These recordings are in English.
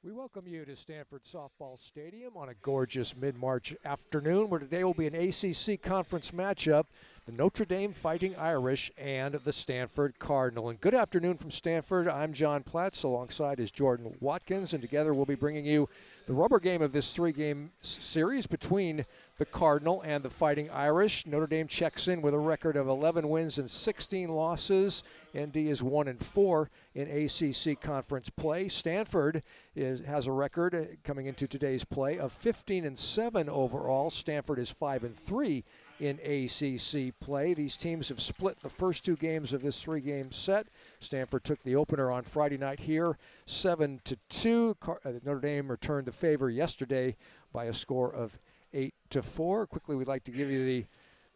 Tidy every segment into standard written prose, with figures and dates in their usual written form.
We welcome you to Stanford Softball Stadium on a gorgeous mid-March afternoon where today will be an ACC conference matchup, the Notre Dame Fighting Irish and the Stanford Cardinal. And good afternoon from Stanford. I'm John Platts, alongside is Jordan Watkins, and together we'll be bringing you the rubber game of this three-game series between the Cardinal and the Fighting Irish. Notre Dame checks in with a record of 11 wins and 16 losses. ND is 1-4 in ACC conference play. Stanford has a record coming into today's play of 15-7 overall. Stanford is 5-3 in ACC play. These teams have split the first two games of this three-game set. Stanford took the opener on Friday night here, 7-2. Notre Dame returned the favor yesterday by a score of 8-4. Quickly, we'd like to give you the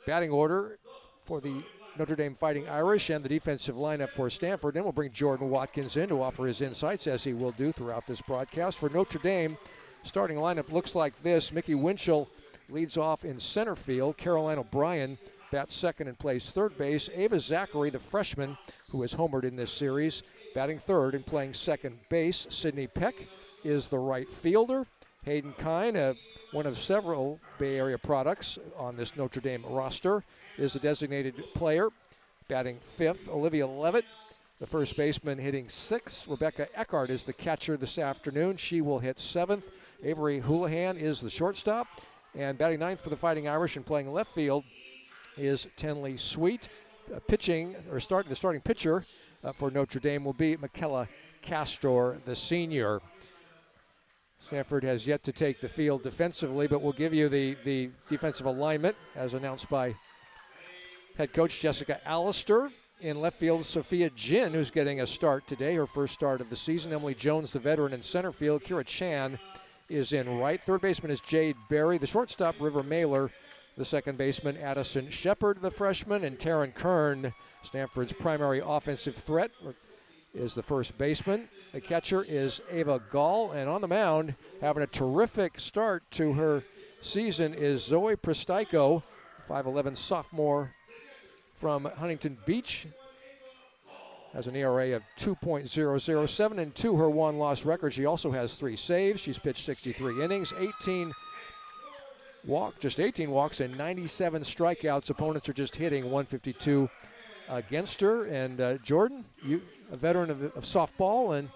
batting order for the Notre Dame Fighting Irish and the defensive lineup for Stanford. Then we'll bring Jordan Watkins in to offer his insights, as he will do throughout this broadcast. For Notre Dame, starting lineup looks like this. Mickey Winchell leads off in center field. Caroline O'Brien bats second and plays third base. Ava Zachary, the freshman who has homered in this series, batting third and playing second base. Sydney Peck is the right fielder. Hayden Kine, one of several Bay Area products on this Notre Dame roster, is a designated player, batting fifth. Olivia Levitt, the first baseman, hitting sixth. Rebecca Eckhart is the catcher this afternoon. She will hit seventh. Avery Houlihan is the shortstop. And batting ninth for the Fighting Irish and playing left field is Tenley Sweet. The starting pitcher for Notre Dame will be Michaela Castor, the senior. Stanford has yet to take the field defensively, but we'll give you the defensive alignment as announced by head coach Jessica Allister. In left field, Sophia Jin, who's getting a start today, her first start of the season. Emily Jones, the veteran, in center field. Kira Chan is in right. Third baseman is Jade Berry. The shortstop, River Mailer. The second baseman, Addison Shepard, the freshman. And Taryn Kern, Stanford's primary offensive threat, is the first baseman. The catcher is Ava Gall. And on the mound, having a terrific start to her season, is Zoe Pristaiko, 5'11" sophomore from Huntington Beach. Has an ERA of 2.00, 7-2 her one-loss record. She also has 3 saves. She's pitched 63 innings, 18 walks and 97 strikeouts. Opponents are just hitting 152 against her. And Jordan, you a veteran of softball, and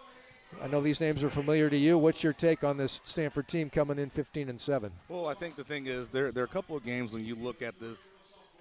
I know these names are familiar to you. What's your take on this Stanford team coming in 15-7? Well, I think the thing is there are a couple of games when you look at this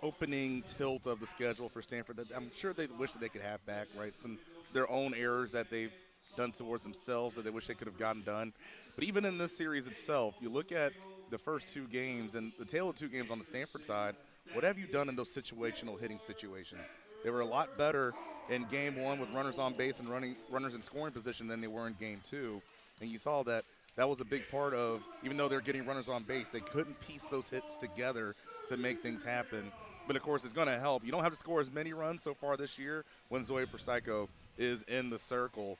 opening tilt of the schedule for Stanford that I'm sure they wish that they could have back, right? Some their own errors that they've done towards themselves that they wish they could have gotten done. But even in this series itself, you look at the first 2 games and the tail of 2 games on the Stanford side, what have you done in those situational hitting situations? They were a lot better in game 1 with runners on base and runners in scoring position than they were in game 2. And you saw that was a big part of, even though they're getting runners on base, they couldn't piece those hits together to make things happen. But, of course, it's going to help. You don't have to score as many runs so far this year when Zoe Pristaiko is in the circle.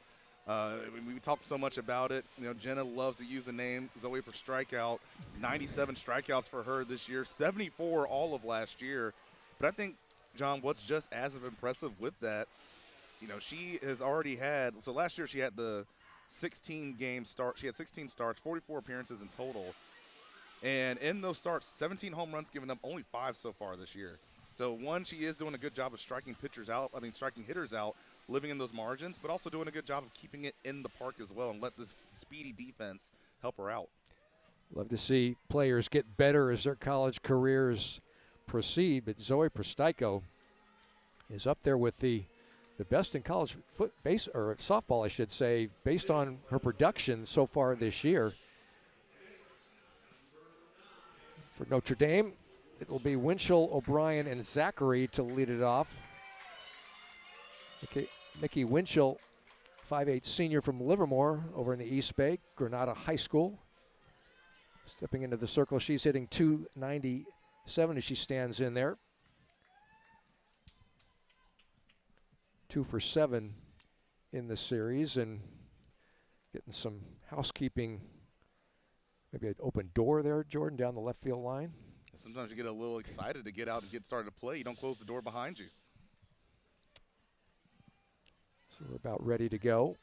We talked so much about it. You know, Jenna loves to use the name Zoe for strikeout. 97 strikeouts for her this year, 74 all of last year. But I think, John, what's just as impressive with that, you know, she has already had – so last year she had the 16-game start. She had 16 starts, 44 appearances in total. And in those starts, 17 home runs given up, only 5 so far this year. So, one, she is doing a good job of striking hitters out, living in those margins, but also doing a good job of keeping it in the park as well and let this speedy defense help her out. Love to see players get better as their college careers proceed, but Zoe Pristaiko is up there with the best in college softball, I should say, based on her production so far this year. For Notre Dame, it will be Winchell, O'Brien, and Zachary to lead it off. Okay, Mickey Winchell, 5'8" senior from Livermore over in the East Bay, Granada High School. Stepping into the circle, she's hitting .297 as she stands in there. 2 for 7 in the series, and getting some housekeeping. Maybe an open door there, Jordan, down the left field line. Sometimes you get a little excited to get out and get started to play. You don't close the door behind you. So we're about ready to go.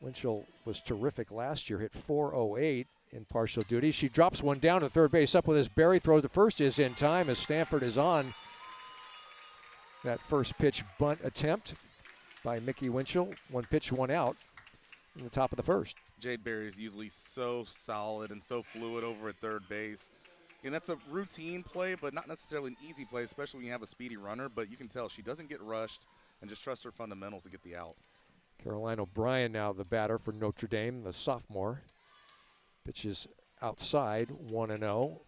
Winchell was terrific last year, hit .408 in partial duty. She drops one down to third base. Up with his Berry throws to first is in time as Stanford is on that first pitch bunt attempt by Mickey Winchell. One pitch, one out in the top of the first. Jade Berry is usually so solid and so fluid over at third base. And that's a routine play, but not necessarily an easy play, especially when you have a speedy runner. But you can tell she doesn't get rushed and just trusts her fundamentals to get the out. Caroline O'Brien now the batter for Notre Dame, the sophomore. Pitches outside, 1-0.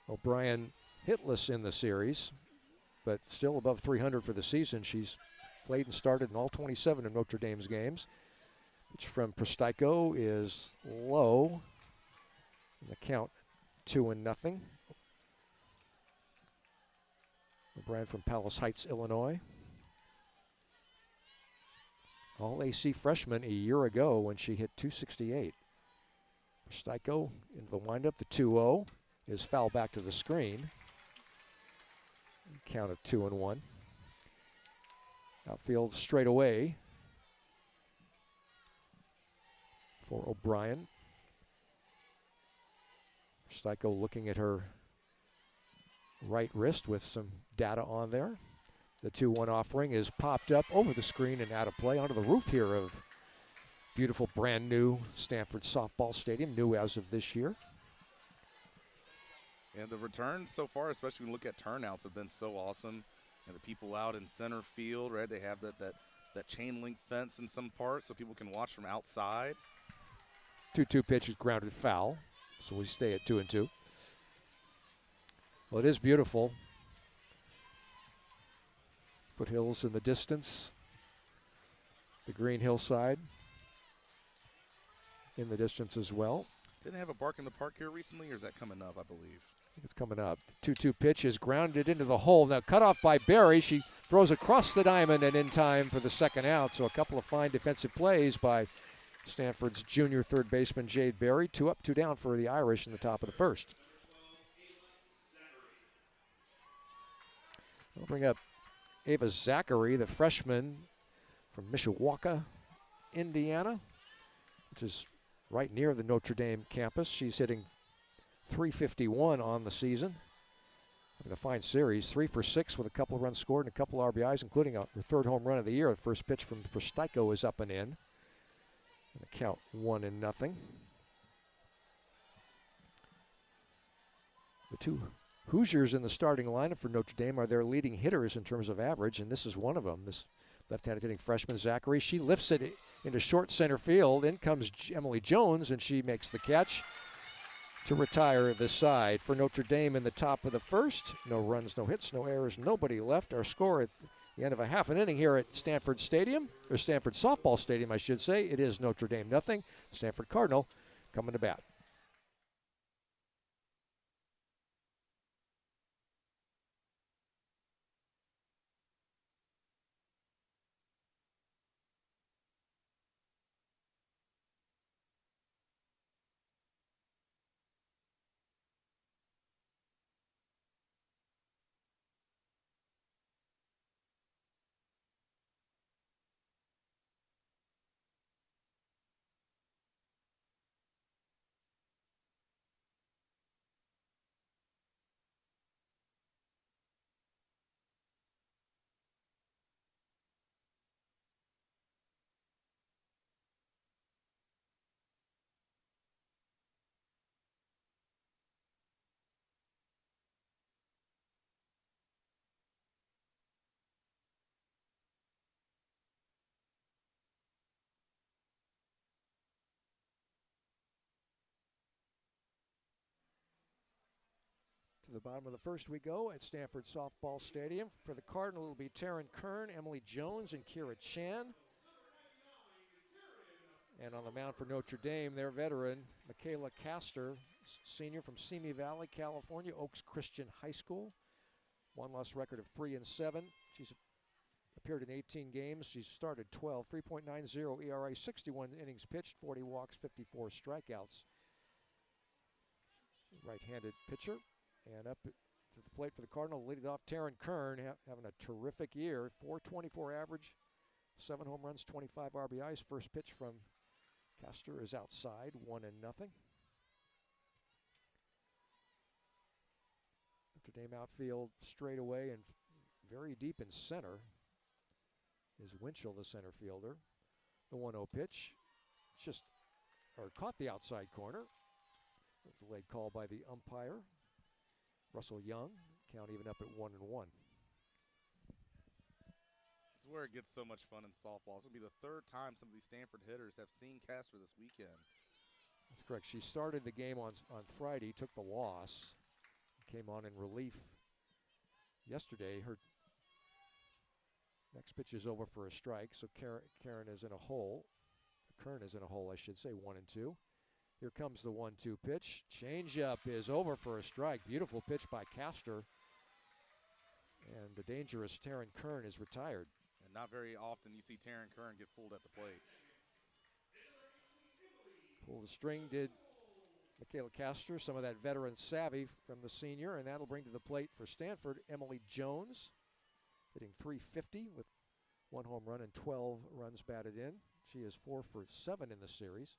O'Brien hitless in the series, but still above 300 for the season. She's played and started in all 27 of Notre Dame's games. Pitch from Prostyko is low. And the count 2-0. O'Brien from Palos Heights, Illinois. All AC freshman a year ago when she hit .268. Prostyko into the windup, the 2-0 is foul back to the screen. Count of 2-1. Outfield straight away for O'Brien. Prostyko looking at her right wrist with some data on there. The 2-1 offering is popped up over the screen and out of play onto the roof here of beautiful brand new Stanford softball stadium, new as of this year. And the returns so far, especially when you look at turnouts, have been so awesome. And the people out in center field, right? They have that chain link fence in some parts so people can watch from outside. 2-2 pitch is grounded foul, so we stay at 2-2. Well, it is beautiful. Foothills in the distance. The green hillside in the distance as well. Didn't they have a bark in the park here recently, or is that coming up, I believe? I think it's coming up. 2-2 pitch is grounded into the hole. Now cut off by Berry. She throws across the diamond and in time for the second out. So a couple of fine defensive plays by Stanford's junior third baseman Jade Berry. 2 up, 2 down for the Irish in the top of the first. We'll bring up Ava Zachary, the freshman from Mishawaka, Indiana, which is right near the Notre Dame campus. She's hitting .351 on the season. Having a fine series, 3 for 6 with a couple of runs scored and a couple of RBIs, including her third home run of the year. The first pitch from Prostyko is up and in. And the count 1-0. The two Hoosiers in the starting lineup for Notre Dame are their leading hitters in terms of average, and this is one of them. This left-handed hitting freshman Zachary. She lifts it into short center field. In comes Emily Jones, and she makes the catch to retire the side for Notre Dame in the top of the first. No runs, no hits, no errors, nobody left. Our score at the end of a half an inning here at Stanford Stadium, or Stanford Softball Stadium, I should say. It is Notre Dame nothing. Stanford Cardinal coming to bat. To the bottom of the first we go at Stanford Softball Stadium. For the Cardinal, it will be Taryn Kern, Emily Jones, and Kira Chan. And on the mound for Notre Dame, their veteran, Michaela Castor, senior from Simi Valley, California, Oaks Christian High School. One-loss record of 3-7. She's appeared in 18 games. She's started 12, 3.90 ERA, 61 innings pitched, 40 walks, 54 strikeouts. Right-handed pitcher. And up To the plate for the Cardinal, lead it off Taryn Kern, having a terrific year. .424 average, 7 home runs, 25 RBIs. First pitch from Castor is outside, 1-0. Notre Dame outfield straight away and very deep in center is Winchell, the center fielder. The 1-0 pitch, caught the outside corner. Delayed call by the umpire. Russell Young, count even up at 1-1. This is where it gets so much fun in softball. It's going to be the third time some of these Stanford hitters have seen Castor this weekend. That's correct. She started the game on Friday, took the loss, came on in relief yesterday. Her next pitch is over for a strike, so Karen is in a hole. Kern is in a hole, I should say, 1-2. Here comes the 1-2 pitch. Changeup is over for a strike. Beautiful pitch by Castor. And the dangerous Taryn Kern is retired. And not very often you see Taryn Kern get fooled at the plate. Pull the string did Michaela Castor, some of that veteran savvy from the senior, and that'll bring to the plate for Stanford Emily Jones, hitting .350 with 1 home run and 12 runs batted in. She is 4 for 7 in the series.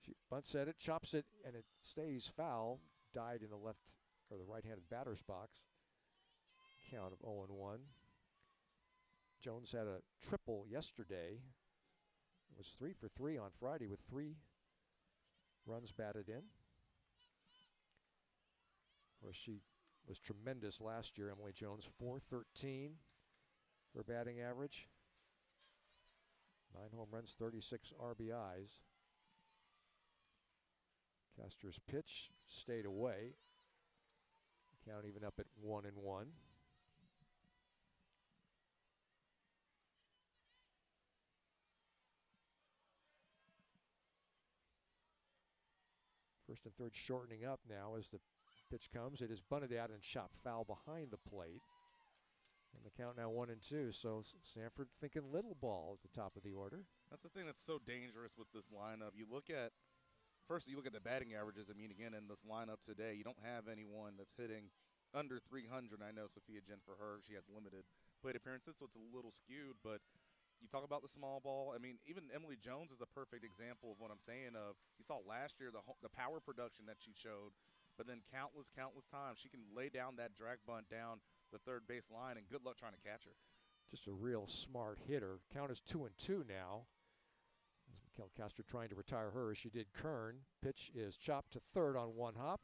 She bunts at it, chops it, and it stays foul. Died in the left or the right-handed batter's box. Count of 0-1. Jones had a triple yesterday. It was 3 for 3 on Friday with 3 runs batted in. Of course, she was tremendous last year, Emily Jones, .413 for batting average. 9 home runs, 36 RBIs. Castor's pitch stayed away. Count even up at 1-1. First and third shortening up now as the pitch comes. It is bunted out and chopped foul behind the plate. And the count now 1-2. So Stanford thinking little ball at the top of the order. That's the thing that's so dangerous with this lineup. You look at the batting averages. I mean, again, in this lineup today, you don't have anyone that's hitting under 300. I know Sophia Jen, for her, she has limited plate appearances, so it's a little skewed. But you talk about the small ball. I mean, even Emily Jones is a perfect example of what I'm saying of. You saw last year the power production that she showed, but then countless times she can lay down that drag bunt down the third base line, and good luck trying to catch her. Just a real smart hitter. Count is 2-2 now. As Mikel Castor trying to retire her as she did Kern. Pitch is chopped to third on 1 hop.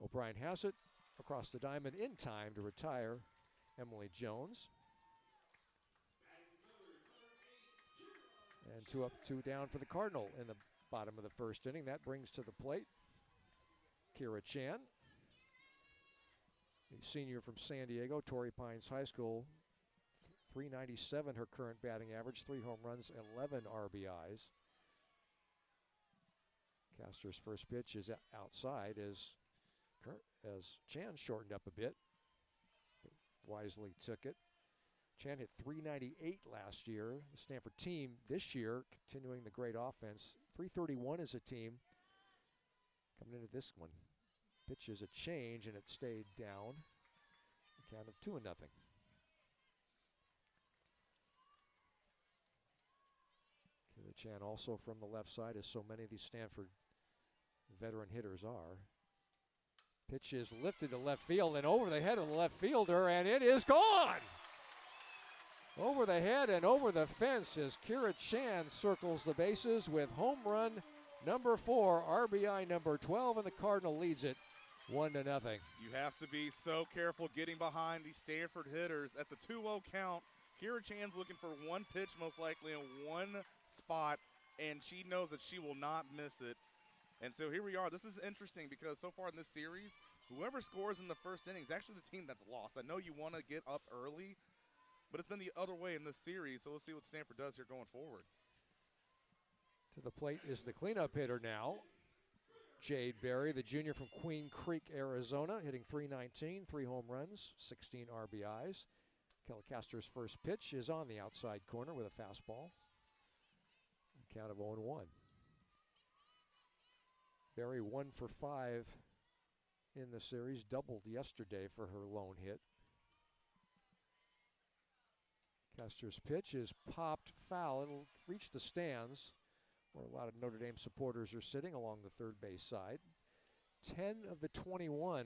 O'Brien has it across the diamond in time to retire Emily Jones. And 2 up, 2 down for the Cardinal in the bottom of the first inning. That brings to the plate Kira Chan, the senior from San Diego, Torrey Pines High School. .397 her current batting average, 3 home runs, 11 RBIs. Castor's first pitch is outside as Chan shortened up a bit. Wisely took it. Chan hit .398 last year. The Stanford team this year continuing the great offense. .331 as a team. Coming into this one. Pitch is a change and it stayed down. A count of 2-0. Kira Chan also from the left side, as so many of these Stanford veteran hitters are. Pitch is lifted to left field and over the head of the left fielder, and it is gone! Over the head and over the fence as Kira Chan circles the bases with home run number 4, RBI number 12, and the Cardinal leads it 1-0. You have to be so careful getting behind these Stanford hitters. That's a 2-0 count. Kira Chan's looking for 1 pitch most likely in 1 spot, and she knows that she will not miss it. And so here we are. This is interesting because so far in this series, whoever scores in the first inning is actually the team that's lost. I know you want to get up early, but it's been the other way in this series, so let's see what Stanford does here going forward. To the plate is the cleanup hitter now, Jade Berry, the junior from Queen Creek, Arizona, hitting .319, 3 home runs, 16 RBIs. Mikel Castor's first pitch is on the outside corner with a fastball. A count of 0-1. Berry 1 for 5 in the series, doubled yesterday for her lone hit. Kester's pitch is popped foul. It'll reach the stands, where a lot of Notre Dame supporters are sitting along the third base side. 10 of the 21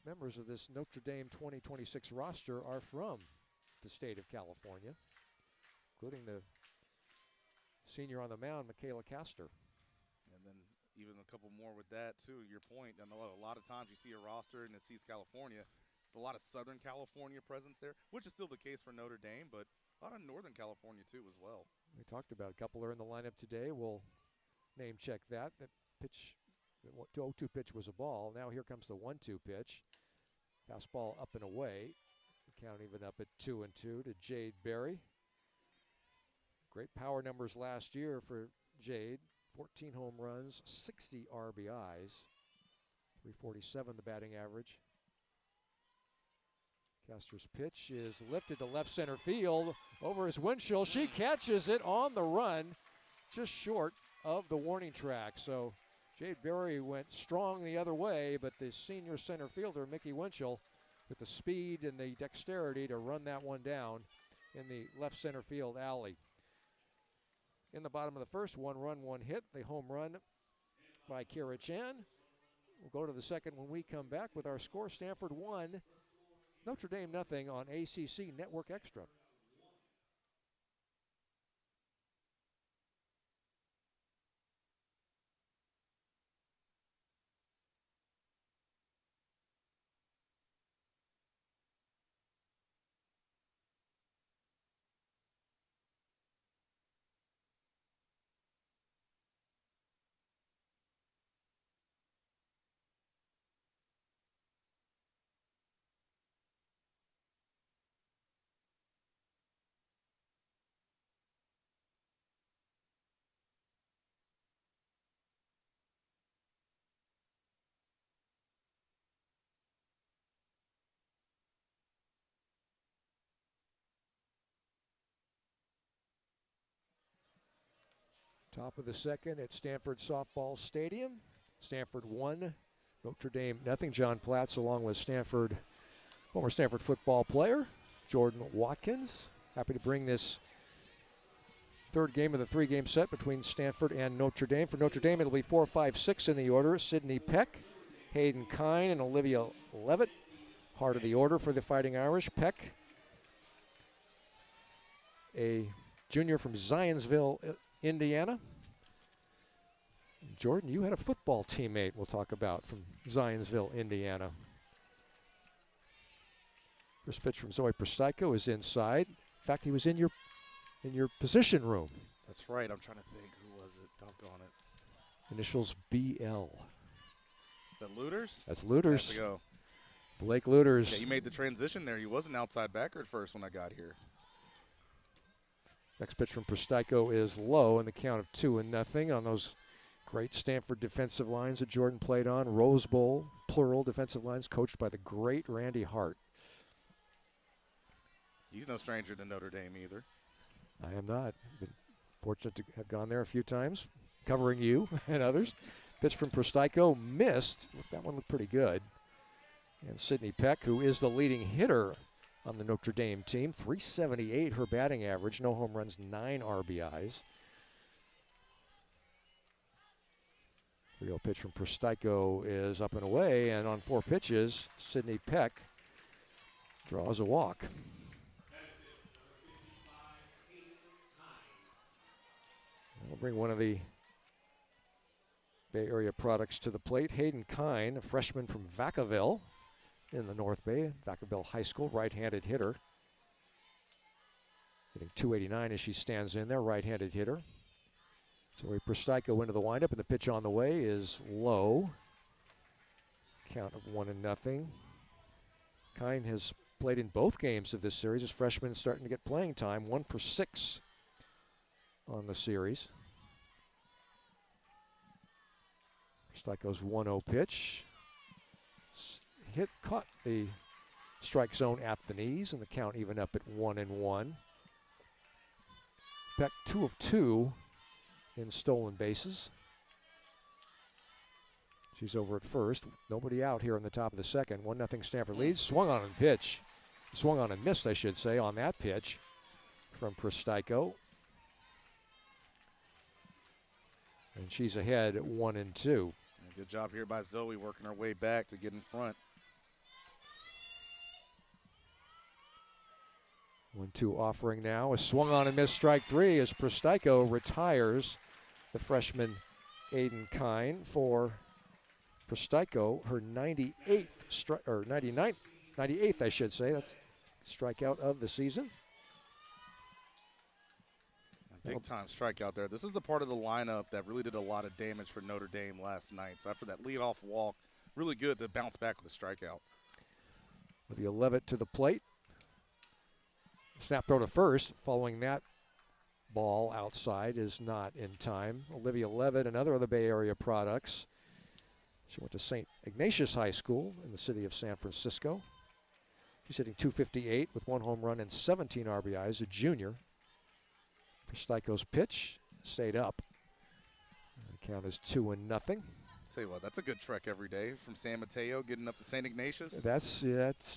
members of this Notre Dame 2026 roster are from the state of California, including the senior on the mound, Michaela Castor. And then even a couple more with that, too. Your point, I know a lot of times you see a roster and it sees California. There's a lot of Southern California presence there, which is still the case for Notre Dame, but a lot of Northern California, too, as well. We talked about a couple are in the lineup today. We'll name check that. The pitch, the 0-2 pitch was a ball. Now here comes the 1-2 pitch. Fastball up and away. The count even up at 2-2 to Jade Berry. Great power numbers last year for Jade. 14 home runs, 60 RBIs, 347 the batting average. Castor's pitch is lifted to left center field over his windshield. She catches it on the run, just short of the warning track. So Jade Berry went strong the other way, but the senior center fielder, Mickey Winchell, with the speed and the dexterity to run that one down in the left center field alley. In the bottom of the first, 1 run, 1 hit, the home run by Kira Chan. We'll go to the second when we come back with our score. Stanford 1, Notre Dame nothing on ACC Network Extra. Top of the second at Stanford Softball Stadium. Stanford 1, Notre Dame nothing. John Platts along with former Stanford football player Jordan Watkins. Happy to bring this third game of the 3-game set between Stanford and Notre Dame. For Notre Dame, it'll be 4, 5, 6 in the order. Sydney Peck, Hayden Kine, and Olivia Levitt. Heart of the order for the Fighting Irish. Peck, a junior from Zionsville, Indiana. Jordan, you had a football teammate we'll talk about from Zionsville, Indiana. First pitch from Zoe Prostyko is inside. In fact, he was in your position room. That's right. I'm trying to think. Who was it? Doggone it. Initials BL. Is that Looters? That's Looters. There we go. Blake Looters. Yeah, he made the transition there. He was an outside backer at first when I got here. Next pitch from Prostyko is low in the count of 2-0 on those great Stanford defensive lines that Jordan played on. Rose Bowl, plural defensive lines coached by the great Randy Hart. He's no stranger to Notre Dame either. I am not. Been fortunate to have gone there a few times, covering you and others. Pitch from Prostyko missed. That one looked pretty good. And Sydney Peck, who is the leading hitter on the Notre Dame team, 378 her batting average, no home runs, 9 RBIs. Real pitch from Prostyko is up and away, and on 4 pitches, Sydney Peck draws a walk. We'll bring one of the Bay Area products to the plate. Hayden Kine, a freshman from Vacaville in the North Bay, Vacaville High School, right-handed hitter. Hitting .289 as she stands in there, right-handed hitter. So Prostyko into the windup, and the pitch on the way is low. Count of 1-0. Kine has played in both games of this series. His freshman starting to get playing time, 1 for 6 on the series. Prostyko's 1-0 pitch. Caught the strike zone at the knees, and the count even up at 1-1. Peck 2 of 2 in stolen bases. She's over at first. Nobody out here in the top of the second. 1-0 Stanford leads. Swung on and pitch. Swung on and missed, I should say, on that pitch from Pristyko. And she's ahead at 1-2. Good job here by Zoe working her way back to get in front. 1-2 offering now. A swung on and missed, strike three as Pristyko retires the freshman Aiden Kine for Pristyko, her 98th, I should say. That's strikeout of the season. Big time strikeout there. This is the part of the lineup that really did a lot of damage for Notre Dame last night. So after that leadoff walk, really good to bounce back with a strikeout. Olivia Levitt to the plate. Snap throw to first. Following that ball outside is not in time. Olivia Levitt, another of the Bay Area products. She went to St. Ignatius High School in the city of San Francisco. She's hitting .258 with 1 home run and 17 RBIs, a junior. Pristyko's pitch stayed up. The count is 2-0. Tell you what, that's a good trek every day from San Mateo getting up to St. Ignatius. That's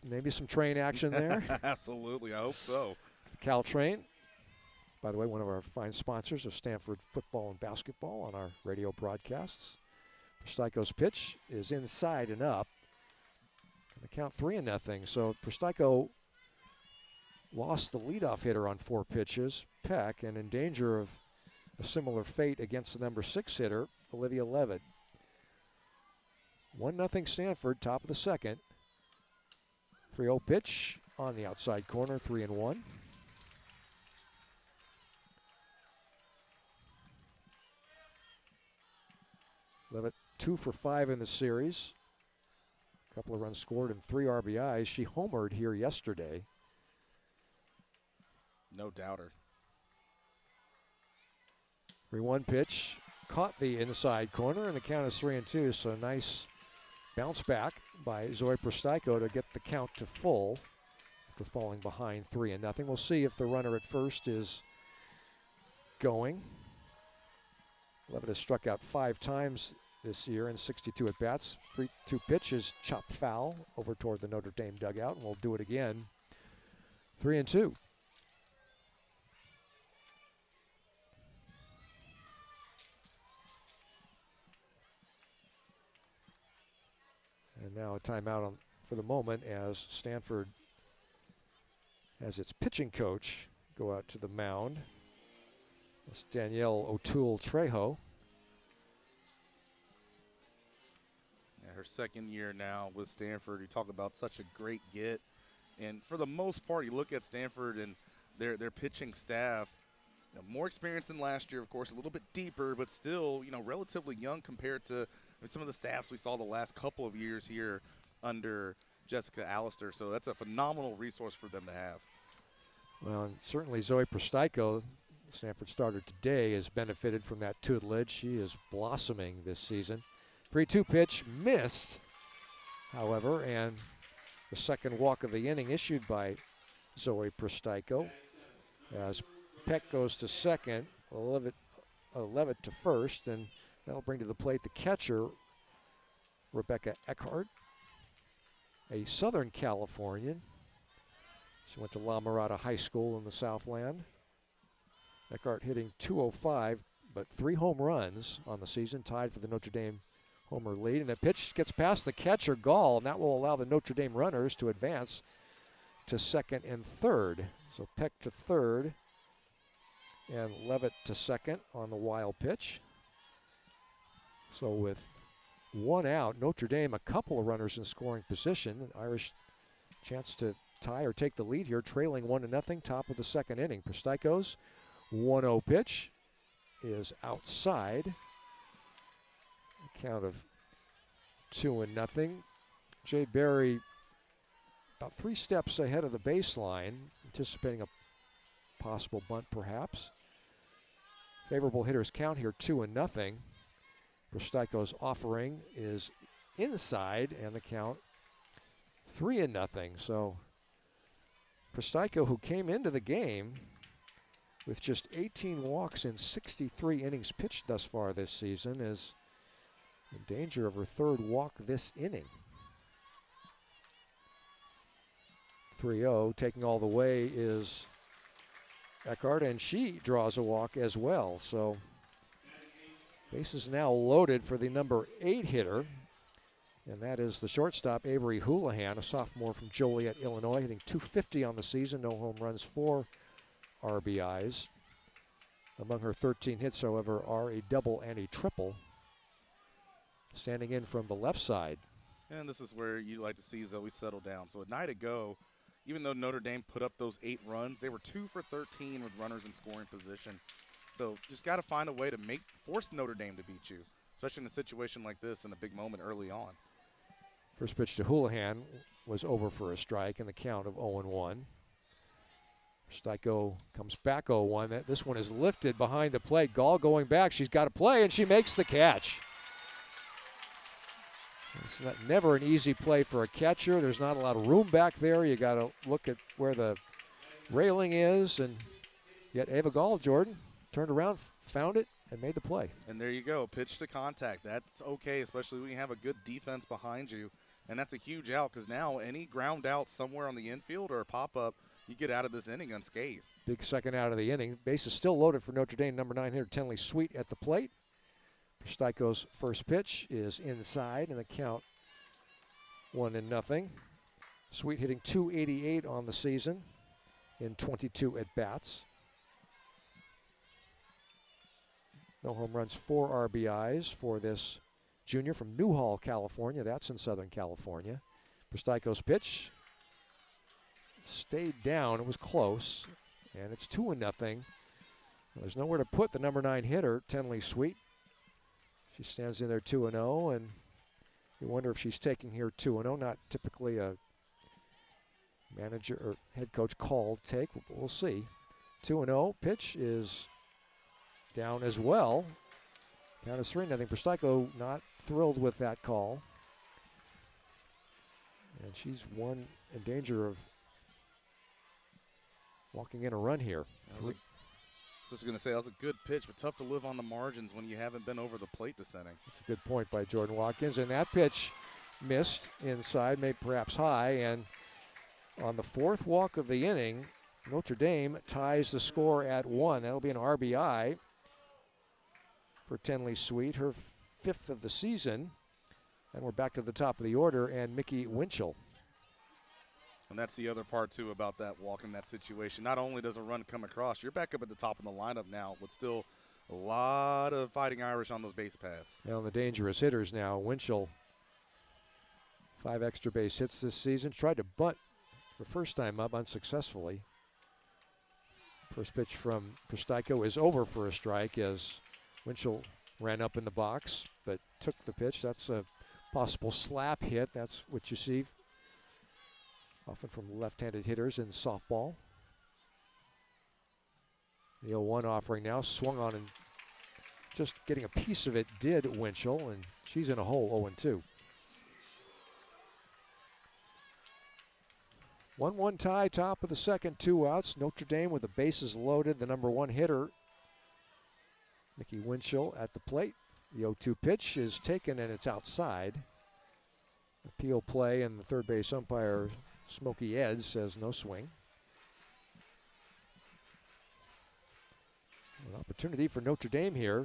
maybe some train action there. Absolutely, I hope so. The Cal Train, by the way, one of our fine sponsors of Stanford football and basketball on our radio broadcasts. Pristyko's pitch is inside and up. And the count 3-0. So Pristyko lost the leadoff hitter on 4 pitches, Peck, and in danger of a similar fate against the number 6 hitter, Olivia Levitt. 1-0 Stanford, top of the second. 3-0 pitch on the outside corner, 3-1. Levitt 2 for 5 in the series. A couple of runs scored and 3 RBIs. She homered here yesterday. No doubter. 3-1 pitch. Caught the inside corner, and the count is 3-2. So nice bounce back by Zoe Pristyko to get the count to full after falling behind 3-0. We'll see if the runner at first is going. Levitt has struck out 5 times this year in 62 at-bats. 3-2 pitches chopped foul over toward the Notre Dame dugout, and we'll do it again. 3-2. And now a timeout for the moment as Stanford has its pitching coach go out to the mound. That's Danielle O'Toole-Trejo. Yeah, her second year now with Stanford. You talk about such a great get. And for the most part, you look at Stanford and their pitching staff, more experienced than last year, of course, a little bit deeper, but still, relatively young compared to some of the staffs we saw the last couple of years here under Jessica Allister. So that's a phenomenal resource for them to have. Well, and certainly Zoe Pristyko, Stanford starter today, has benefited from that tutelage. She is blossoming this season. 3-2 pitch missed, however, and the second walk of the inning issued by Zoe Pristyko as Peck goes to second, Levitt to first, and that'll bring to the plate the catcher, Rebecca Eckhart, a Southern Californian. She went to La Mirada High School in the Southland. Eckhart hitting .205, but 3 home runs on the season, tied for the Notre Dame homer lead. And the pitch gets past the catcher, Gall, and that will allow the Notre Dame runners to advance to second and third. So Peck to third and Levitt to second on the wild pitch. So with 1 out, Notre Dame a couple of runners in scoring position. Irish chance to tie or take the lead here, trailing 1-0, top of the second inning. Pristyko's 1-0 pitch is outside. A count of 2-0. Jay Berry about 3 steps ahead of the baseline, anticipating a possible bunt perhaps. Favorable hitters count here, 2-0. Pristyko's offering is inside, and the count 3-0. So Pristyko, who came into the game with just 18 walks in 63 innings pitched thus far this season, is In danger of her third walk this inning. 3-0, taking all the way is Eckhart, and she draws a walk as well. So bases now loaded for the number 8 hitter, and that is the shortstop, Avery Houlihan, a sophomore from Joliet, Illinois, hitting .250 on the season, no home runs, 4 RBIs. Among her 13 hits, however, are a double and a triple. Standing in from the left side. And this is where you like to see Zoe settle down. So a night ago, even though Notre Dame put up those 8 runs, they were 2 for 13 with runners in scoring position. So just got to find a way to force Notre Dame to beat you, especially in a situation like this in a big moment early on. First pitch to Houlihan was over for a strike in the count of 0-1. Steico comes back 0-1. This one is lifted behind the plate. Gall going back. She's got to play, and she makes the catch. It's never an easy play for a catcher. There's not a lot of room back there. You got to look at where the railing is, and yet Ava Gall, Jordan, turned around, found it, and made the play. And there you go, pitch to contact. That's okay, especially when you have a good defense behind you, and that's a huge out because now any ground out somewhere on the infield or a pop-up, you get out of this inning unscathed. Big second out of the inning. Base is still loaded for Notre Dame. Number 9 hitter Tenley Sweet at the plate. Steico's first pitch is inside, and the count 1-0. Sweet hitting .288 on the season in 22 at-bats. No home runs, 4 RBIs for this junior from Newhall, California. That's in Southern California. Steico's pitch stayed down. It was close, and it's 2-0. There's nowhere to put the number 9 hitter, Tenley Sweet. She stands in there 2-0, and you wonder if she's taking here 2-0. Not typically a manager or head coach called take. We'll see. 2-0. Pitch is down as well. Count is 3-0. Steico not thrilled with that call. And she's in danger of walking in a run here. I was going to say, that was a good pitch, but tough to live on the margins when you haven't been over the plate this inning. That's a good point by Jordan Watkins. And that pitch missed inside, maybe perhaps high. And on the 4th walk of the inning, Notre Dame ties the score at 1. That'll be an RBI for Tenley Sweet, her 5th of the season. And we're back to the top of the order, and Mickey Winchell. And that's the other part, too, about that walk in that situation. Not only does a run come across, you're back up at the top of the lineup now with still a lot of Fighting Irish on those base paths. Now the dangerous hitters now. Winchell, 5 extra base hits this season. Tried to bunt the first time up unsuccessfully. First pitch from Steico is over for a strike as Winchell ran up in the box but took the pitch. That's a possible slap hit. That's what you see often from left-handed hitters in softball. The 0-1 offering now, swung on, and just getting a piece of it did Winchell, and she's in a hole, 0-2. 1-1 tie, top of the second, 2 outs. Notre Dame with the bases loaded. The number 1 hitter, Mickey Winchell, at the plate. The 0-2 pitch is taken, and it's outside. Appeal play, and the third base umpire, Smokey Ed, says no swing. An opportunity for Notre Dame here,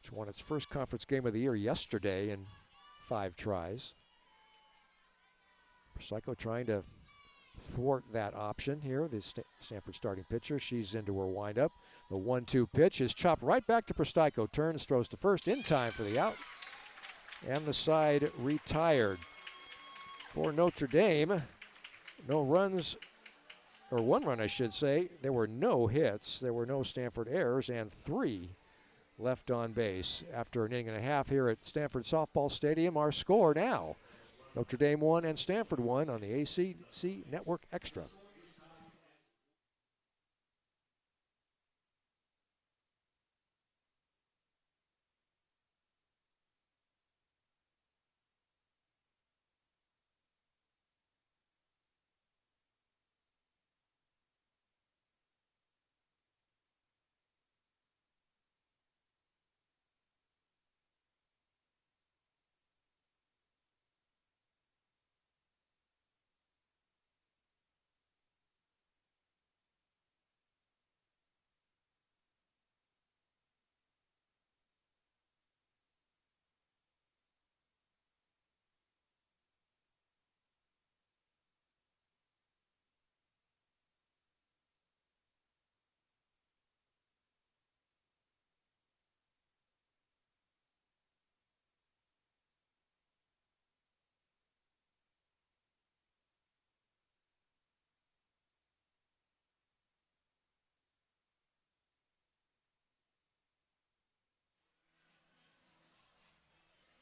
which won its first conference game of the year yesterday in 5 tries. Steico trying to thwart that option here. The Stanford starting pitcher, she's into her windup. The 1-2 pitch is chopped right back to Steico. Turns, throws to first in time for the out. And the side retired. For Notre Dame, no runs, or 1 run I should say. There were no hits, there were no Stanford errors, and 3 left on base. After an inning and a half here at Stanford Softball Stadium, our score now, Notre Dame 1 and Stanford 1 on the ACC Network Extra.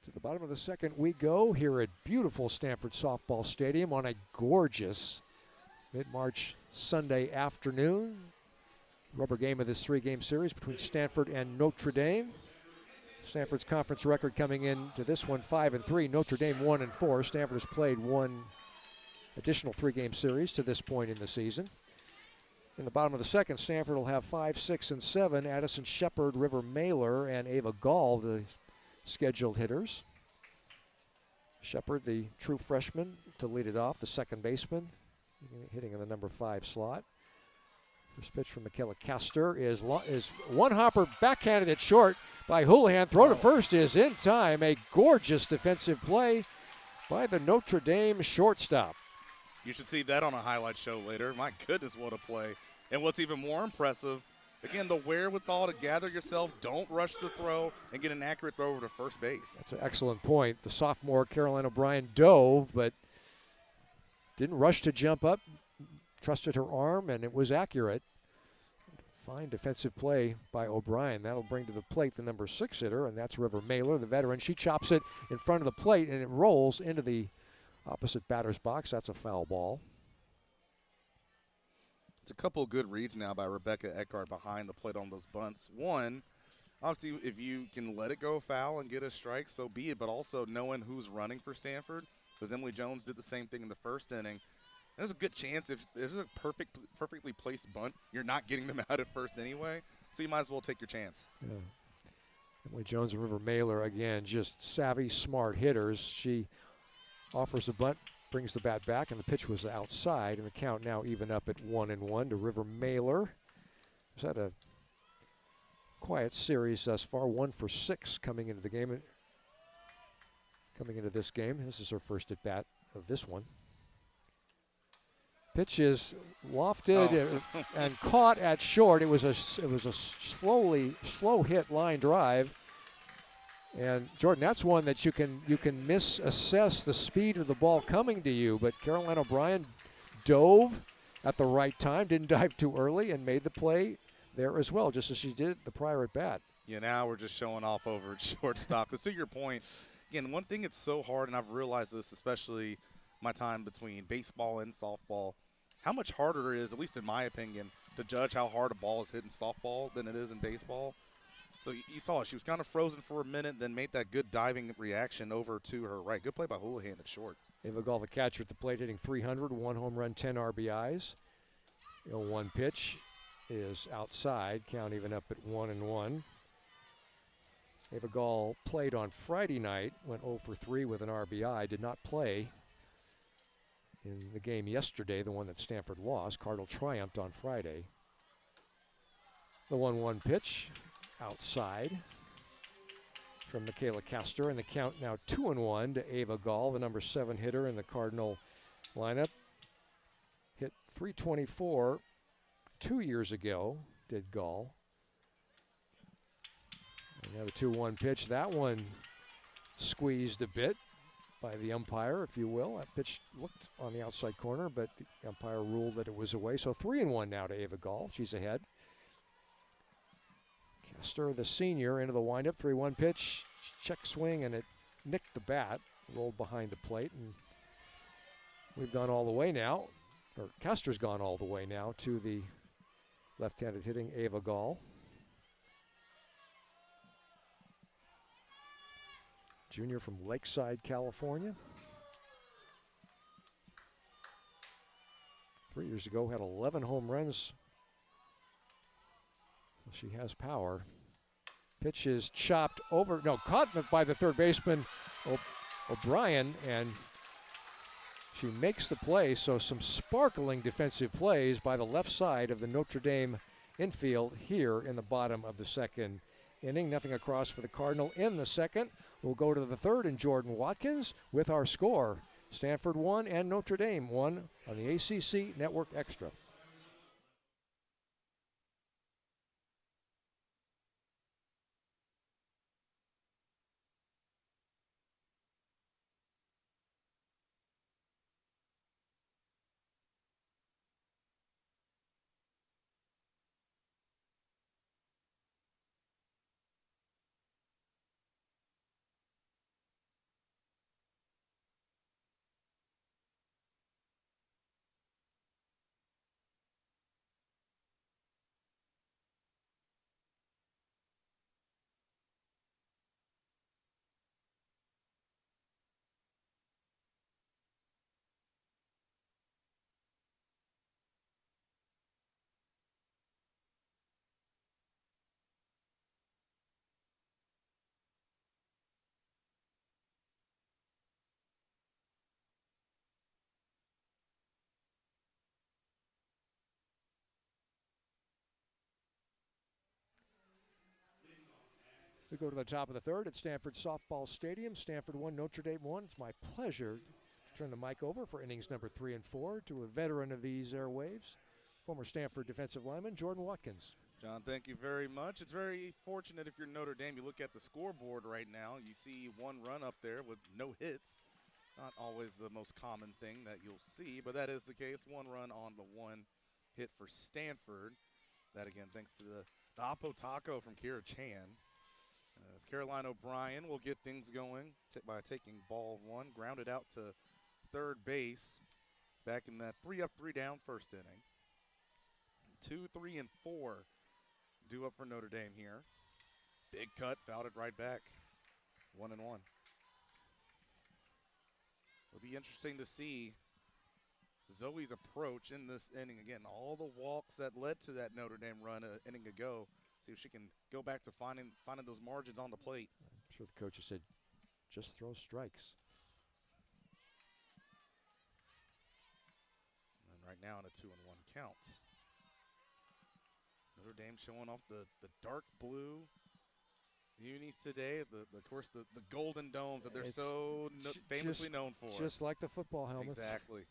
To the bottom of the second we go here at beautiful Stanford Softball Stadium on a gorgeous mid-March Sunday afternoon. Rubber game of this three-game series between Stanford and Notre Dame. Stanford's conference record coming into this one 5-3. Notre Dame 1-4. Stanford has played one additional three-game series to this point in the season. In the bottom of the second, Stanford will have 5, 6, and 7. Addison Shepard, River Mailer, and Ava Gall, the scheduled hitters. Shepard, the true freshman, to lead it off, the second baseman, hitting in the number 5 slot. First pitch from Michaela Castor is one hopper backhanded at short by Houlihan. Throw to first is in time. A gorgeous defensive play by the Notre Dame shortstop. You should see that on a highlight show later. My goodness, what a play. And what's even more impressive, again, the wherewithal to gather yourself, don't rush the throw, and get an accurate throw over to first base. That's an excellent point. The sophomore Caroline O'Brien dove, but didn't rush to jump up, trusted her arm, and it was accurate. Fine defensive play by O'Brien. That'll bring to the plate the number 6 hitter, and that's River Mailer, the veteran. She chops it in front of the plate, and it rolls into the opposite batter's box. That's a foul ball. It's a couple of good reads now by Rebecca Eckhart behind the plate on those bunts. One, obviously, if you can let it go foul and get a strike, so be it, but also knowing who's running for Stanford, because Emily Jones did the same thing in the first inning. There's a good chance if there's a perfectly placed bunt, you're not getting them out at first anyway, so you might as well take your chance. Yeah. Emily Jones and River Mailer, again, just savvy, smart hitters. She offers a bunt, brings the bat back, and the pitch was outside, and the count now even up at 1-1 to River Mailer. Who's had a quiet series thus far, 1 for 6 coming into the game. Coming into this game, this is her first at bat of this one. Pitch is lofted and caught at short. It was a slow hit line drive. And Jordan, that's one that you can misassess the speed of the ball coming to you. But Caroline O'Brien dove at the right time, didn't dive too early, and made the play there as well, just as she did the prior at bat. Yeah, now we're just showing off over at shortstop. Because to your point, again, one thing that's so hard, and I've realized this, especially my time between baseball and softball, how much harder it is, at least in my opinion, to judge how hard a ball is hit in softball than it is in baseball. So you saw she was kind of frozen for a minute, then made that good diving reaction over to her right. Good play by Houlihan at short. Ava Gall, the catcher at the plate, hitting 300, 1 home run, 10 RBIs. 0-1 pitch is outside, count even up at 1-1. Ava Gall played on Friday night, went 0 for 3 with an RBI, did not play in the game yesterday, the one that Stanford lost. Cardinal triumphed on Friday. The 1-1 pitch outside from Michaela Castor, and the count now 2-1 to Ava Gall, the number 7 hitter in the Cardinal lineup. Hit .324 2 years ago, did Gall. Another 2-1 pitch. That one squeezed a bit by the umpire, if you will. That pitch looked on the outside corner, but the umpire ruled that it was away. So 3-1 now to Ava Gall. She's ahead. Castor, the senior, into the windup. 3-1 pitch, check swing, and it nicked the bat, rolled behind the plate, and we've gone all the way now, or Castor's gone all the way now to the left-handed hitting Ava Gall. Junior from Lakeside, California. 3 years ago, had 11 home runs. So she has power. Pitch is chopped over, caught by the third baseman, O'Brien, and she makes the play. So some sparkling defensive plays by the left side of the Notre Dame infield here in the bottom of the second inning. Nothing across for the Cardinal in the second. We'll go to the third and Jordan Watkins with our score. Stanford 1 and Notre Dame 1 on the ACC Network Extra. We go to the top of the third at Stanford Softball Stadium. Stanford 1, Notre Dame 1. It's my pleasure to turn the mic over for innings number 3 and 4 to a veteran of these airwaves, former Stanford defensive lineman Jordan Watkins. John, thank you very much. It's very fortunate if you're Notre Dame. You look at the scoreboard right now, you see one run up there with no hits. Not always the most common thing that you'll see, but that is the case. One run on the one hit for Stanford. That, again, thanks to the Oppo Taco from Kira Chan. As Caroline O'Brien will get things going by taking ball one, grounded out to third base back in that 3 up, 3 down first inning. 2, 3, and 4 due up for Notre Dame here. Big cut, fouled it right back. 1 and 1. It'll be interesting to see Zoe's approach in this inning. Again, all the walks that led to that Notre Dame run an inning ago. See if she can go back to finding those margins on the plate. I'm sure the coach has said, just throw strikes. And right now in a 2-1 count. Notre Dame showing off the dark blue unis today. Of course, the golden domes that they're famously known for. Just like the football helmets. Exactly.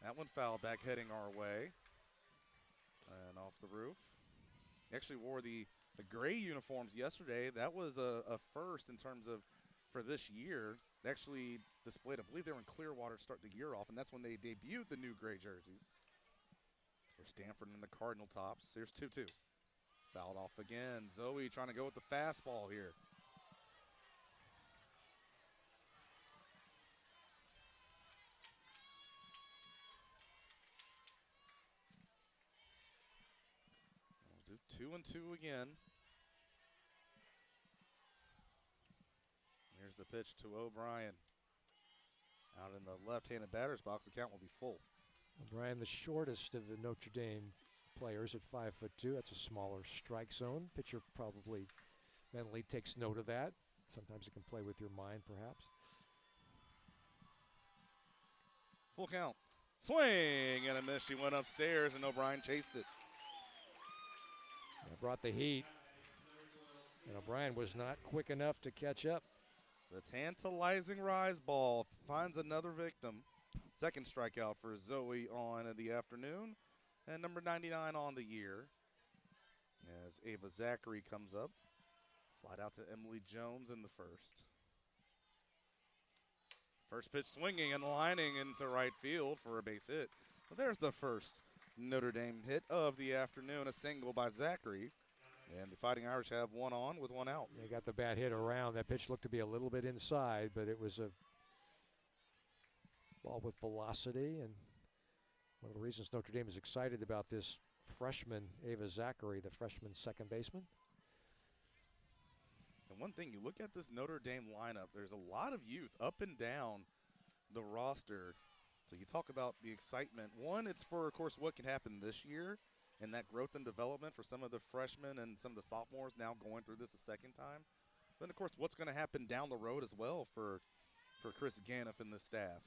That one fouled back heading our way. And off the roof. He actually wore the gray uniforms yesterday. That was a first in terms of for this year. They actually displayed, I believe they were in Clearwater to start the year off, and that's when they debuted the new gray jerseys. There's Stanford in the Cardinal tops. Here's 2-2. Fouled off again. Zoe trying to go with the fastball here. We'll do 2-2 again. Here's the pitch to O'Brien. Out in the left-handed batter's box, the count will be full. O'Brien, the shortest of the Notre Dame players at 5'2". That's a smaller strike zone. Pitcher probably mentally takes note of that. Sometimes it can play with your mind, perhaps. Full count. Swing and a miss. She went upstairs, and O'Brien chased it. That brought the heat. And O'Brien was not quick enough to catch up. The tantalizing rise ball finds another victim. Second strikeout for Zoe on the afternoon. And number 99 on the year. As Ava Zachary comes up. Flied out to Emily Jones in the first. First pitch swinging and lining into right field for a base hit. Well, there's the first Notre Dame hit of the afternoon. A single by Zachary. And the Fighting Irish have one on with one out. They got the bat hit around. That pitch looked to be a little bit inside, but it was a ball with velocity. And one of the reasons Notre Dame is excited about this freshman, Ava Zachary, the freshman second baseman. And one thing, you look at this Notre Dame lineup, there's a lot of youth up and down the roster. So you talk about the excitement. One, it's for, of course, what can happen this year. And that growth and development for some of the freshmen and some of the sophomores now going through this a second time. Then, of course, what's going to happen down the road as well for Chris Ganoff and the staff.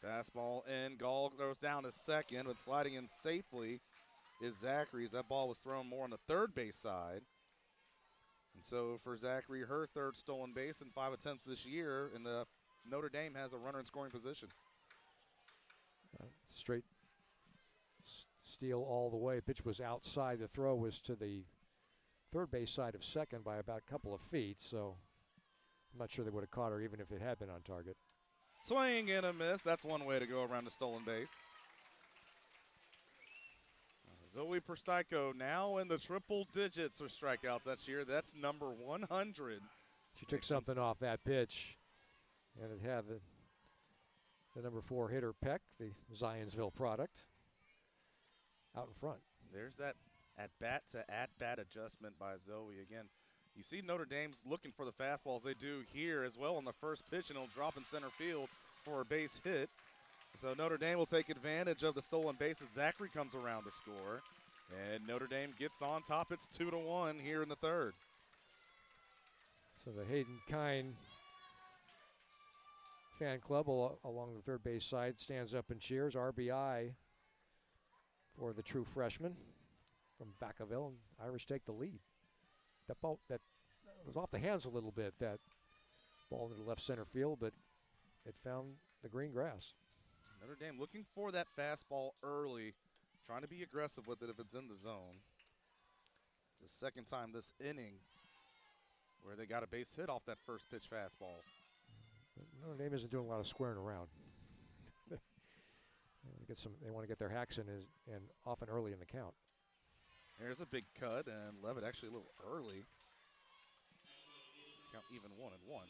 Fastball in. Gall goes down to second, but sliding in safely is Zachary's. That ball was thrown more on the third base side. And so for Zachary, her third stolen base in 5 attempts this year, and the Notre Dame has a runner in scoring position. Straight steal all the way. Pitch was outside. The throw was to the third base side of second by about a couple of feet, so I'm not sure they would have caught her even if it had been on target. Swing and a miss. That's one way to go around the stolen base. Zoe Perstyko now in the triple digits for strikeouts that year. That's number 100. She took something off that pitch, and it had the number 4 hitter, Peck, the Zionsville product, out in front. There's that at-bat to at-bat adjustment by Zoe. Again, you see Notre Dame's looking for the fastballs. They do here as well on the first pitch, and it'll drop in center field for a base hit. So Notre Dame will take advantage of the stolen bases. Zachary comes around to score, and Notre Dame gets on top. It's 2-1 here in the third. So the Hayden Kine fan club along the third base side stands up and cheers. RBI for the true freshman from Vacaville, and Irish take the lead. That ball that was off the hands a little bit, that ball into left center field, but it found the green grass. Notre Dame looking for that fastball early, trying to be aggressive with it if it's in the zone. It's the second time this inning where they got a base hit off that first pitch fastball. But Notre Dame isn't doing a lot of squaring around. They want to get their hacks in and often early in the count. There's a big cut, and Levitt actually a little early. Count even 1-1.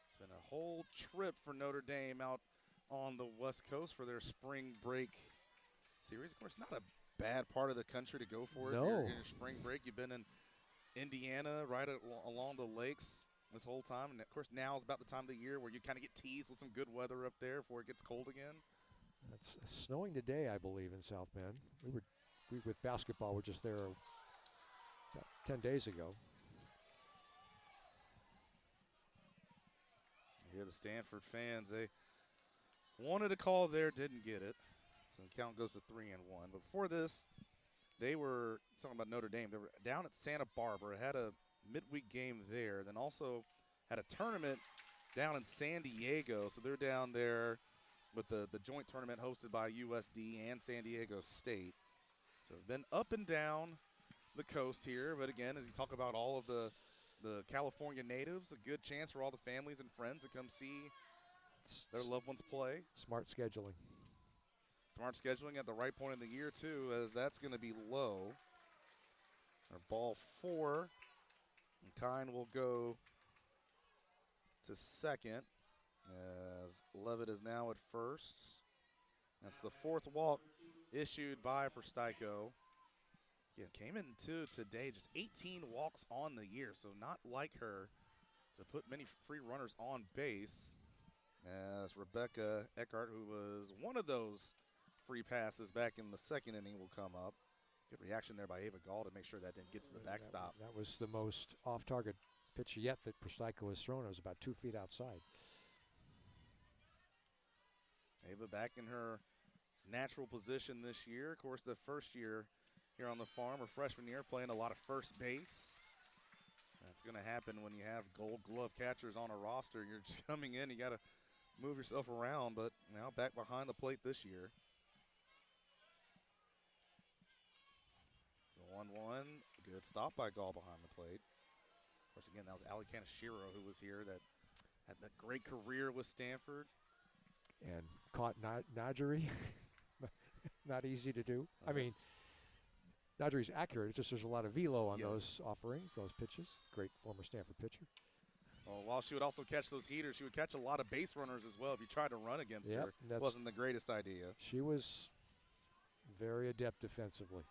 It's been a whole trip for Notre Dame out on the West Coast for their spring break series. Of course, not a bad part of the country to go for if you're in your spring break. You've been in Indiana, right along the lakes this whole time. And, of course, now is about the time of the year where you kind of get teased with some good weather up there before it gets cold again. It's snowing today, I believe, in South Bend. We with basketball were just there about 10 days ago. You hear the Stanford fans, they wanted a call there, didn't get it. So the count goes to 3-1. But before this, they were talking about Notre Dame. They were down at Santa Barbara, had a midweek game there, then also had a tournament down in San Diego. So they're down there with the joint tournament hosted by USD and San Diego State. So they've been up and down the coast here. But again, as you talk about all of the California natives, a good chance for all the families and friends to come see their loved ones play. Smart scheduling. Smart scheduling at the right point in the year, too, as that's going to be low. Our ball 4. And Kine will go to second as Levitt is now at first. That's the 4th walk issued by Prostaico. Again, came into today just 18 walks on the year, so not like her to put many free runners on base. As Rebecca Eckhart, who was one of those free passes back in the second inning, will come up. Good reaction there by Ava Gall to make sure that didn't get to the backstop. That was the most off-target pitch yet that Prostaico has thrown. It was about 2 feet outside. Ava back in her natural position this year. Of course, the first year here on the farm, her freshman year, playing a lot of first base. That's going to happen when you have gold glove catchers on a roster. You're just coming in, you got to move yourself around, but now back behind the plate this year. So 1-1, good stop by Gall behind the plate. Of course, again, that was Ali Kaneshiro who was here that had that great career with Stanford. And caught Najeri. Not easy to do. I mean, Najeri's accurate. It's just there's a lot of velo on those offerings, those pitches. Great former Stanford pitcher. Well, while she would also catch those heaters, she would catch a lot of base runners as well if you tried to run against her. That wasn't the greatest idea. She was very adept defensively.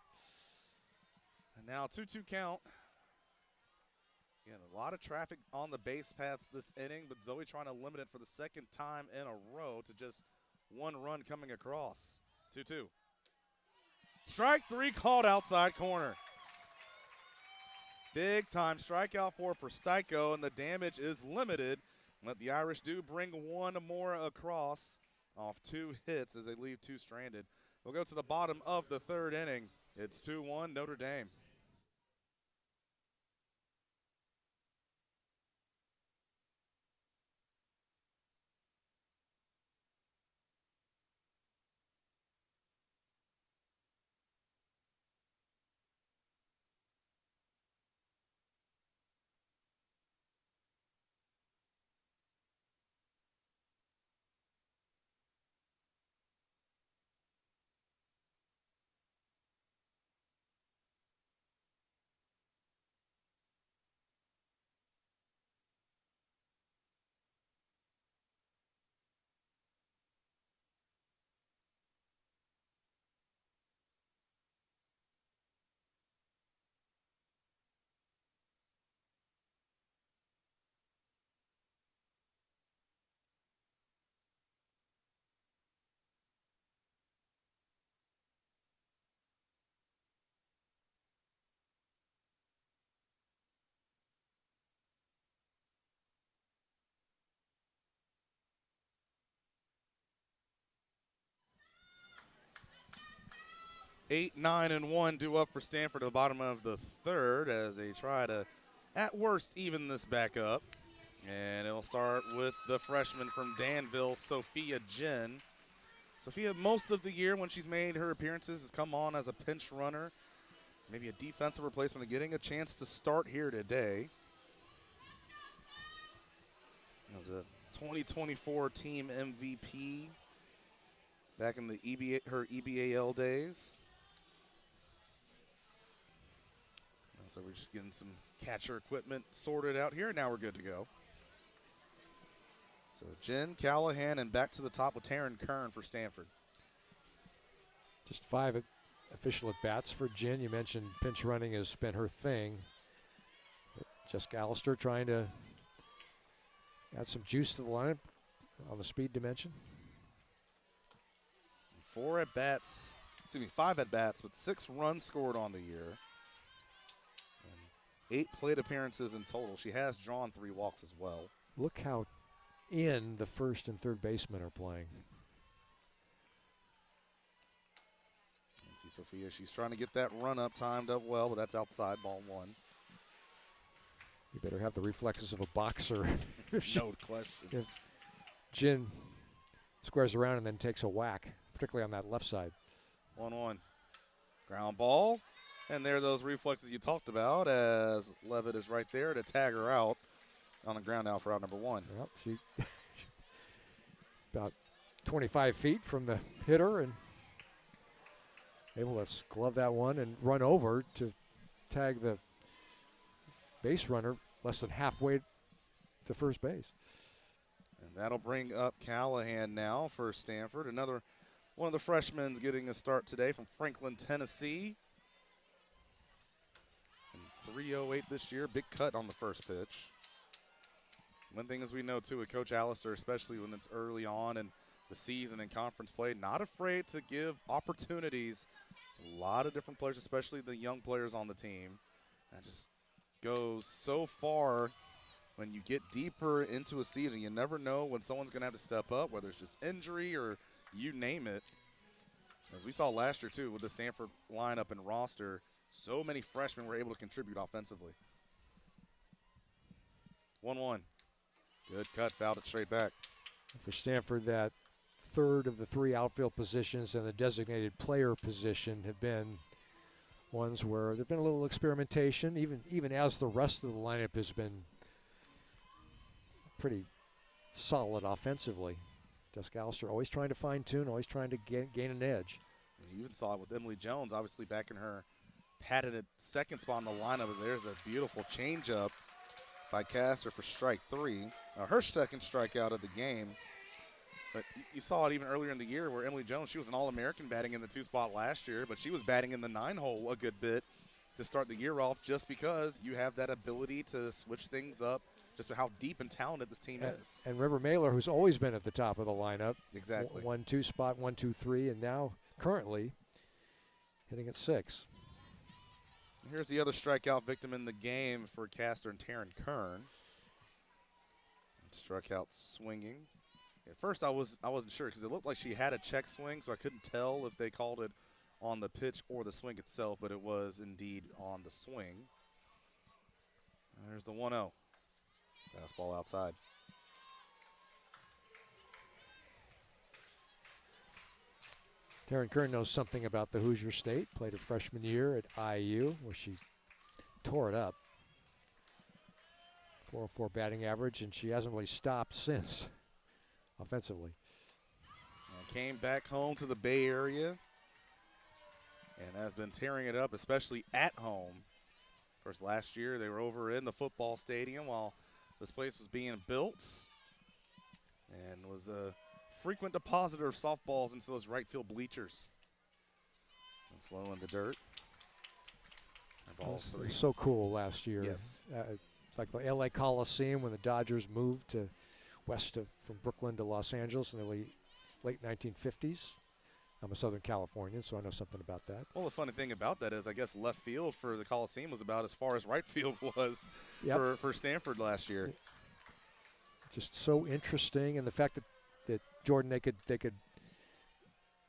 And now 2-2 count. Again, a lot of traffic on the base paths this inning, but Zoe trying to limit it for the second time in a row to just 1 run coming across. 2-2. Strike 3 called outside corner. Big time strikeout for Prostaico, and the damage is limited. But the Irish do bring 1 more across off 2 hits as they leave 2 stranded. We'll go to the bottom of the 3rd inning. It's 2-1 Notre Dame. 8, 9, and 1 due up for Stanford at the bottom of the third as they try to, at worst, even this back up. And it'll start with the freshman from Danville, Sophia Jin. Sophia, most of the year when she's made her appearances, has come on as a pinch runner, maybe a defensive replacement, and getting a chance to start here today. As a 2024 team MVP back in the her EBAL days. So we're just getting some catcher equipment sorted out here. Now we're good to go. So Jen Callahan and back to the top with Taryn Kern for Stanford. Just 5 official at-bats for Jen. You mentioned pinch running has been her thing. Jessica Allister trying to add some juice to the lineup on the speed dimension. 5 at-bats, but 6 runs scored on the year. And 8 plate appearances in total. She has drawn 3 walks as well. Look how in the first and third basemen are playing. And see Sophia, she's trying to get that run up timed up well, but that's outside, ball 1. You better have the reflexes of a boxer. No question. If Jin squares around and then takes a whack, particularly on that left side. 1-1. Ground ball. And there are those reflexes you talked about as Levitt is right there to tag her out on the ground out for out number 1. Yep, she about 25 feet from the hitter and able to glove that one and run over to tag the base runner less than halfway to first base. And that'll bring up Callahan now for Stanford. Another one of the freshmen getting a start today from Franklin, Tennessee. And 3:08 this year, big cut on the first pitch. One thing as we know too with Coach Allister, especially when it's early on in the season and conference play, not afraid to give opportunities to a lot of different players, especially the young players on the team. That just goes so far when you get deeper into a season. You never know when someone's going to have to step up, whether it's just injury or you name it. As we saw last year too with the Stanford lineup and roster, so many freshmen were able to contribute offensively. 1-1. Good cut, fouled it straight back. For Stanford, that third of the 3 outfield positions and the designated player position have been ones where there's been a little experimentation, even as the rest of the lineup has been pretty solid offensively. Jessica Allister always trying to fine-tune, always trying to gain an edge. You even saw it with Emily Jones, obviously back in her patented second spot in the lineup. There's a beautiful changeup by Castor for strike 3. Her second strikeout of the game. But you saw it even earlier in the year where Emily Jones, she was an All-American batting in the 2 spot last year, but she was batting in the 9-hole a good bit to start the year off just because you have that ability to switch things up, just how deep and talented this team is. And River Mailer, who's always been at the top of the lineup. Exactly. 1-2 spot, 1-2-3, and now currently hitting at 6. Here's the other strikeout victim in the game for Castor and Taryn Kern. Struck out swinging. At first I wasn't sure because it looked like she had a check swing, so I couldn't tell if they called it on the pitch or the swing itself, but it was indeed on the swing. There's the 1-0. Fastball outside. Taryn Kern knows something about the Hoosier State. Played her freshman year at IU where she tore it up. 404 batting average, and she hasn't really stopped since offensively. And came back home to the Bay Area and has been tearing it up, especially at home. Of course, last year they were over in the football stadium while this place was being built and was a frequent depositor of softballs into those right field bleachers. And slow in the dirt. Ball 3. So cool last year. Yes. Like the LA Coliseum when the Dodgers moved to from Brooklyn to Los Angeles in the late 1950s. I'm a Southern Californian, so I know something about that. Well, the funny thing about that is I guess left field for the Coliseum was about as far as right field was for Stanford last year. Just so interesting, and the fact that Jordan, they could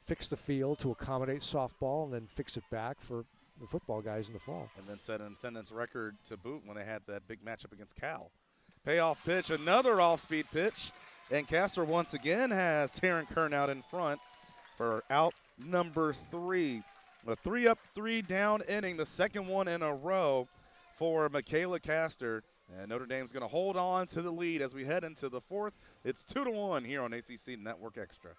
fix the field to accommodate softball and then fix it back for the football guys in the fall. And then set an attendance record to boot when they had that big matchup against Cal. Payoff pitch, another off-speed pitch. And Castor once again has Taryn Kern out in front for out number 3. A 3-up, 3-down inning, the second one in a row for Michaela Castor. And Notre Dame's going to hold on to the lead as we head into the 4th. It's 2-1 here on ACC Network Extra.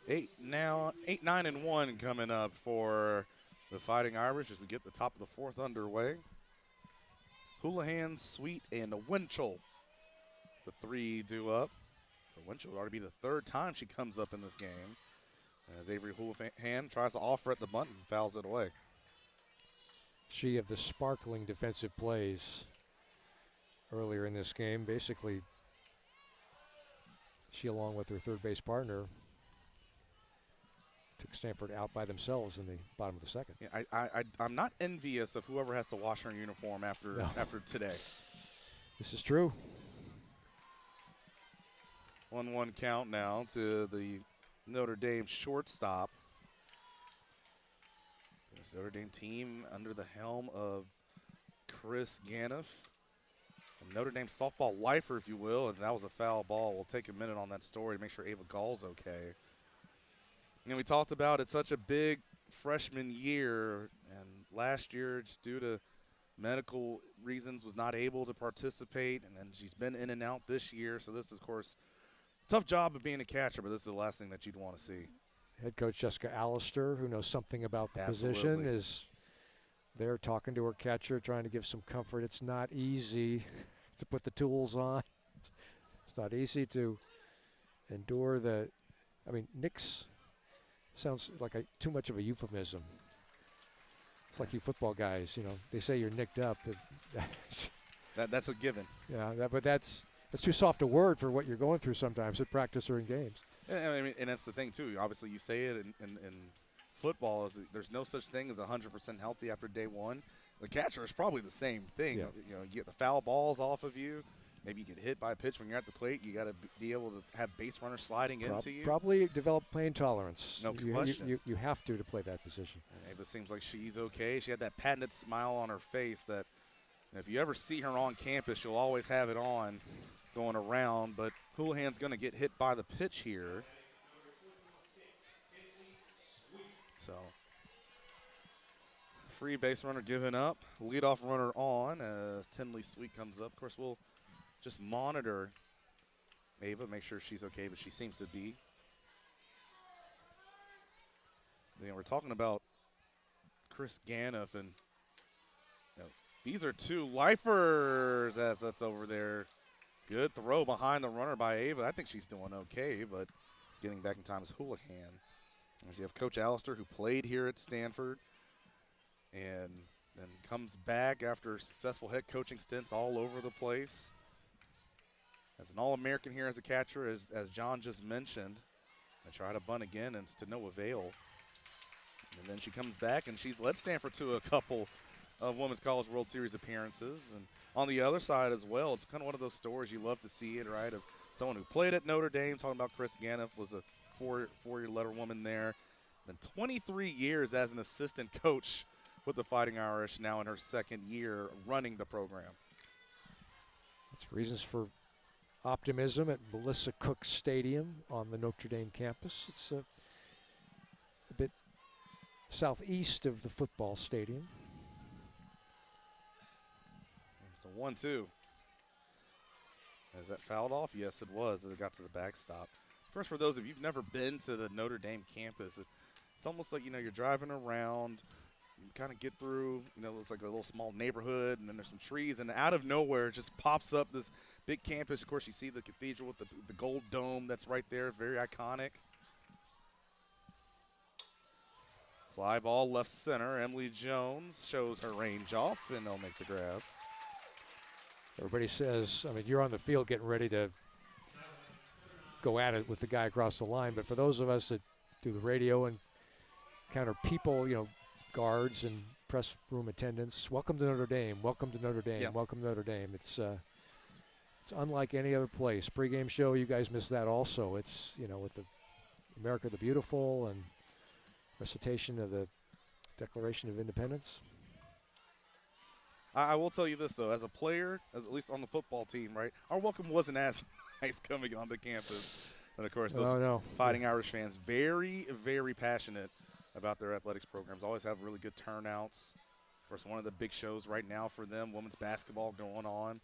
Eight, 9, and 1 coming up for the Fighting Irish as we get the top of the 4th underway. Houlihan, Sweet, and Winchell. The 3 due up. For Winchell, it ought to be the 3rd time she comes up in this game. As Avery Houlihan tries to offer at the bunt and fouls it away. She of the sparkling defensive plays earlier in this game. Basically, she along with her third base partner took Stanford out by themselves in the bottom of the 2nd. Yeah, I'm not envious of whoever has to wash her uniform after today. This is true. 1-1 count now to the Notre Dame shortstop. This Notre Dame team under the helm of Chris Ganoff. A Notre Dame softball lifer, if you will, and that was a foul ball. We'll take a minute on that story to make sure Ava Gall's okay. You know, we talked about it's such a big freshman year, and last year, just due to medical reasons, was not able to participate, and then she's been in and out this year. So this is, of course, tough job of being a catcher, but this is the last thing that you'd want to see. Head coach Jessica Allister, who knows something about the position, is there talking to her catcher, trying to give some comfort. It's not easy to put the tools on. It's not easy to endure the – I mean, Nick's sounds like too much of a euphemism. It's like you football guys, you know, they say you're nicked up. That's a given. Yeah, but that's too soft a word for what you're going through sometimes at practice or in games. Yeah, I mean, and that's the thing, too. Obviously, you say it in football, is there's no such thing as 100% healthy after day one. The catcher is probably the same thing. Yeah. You know, you get the foul balls off of you. Maybe you get hit by a pitch when you're at the plate. You got to be able to have base runners sliding into you. Probably develop pain tolerance. No question. You have to play that position. And Ava seems like she's okay. She had that patented smile on her face that if you ever see her on campus, she'll always have it on going around. But Houlihan's going to get hit by the pitch here. So free base runner given up. Leadoff runner on as Tinley Sweet comes up. Of course, we'll just monitor Ava, make sure she's okay, but she seems to be. You know, we're talking about Chris Ganoff, and you know, these are two lifers as that's over there. Good throw behind the runner by Ava. I think she's doing okay, but getting back in time is Houlihan. As you have Coach Allister, who played here at Stanford and then comes back after successful head coaching stints all over the place. As an All-American here as a catcher, as John just mentioned. I try to bunt again, and it's to no avail. And then she comes back, and she's led Stanford to a couple of Women's College World Series appearances. And on the other side as well, it's kind of one of those stories you love to see it, right, of someone who played at Notre Dame, talking about Chris Ganiff, was a four-year letterwoman there. Then 23 years as an assistant coach with the Fighting Irish, now in her second year running the program. That's reasons for optimism at Melissa Cook Stadium on the Notre Dame campus. It's a bit southeast of the football stadium. It's a 1-2. Is that fouled off? Yes, it was, as it got to the backstop. First, for those of you who've never been to the Notre Dame campus, it's almost like, you're driving around, you kind of get through, it's like a little small neighborhood, and then there's some trees, and out of nowhere it just pops up this big campus. Of course, you see the cathedral with the gold dome that's right there, very iconic. Fly ball left center. Emily Jones shows her range off, and they'll make the grab. Everybody says, you're on the field getting ready to go at it with the guy across the line, but for those of us that do the radio and counter people, guards and press room attendants, welcome to Notre Dame, welcome to Notre Dame, Yep. welcome to Notre Dame. It's unlike any other place. Pre-game show, you guys missed that also. It's, with the America the Beautiful and recitation of the Declaration of Independence. I will tell you this, though. As a player, as at least on the football team, right, our welcome wasn't as nice coming onto campus. And, of course, those Fighting Irish fans, very, very passionate about their athletics programs. Always have really good turnouts. Of course, one of the big shows right now for them, women's basketball going on.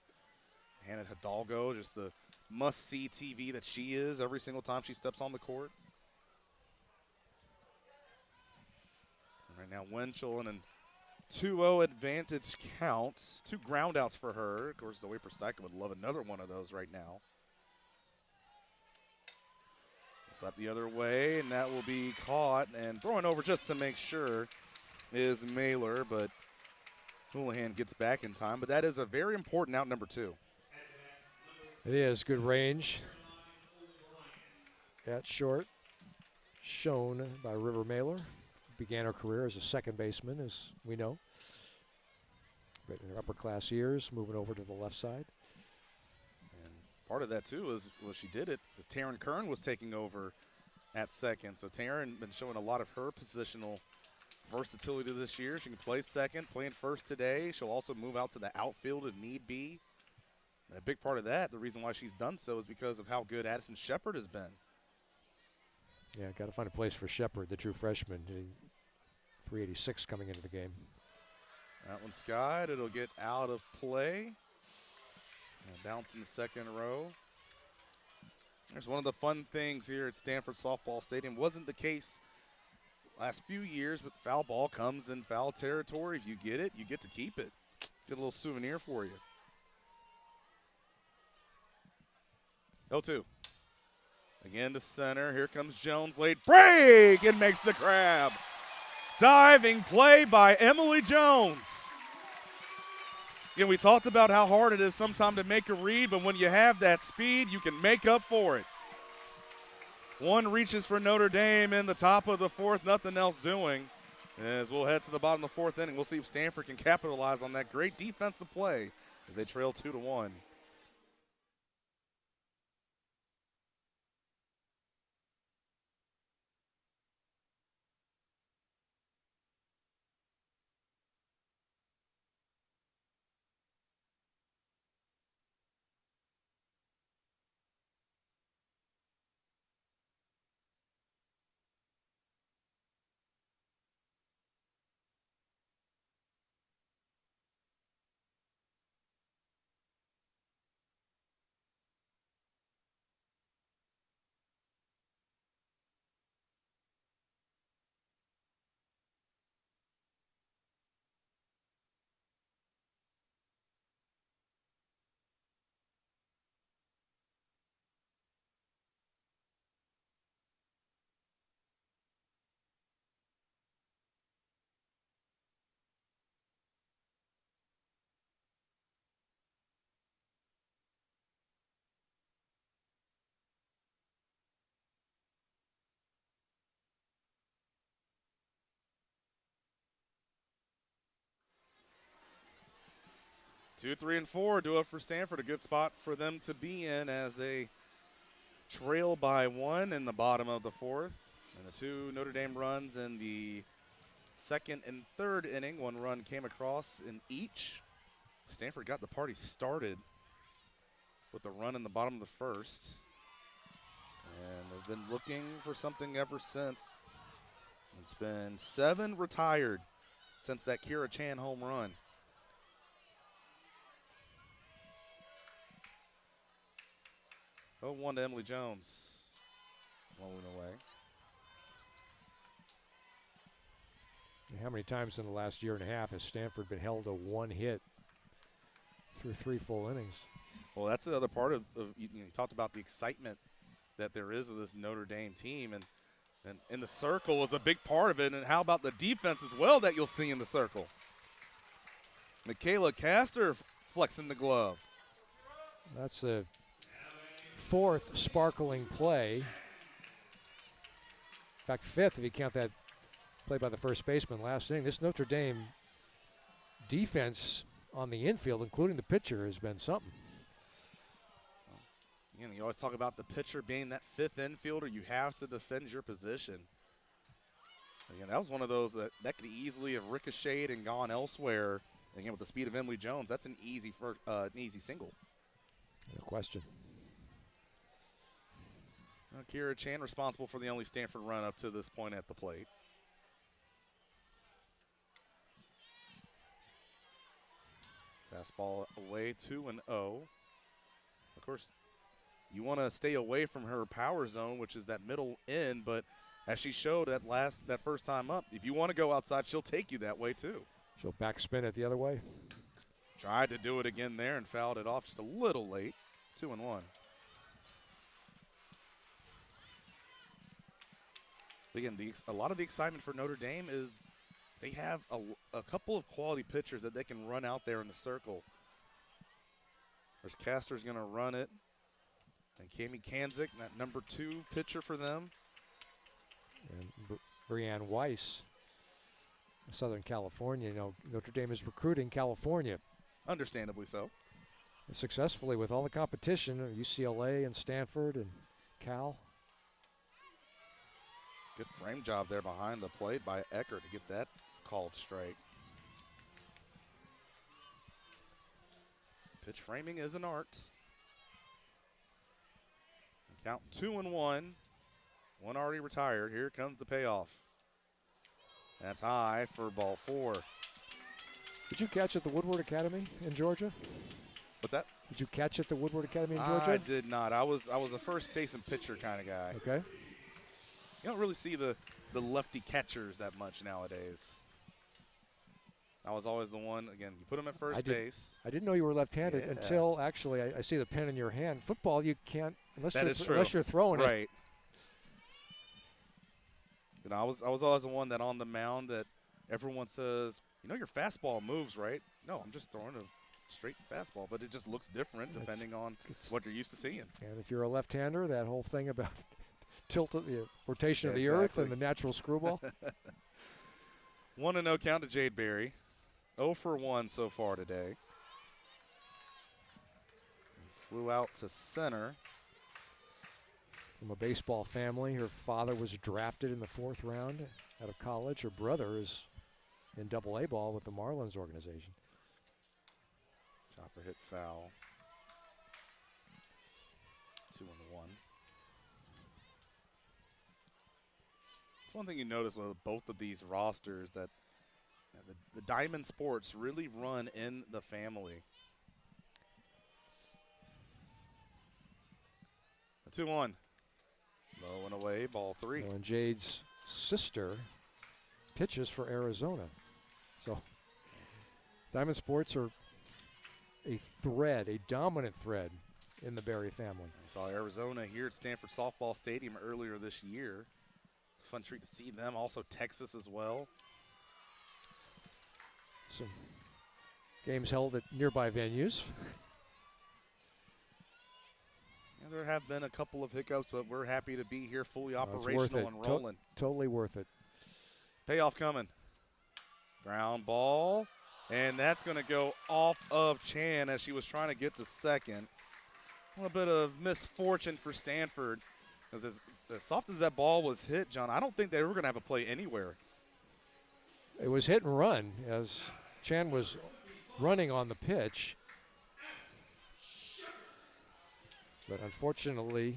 Hannah Hidalgo, just the must-see TV that she is every single time she steps on the court. And right now, Winchell in an 2-0 advantage count. 2 groundouts for her. Of course, Zoe Prostaka would love another one of those right now. Slap the other way, and that will be caught. And throwing over just to make sure is Mailer, but Houlihan gets back in time. But that is a very important out, number 2. It is good range. At short, shown by River Mailer. Began her career as a second baseman, as we know. But in her upper class years, moving over to the left side. And part of that, too, is she did it as Taryn Kern was taking over at second. So Taryn been showing a lot of her positional versatility this year. She can play second, playing first today. She'll also move out to the outfield if need be. And a big part of that, the reason why she's done so, is because of how good Addison Shepard has been. Yeah, got to find a place for Shepard, the true freshman. 386 coming into the game. That one's skied. It'll get out of play. And bounce in the second row. There's one of the fun things here at Stanford Softball Stadium. Wasn't the case last few years, but foul ball comes in foul territory. If you get it, you get to keep it. Get a little souvenir for you. 0-2. Again to center. Here comes Jones. Late break and makes the grab. Diving play by Emily Jones. Again, we talked about how hard it is sometimes to make a read, but when you have that speed, you can make up for it. One reaches for Notre Dame in the top of the 4th, nothing else doing. As we'll head to the bottom of the 4th inning, we'll see if Stanford can capitalize on that great defensive play as they trail 2-1. 2, 3, and 4 do it for Stanford. A good spot for them to be in as they trail by 1 in the bottom of the 4th. And the 2 Notre Dame runs in the 2nd and 3rd inning. 1 run came across in each. Stanford got the party started with the run in the bottom of the 1st. And they've been looking for something ever since. It's been 7 retired since that Kira Chan home run. Oh, 1 to Emily Jones. Blowing away. How many times in the last year and a half has Stanford been held to 1 hit through 3 full innings? Well, that's the other part of you talked about the excitement that there is of this Notre Dame team, and in the circle was a big part of it. And how about the defense as well that you'll see in the circle? Michaela Castor flexing the glove. That's the 4th sparkling play. In fact, 5th if you count that play by the first baseman last inning. This Notre Dame defense on the infield, including the pitcher, has been something. You always talk about the pitcher being that 5th infielder. You have to defend your position. Again, that was one of those that could easily have ricocheted and gone elsewhere. Again, with the speed of Emily Jones, that's an easy single. No question. Kira Chan responsible for the only Stanford run up to this point at the plate. Fastball away, 2-0. Of course, you want to stay away from her power zone, which is that middle end, but as she showed that first time up, if you want to go outside, she'll take you that way too. She'll backspin it the other way. Tried to do it again there and fouled it off just a little late. 2-1. Again, a lot of the excitement for Notre Dame is they have a couple of quality pitchers that they can run out there in the circle. There's Castor's going to run it. And Kami Kanzik, that number 2 pitcher for them. And Brianne Weiss, Southern California. Notre Dame is recruiting California. Understandably so. Successfully with all the competition, UCLA and Stanford and Cal. Good frame job there behind the plate by Eckert to get that called straight. Pitch framing is an art. Count 2-1. 1 already retired. Here comes the payoff. That's high for ball 4. Did you catch at the Woodward Academy in Georgia? What's that? Did you catch at the Woodward Academy in Georgia? I did not. I was a first base and pitcher kind of guy. Okay. You don't really see the lefty catchers that much nowadays. I was always the one, again, you put them at first base. I didn't know you were left-handed until actually I see the pen in your hand. Football, you can't, unless you're throwing it. Right. You know, I was always the one that on the mound that everyone says, your fastball moves, right? No, I'm just throwing a straight fastball, but it just looks different depending on what you're used to seeing. And if you're a left-hander, that whole thing about rotation of the earth and the natural screwball. 1-0 count to Jade Berry. 0 for 1 so far today. Flew out to center. From a baseball family, her father was drafted in the 4th round out of college. Her brother is in Double-A ball with the Marlins organization. Chopper hit foul. 2-1. It's one thing you notice with both of these rosters that the Diamond Sports really run in the family. 2-1. Low and away, ball 3. And Jade's sister pitches for Arizona. So Diamond Sports are a dominant thread in the Berry family. We saw Arizona here at Stanford Softball Stadium earlier this year. It's a fun treat to see them. Also Texas as well. Some games held at nearby venues. Yeah, there have been a couple of hiccups, but we're happy to be here fully operational and rolling. Totally worth it. Payoff coming. Ground ball. And that's going to go off of Chan as she was trying to get to second. A little bit of misfortune for Stanford. As soft as that ball was hit, John, I don't think they were going to have a play anywhere. It was hit and run as Chan was running on the pitch. But unfortunately,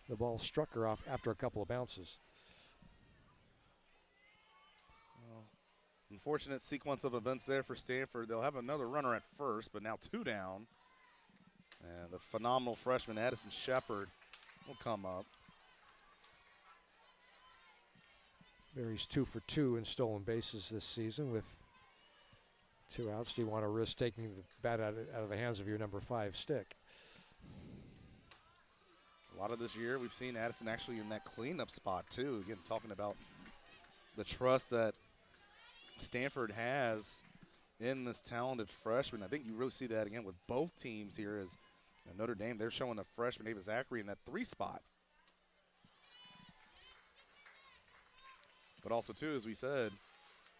the ball struck her off after a couple of bounces. Well, unfortunate sequence of events there for Stanford. They'll have another runner at first, but now 2 down. And the phenomenal freshman Addison Shepard will come up. Berry's 2 for 2 in stolen bases this season with 2 outs. Do you want to risk taking the bat out of the hands of your number 5 stick? A lot of this year, we've seen Addison actually in that cleanup spot, too. Again, talking about the trust that Stanford has in this talented freshman. I think you really see that again with both teams here as Notre Dame, they're showing the freshman Ava Zachary in that 3 spot. But also, too, as we said,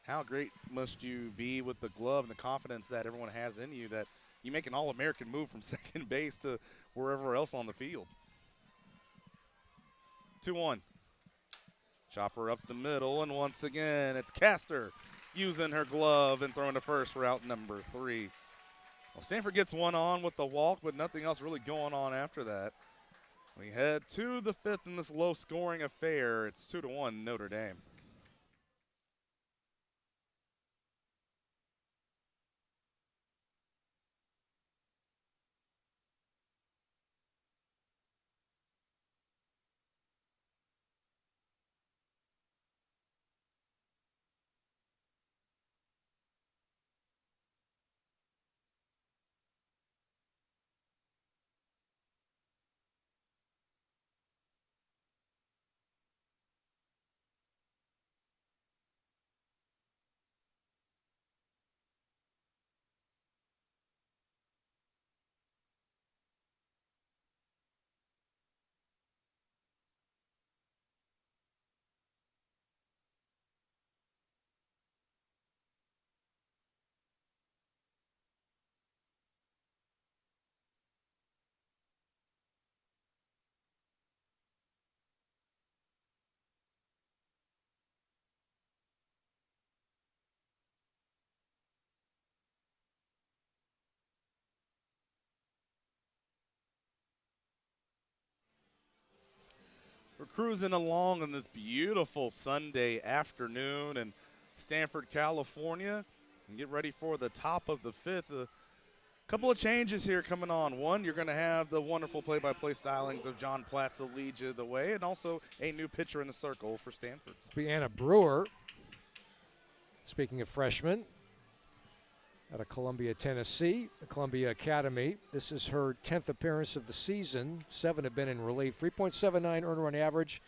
how great must you be with the glove and the confidence that everyone has in you that you make an All-American move from second base to wherever else on the field. 2-1. Chopper up the middle, and once again, it's Castor using her glove and throwing to first for out number 3. Well, Stanford gets one on with the walk, but nothing else really going on after that. We head to the 5th in this low-scoring affair. It's 2-1 Notre Dame. We're cruising along on this beautiful Sunday afternoon in Stanford, California, and get ready for the top of the 5th. A couple of changes here coming on. One, you're going to have the wonderful play-by-play stylings of John Platts to lead you the way, and also a new pitcher in the circle for Stanford. Anna Brewer, speaking of freshmen, out of Columbia, Tennessee, the Columbia Academy. This is her 10th appearance of the season. 7 have been in relief. 3.79 earned run average.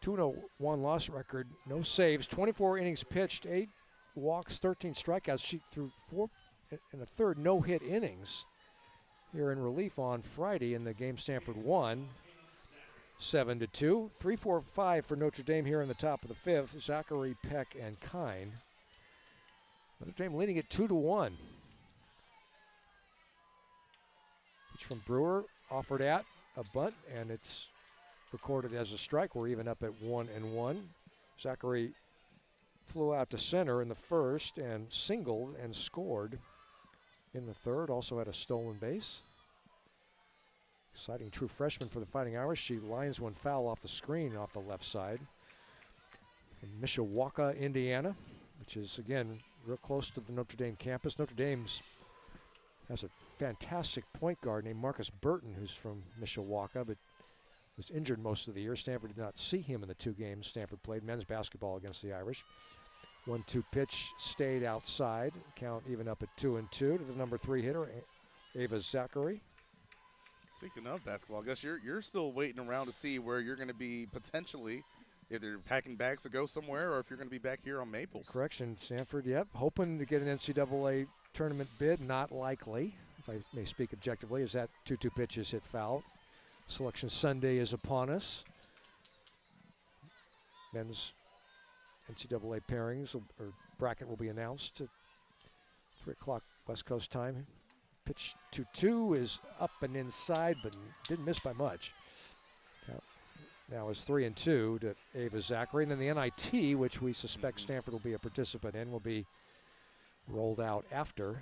2-1 loss record. No saves. 24 innings pitched. 8 walks, 13 strikeouts. She threw 4 and a third no-hit innings here in relief on Friday in the game Stanford won 7-2. 3-4-5 for Notre Dame here in the top of the 5th. Zachary, Peck, and Kine. Notre Dame leading at 2-1. Pitch from Brewer, offered at a bunt, and it's recorded as a strike. We're even up at 1-1. Zachary flew out to center in the first and singled and scored in the third. Also had a stolen base. Exciting true freshman for the Fighting Irish. She lines one foul off the screen off the left side. From Mishawaka, Indiana, which is, again, real close to the Notre Dame campus. Notre Dame has a fantastic point guard named Marcus Burton, who's from Mishawaka, but was injured most of the year. Stanford did not see him in the 2 games Stanford played men's basketball against the Irish. 1-2 pitch stayed outside. Count even up at 2-2 to the number 3 hitter, Ava Zachary. Speaking of basketball, I guess you're still waiting around to see where you're going to be potentially, either packing bags to go somewhere or if you're going to be back here on Maples. Correction, Stanford, yep, hoping to get an NCAA tournament bid. Not likely, if I may speak objectively, as that 2-2 pitch is hit foul. Selection Sunday is upon us. Men's NCAA pairings, or bracket will be announced at 3 o'clock West Coast time. Pitch 2-2 is up and inside, but didn't miss by much. Count now is 3-2 to Ava Zachary. And then the NIT, which we suspect Stanford will be a participant in, will be rolled out after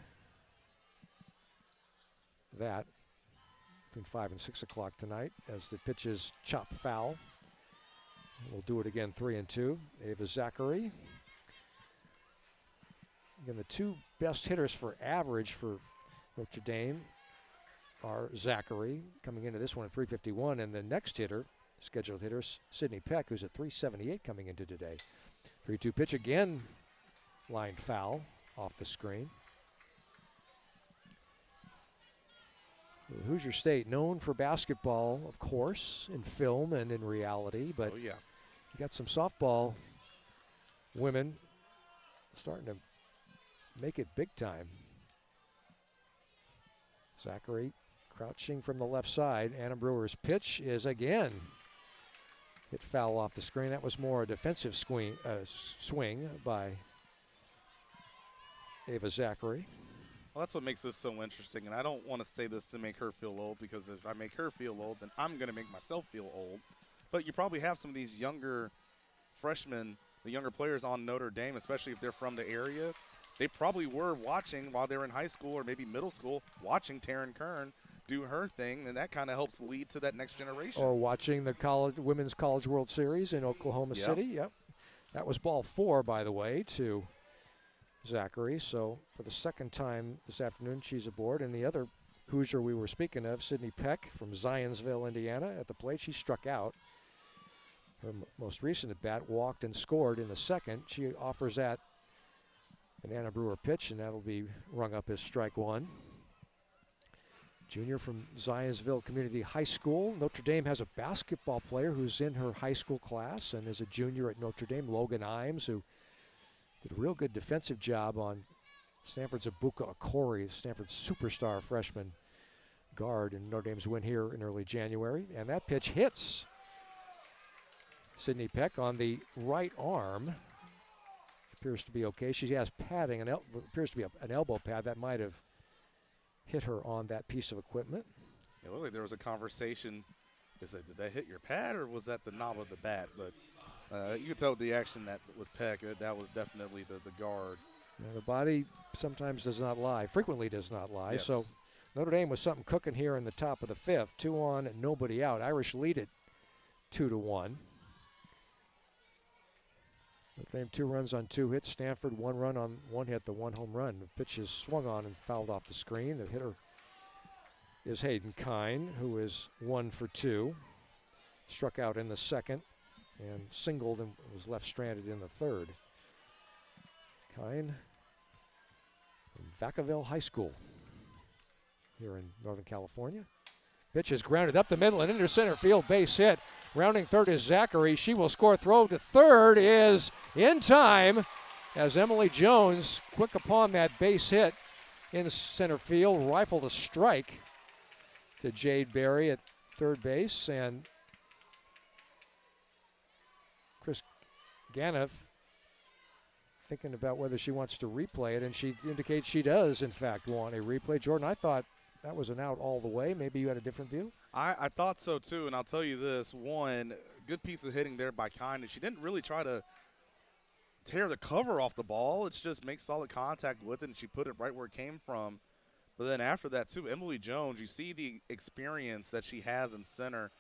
that between 5 and 6 o'clock tonight as the pitch is chopped foul. We'll do it again, 3-2. Ava Zachary. Again, the two best hitters for average for Notre Dame are Zachary, coming into this one at 351, and the next hitter, scheduled hitter, Sydney Peck, who's at 378 coming into today. 3-2 pitch again, line foul off the screen. Hoosier State, known for basketball, of course, in film and in reality, but you got some softball women starting to make it big time. Zachary crouching from the left side. Anna Brewer's pitch is again hit foul off the screen. That was more a defensive swing by Ava Zachary. Well, that's what makes this so interesting, and I don't want to say this to make her feel old, because if I make her feel old, then I'm going to make myself feel old. But you probably have some of these younger freshmen, the younger players on Notre Dame, especially if they're from the area. They probably were watching while they were in high school or maybe middle school, watching Taryn Kern do her thing, and that kind of helps lead to that next generation. Or watching the Women's College World Series in Oklahoma City. Yep. That was ball 4, by the way, to Zachary. So for the second time this afternoon, she's aboard. And the other Hoosier we were speaking of, Sydney Peck from Zionsville, Indiana, at the plate. She struck out. Her most recent at bat walked and scored in the second. She offers that an Anna Brewer pitch, and that'll be rung up as strike 1. Junior from Zionsville Community High School. Notre Dame has a basketball player who's in her high school class and is a junior at Notre Dame, Logan Imes, who did a real good defensive job on Stanford's Abuka Okori, Stanford's superstar freshman guard in Notre Dame's win here in early January. And that pitch hits Sydney Peck on the right arm. Appears to be okay. She has padding, appears to be an elbow pad that might have hit her on that piece of equipment. It looked like there was a conversation. Did that hit your pad, or was that the knob of the bat? But you could tell the action that with Peck, that was definitely the guard. The body sometimes does not lie, frequently does not lie. Yes. So Notre Dame was something cooking here in the top of the 5th. 2 on, nobody out. Irish lead it 2-1. Notre Dame 2 runs on 2 hits. Stanford 1 run on 1 hit, the 1 home run. The pitch is swung on and fouled off the screen. The hitter is Hayden Kine, who is 1 for 2. Struck out in the second and singled and was left stranded in the third. Kine from Vacaville High School here in Northern California. Pitch is grounded up the middle and into center field, base hit. Rounding third is Zachary. She will score. Throw to third is in time as Emily Jones, quick upon that base hit in center field, rifled a strike to Jade Berry at third base. And Chris Ganoff thinking about whether she wants to replay it, and she indicates she does, in fact, want a replay. Jordan, I thought that was an out all the way. Maybe you had a different view? I thought so, too, and I'll tell you this. One, good piece of hitting there by Kine. She didn't really try to tear the cover off the ball. It's just make solid contact with it, and she put it right where it came from. But then after that, too, Emily Jones, you see the experience that she has in center.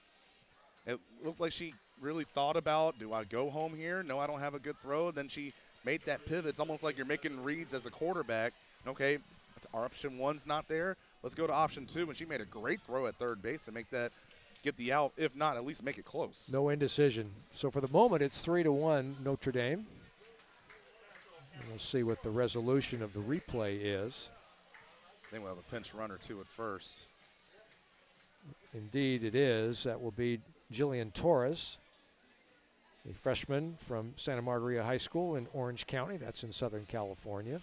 It looked like she really thought about, do I go home here? No, I don't have a good throw. Then she made that pivot. It's almost like you're making reads as a quarterback. Okay, our option 1's not there. Let's go to option 2. And she made a great throw at third base and make that, get the out. If not, at least make it close. No indecision. So for the moment, it's 3-1 Notre Dame. And we'll see what the resolution of the replay is. I think we'll have a pinch runner, too, at first. Indeed, it is. That will be Jillian Torres, a freshman from Santa Margarita High School in Orange County. That's in Southern California.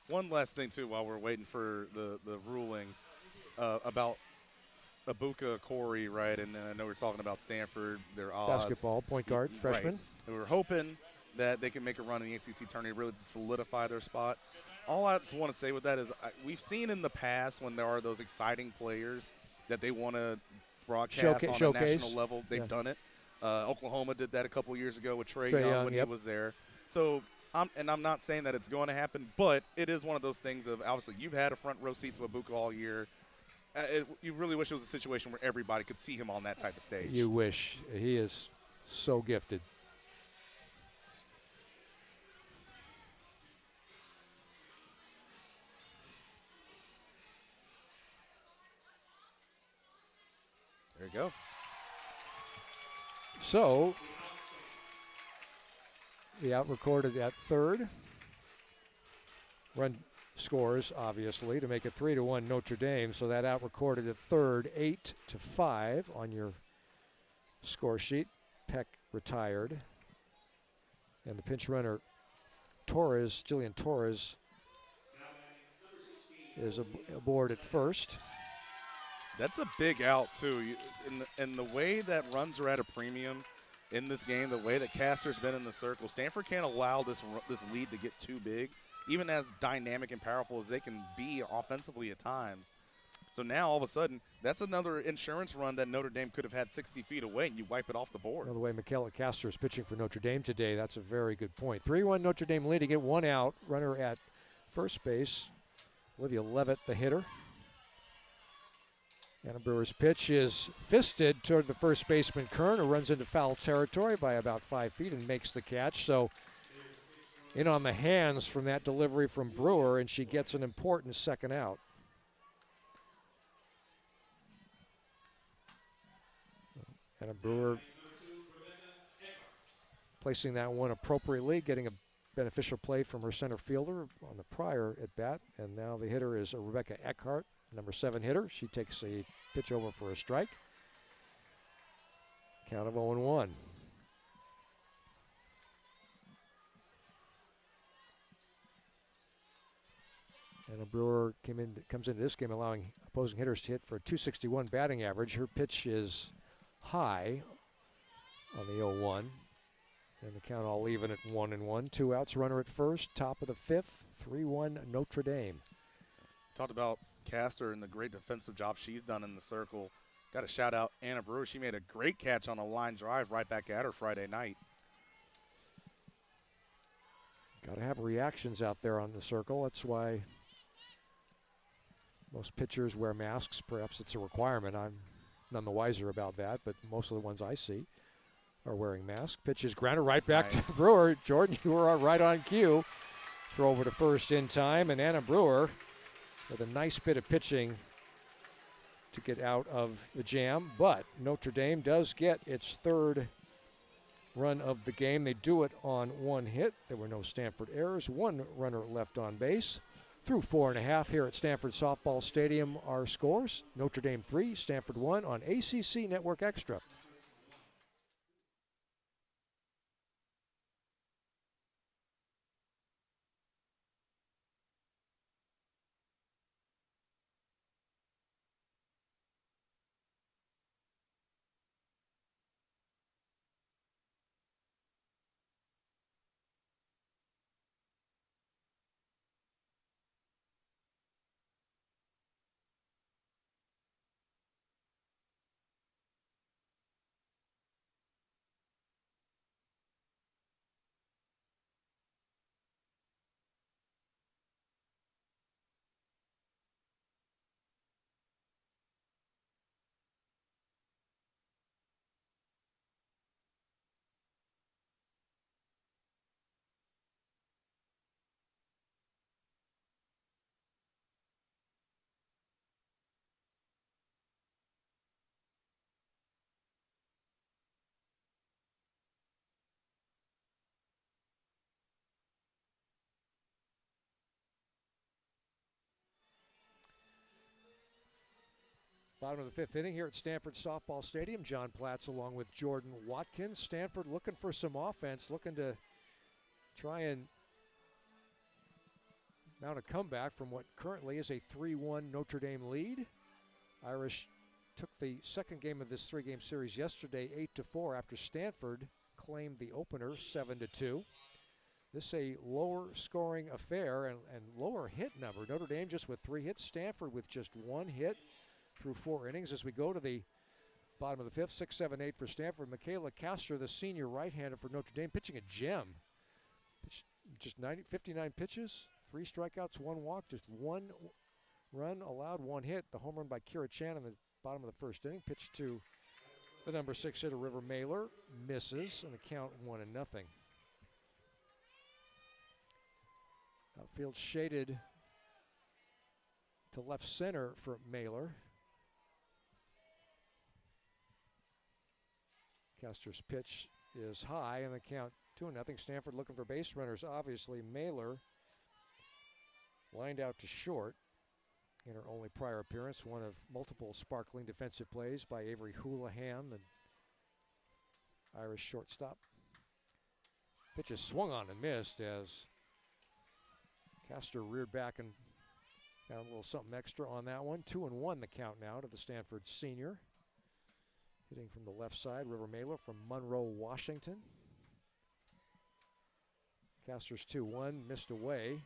One last thing, too, while we're waiting for the ruling about Ibuka, Corey, right? And I know we're talking about Stanford, their odds. Basketball, point guard, Right. freshman. And we're hoping that they can make a run in the ACC tournament, really to solidify their spot. All I want to say with that is we've seen in the past when there are those exciting players that they want to broadcast on a national level, they've done it. Oklahoma did that a couple years ago with Trae Young when he was there. So, I'm not saying that it's going to happen, but it is one of those things of obviously you've had a front row seat to Ibuka all year. You really wish it was a situation where everybody could see him on that type of stage. You wish. He is so gifted. There you go. So, the out recorded at third. Run scores, obviously, to make it 3-1 Notre Dame. So that out recorded at third, 8-5 on your score sheet. Peck retired. And the pinch runner, Jillian Torres, is aboard at first. That's a big out, too. In the way that runs are at a premium in this game, the way that Castor's been in the circle, Stanford can't allow this lead to get too big, even as dynamic and powerful as they can be offensively at times. So now, all of a sudden, that's another insurance run that Notre Dame could have had 60 feet away, and you wipe it off the board. The way Michaela Castor is pitching for Notre Dame today, that's a very good point. 3-1 Notre Dame lead to get one out. Runner at first base, Olivia Levitt, the hitter. Anna Brewer's pitch is fisted toward the first baseman, Kern, who runs into foul territory by about 5 feet and makes the catch. So in on the hands from that delivery from Brewer, and she gets an important second out. Anna Brewer placing that one appropriately, getting a beneficial play from her center fielder on the prior at bat. And now the hitter is Rebecca Eckhart, number 7 hitter. She takes a pitch over for a strike. Count of 0-1. Anna Brewer comes into this game allowing opposing hitters to hit for a .261 batting average. Her pitch is high on the 0-1. And the count all even at 1-1. 2 outs, runner at first, top of the 5th, 3-1 Notre Dame. Talked about Castor and the great defensive job she's done in the circle. Got to shout out Anna Brewer. She made a great catch on a line drive right back at her Friday night. Got to have reactions out there on the circle. That's why most pitchers wear masks. Perhaps it's a requirement. I'm none the wiser about that, but most of the ones I see are wearing masks. Pitch is grounded right back to Brewer. Jordan, you were right on cue. Throw over to first in time, and Anna Brewer with a nice bit of pitching to get out of the jam. But Notre Dame does get its third run of the game. They do it on one hit. There were no Stanford errors. One runner left on base. Through 4.5 here at Stanford Softball Stadium, our scores: Notre Dame 3, Stanford 1 on ACC Network Extra. Bottom of the 5th inning here at Stanford Softball Stadium. John Platz along with Jordan Watkins. Stanford looking for some offense, looking to try and mount a comeback from what currently is a 3-1 Notre Dame lead. Irish took the second game of this three-game series yesterday 8-4 after Stanford claimed the opener 7-2. This is a lower scoring affair and lower hit number. Notre Dame just with 3 hits, Stanford with just 1 hit through 4 innings. As we go to the bottom of the fifth, 6-7-8 for Stanford. Michaela Castor, the senior right-hander for Notre Dame, pitching a gem. Pitched just 59 pitches, 3 strikeouts, 1 walk, just 1 run allowed, 1 hit. The home run by Kira Chan in the bottom of the first inning. Pitched to the number 6 hitter, River Mailer. Misses, and the count 1-0. Outfield shaded to left center for Mailer. Castor's pitch is high, and the count 2-0. Stanford looking for base runners. Obviously, Mailer lined out to short in her only prior appearance. One of multiple sparkling defensive plays by Avery Houlihan, the Irish shortstop. Pitch is swung on and missed as Castor reared back and got a little something extra on that one. 2-1 the count now to the Stanford senior. Hitting from the left side, River Mailer from Monroe, Washington. Castor's 2-1, missed away.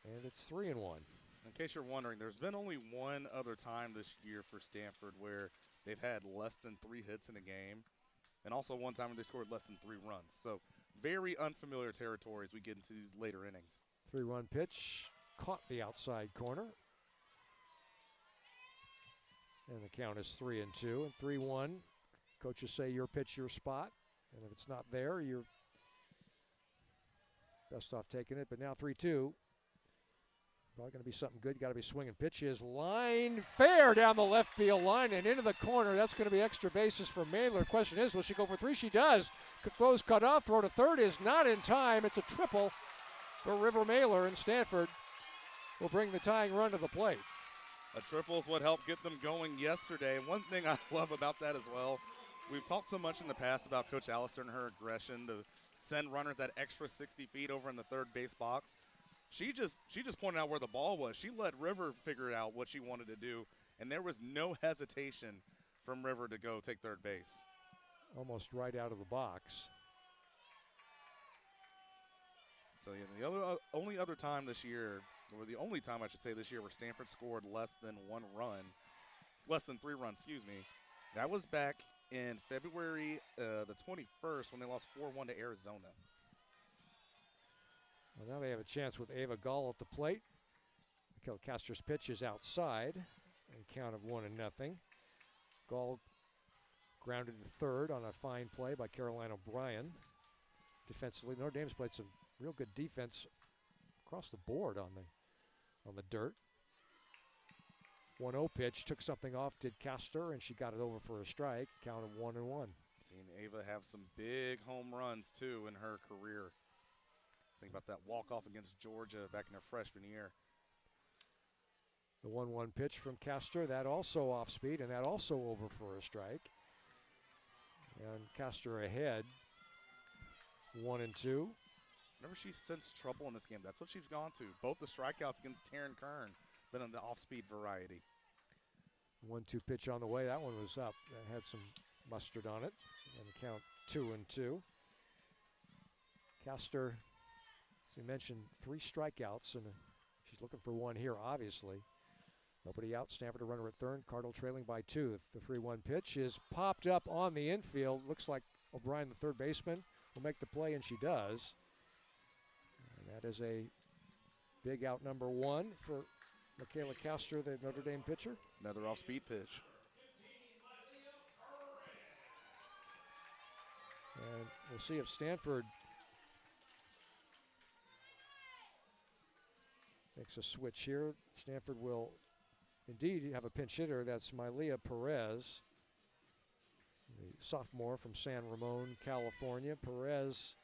And it's 3-1. In case you're wondering, there's been only one other time this year for Stanford where they've had less than 3 hits in a game, and also one time when they scored less than 3 runs. So very unfamiliar territory as we get into these later innings. 3-1 pitch, caught the outside corner. And the count is 3-2 and 3-1. Coaches say your pitch, your spot. And if it's not there, you're best off taking it. But now 3-2. Probably going to be something good. Got to be swinging. Pitch is lined fair down the left field line and into the corner. That's going to be extra bases for Mailer. Question is, will she go for 3? She does. Throws cut off. Throw to third is not in time. It's a triple for River Mailer, and Stanford will bring the tying run to the plate. A triple is what helped get them going yesterday. One thing I love about that as well, we've talked so much in the past about Coach Allister and her aggression to send runners that extra 60 feet over in the third base box. She just pointed out where the ball was. She let River figure out what she wanted to do, and there was no hesitation from River to go take third base. Almost right out of the box. So yeah, the only other time this year, or the only time I should say this year, where Stanford scored less than 3 runs, excuse me, that was back in February the 21st when they lost 4-1 to Arizona. Well, now they have a chance with Ava Gall at the plate. Michaela Castor's pitch is outside, and count of 1-0. Gall grounded to third on a fine play by Caroline O'Brien. Defensively, Notre Dame's played some real good defense across the board on the dirt. 1-0 pitch, took something off, did Castor, and she got it over for a strike. Count of 1-1. Seen Ava have some big home runs too in her career. Think about that walk-off against Georgia back in her freshman year. The 1-1 pitch from Castor, that also off speed, and that also over for a strike. And Castor ahead, 1-2. Whenever she sensed trouble in this game, that's what she's gone to. Both the strikeouts against Taryn Kern been on the off-speed variety. 1-2 pitch on the way. That one was up. That had some mustard on it. And the count 2-2. Castor, as we mentioned, 3 strikeouts, and she's looking for 1 here, obviously. Nobody out. Stanford a runner at third. Cardinal trailing by 2. The 3-1 pitch is popped up on the infield. Looks like O'Brien, the third baseman, will make the play, and she does. And that is a big out number 1 for Michaela Castor, the Notre Dame pitcher. Another off-speed pitch. And we'll see if Stanford makes a switch here. Stanford will indeed have a pinch hitter. That's Mylia Perez, the sophomore from San Ramon, California. Perez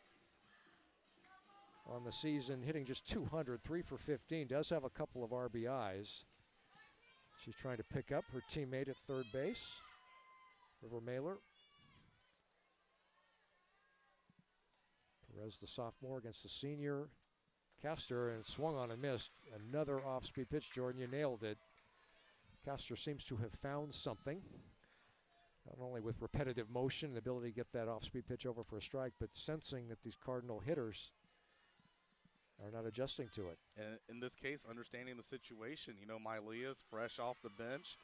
on the season hitting just 200, 3 for 15, does have a couple of RBIs. She's trying to pick up her teammate at third base, River Mailer. Perez, the sophomore, against the senior Castor, and swung on and missed. Another off-speed pitch. Jordan, you nailed it. Castor seems to have found something, not only with repetitive motion and the ability to get that off-speed pitch over for a strike, but sensing that these Cardinal hitters are not adjusting to it. And in this case, understanding the situation. You know, Mylea's fresh off the bench,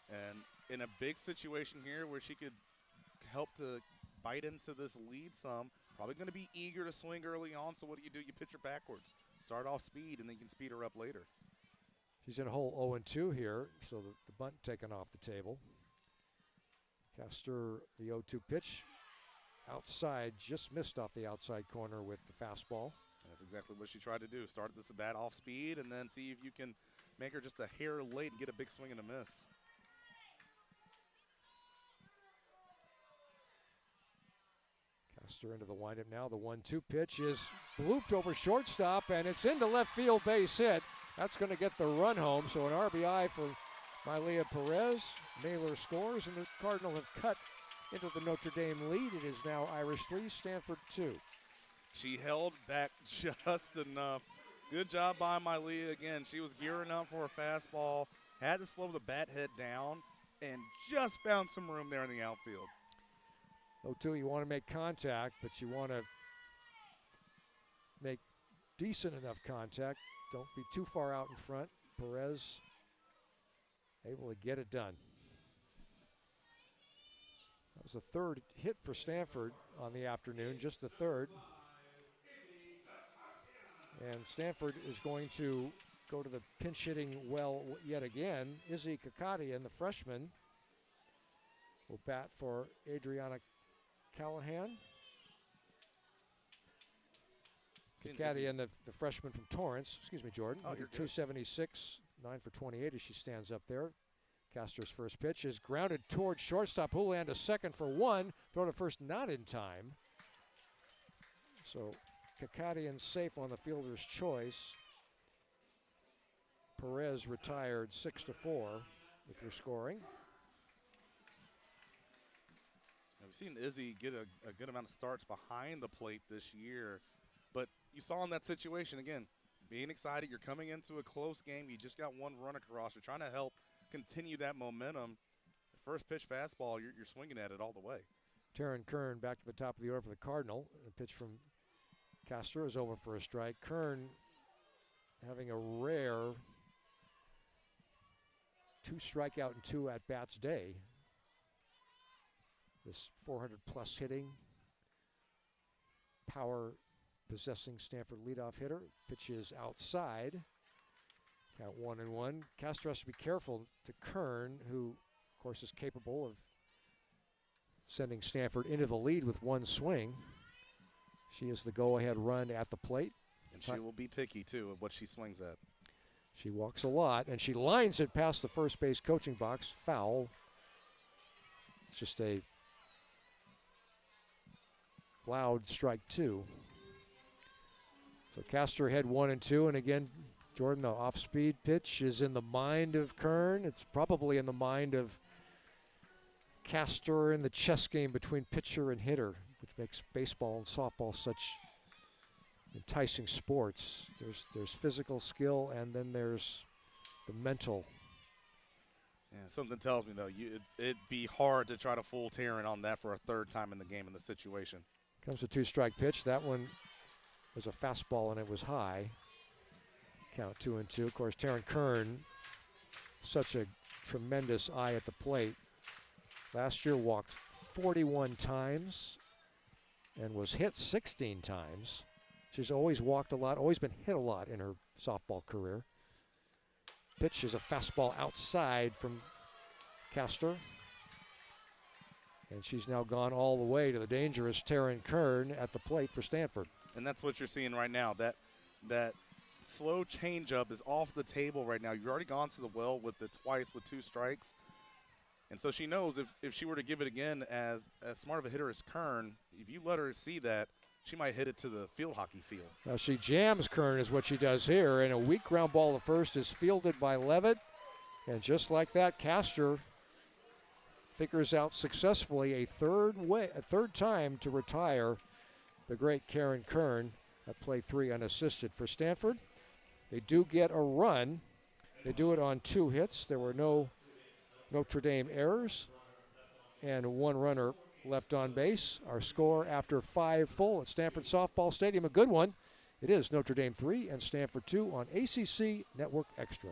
and in a big situation here where she could help to bite into this lead some, probably going to be eager to swing early on. So what do? You pitch her backwards. Start off speed, and then you can speed her up later. She's in a hole 0-2 here, so the bunt taken off the table. Castor, the 0-2 pitch, outside, just missed off the outside corner with the fastball. That's exactly what she tried to do. Start this bat off speed, and then see if you can make her just a hair late and get a big swing and a miss. Castor into the windup now. The 1-2 pitch is looped over shortstop, and it's into left field, base hit. That's going to get the run home, so an RBI for Mylea Perez. Naylor scores, and the Cardinal have cut into the Notre Dame lead. It is now Irish 3, Stanford 2. She held back just enough. Good job by Mylea. Again, she was gearing up for a fastball, had to slow the bat head down, and just found some room there in the outfield. 0-2, you want to make contact, but you want to make decent enough contact. Don't be too far out in front. Perez able to get it done. That was the third hit for Stanford on the afternoon, just the third. And Stanford is going to go to the pinch hitting well yet again. Izzy Kakadian, the freshman, will bat for Adriana Callahan. Kakadian, the freshman from Torrance. Excuse me, Jordan. 276, 9 for 28 as she stands up there. Castor's first pitch is grounded towards shortstop. Houlihan to second for one. Throw to first not in time. So Kakadian safe on the fielder's choice. Perez retired 6-4 if you're scoring. We've seen Izzy get a good amount of starts behind the plate this year, but you saw in that situation, again, being excited, you're coming into a close game, you just got one run across, you're trying to help continue that momentum. The first pitch fastball, you're swinging at it all the way. Taryn Kern back to the top of the order for the Cardinal. The pitch from Castor is over for a strike. Kern having a rare 2 strikeout and 2 at-bats day. This 400-plus hitting, power-possessing Stanford leadoff hitter. Pitch is outside. Count 1-1. Castor has to be careful to Kern, who, of course, is capable of sending Stanford into the lead with one swing. She is the go-ahead run at the plate. And she will be picky, too, of what she swings at. She walks a lot, and she lines it past the first base coaching box. Foul. It's just a loud strike 2. So Castor had 1 and 2, and again, Jordan, the off-speed pitch is in the mind of Kern. It's probably in the mind of Castor in the chess game between pitcher and hitter, which makes baseball and softball such enticing sports. There's physical skill, and then there's the mental. Yeah, something tells me, though, it'd be hard to try to fool Taryn on that for a third time in the game in the situation. Comes a 2-strike pitch. That one was a fastball, and it was high. Count 2-2. Of course, Taryn Kern, such a tremendous eye at the plate. Last year walked 41 times and was hit 16 times. She's always walked a lot, always been hit a lot in her softball career. Pitch is a fastball outside from Castor. And she's now gone all the way to the dangerous Taryn Kern at the plate for Stanford. And that's what you're seeing right now. That slow changeup is off the table right now. You've already gone to the well with it twice with 2 strikes. And so she knows if she were to give it again as smart of a hitter as Kern, if you let her see that, she might hit it to the field hockey field. Now she jams Kern is what she does here, and a weak ground ball to first is fielded by Levitt. And just like that, Castor figures out successfully a third time to retire the great Karen Kern at play 3 unassisted. For Stanford, they do get a run. They do it on 2 hits. There were no Notre Dame errors and one runner left on base. Our score after 5 full at Stanford Softball Stadium, a good one. It is Notre Dame 3 and Stanford 2 on ACC Network Extra.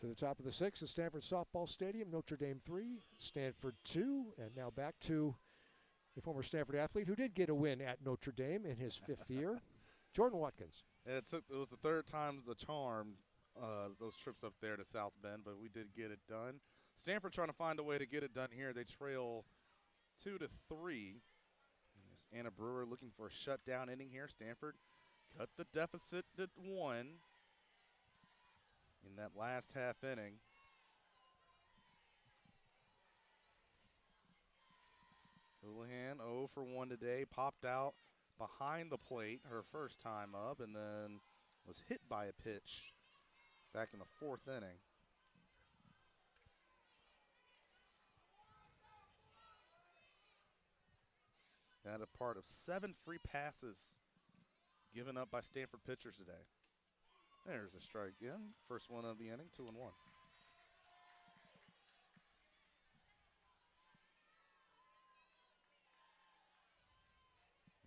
To the top of the 6th at Stanford Softball Stadium, Notre Dame 3, Stanford 2, and now back to a former Stanford athlete who did get a win at Notre Dame in his 5th year, Jordan Watkins. It was the third time's the charm, those trips up there to South Bend, but we did get it done. Stanford trying to find a way to get it done here. They trail 2-3. Anna Brewer looking for a shutdown inning here. Stanford cut the deficit to 1 in that last half inning. Houlihan 0 for 1 today, popped out behind the plate her first time up, and then was hit by a pitch back in the 4th inning. That a part of 7 free passes given up by Stanford pitchers today. There's a strike again. First one of the inning, 2-1.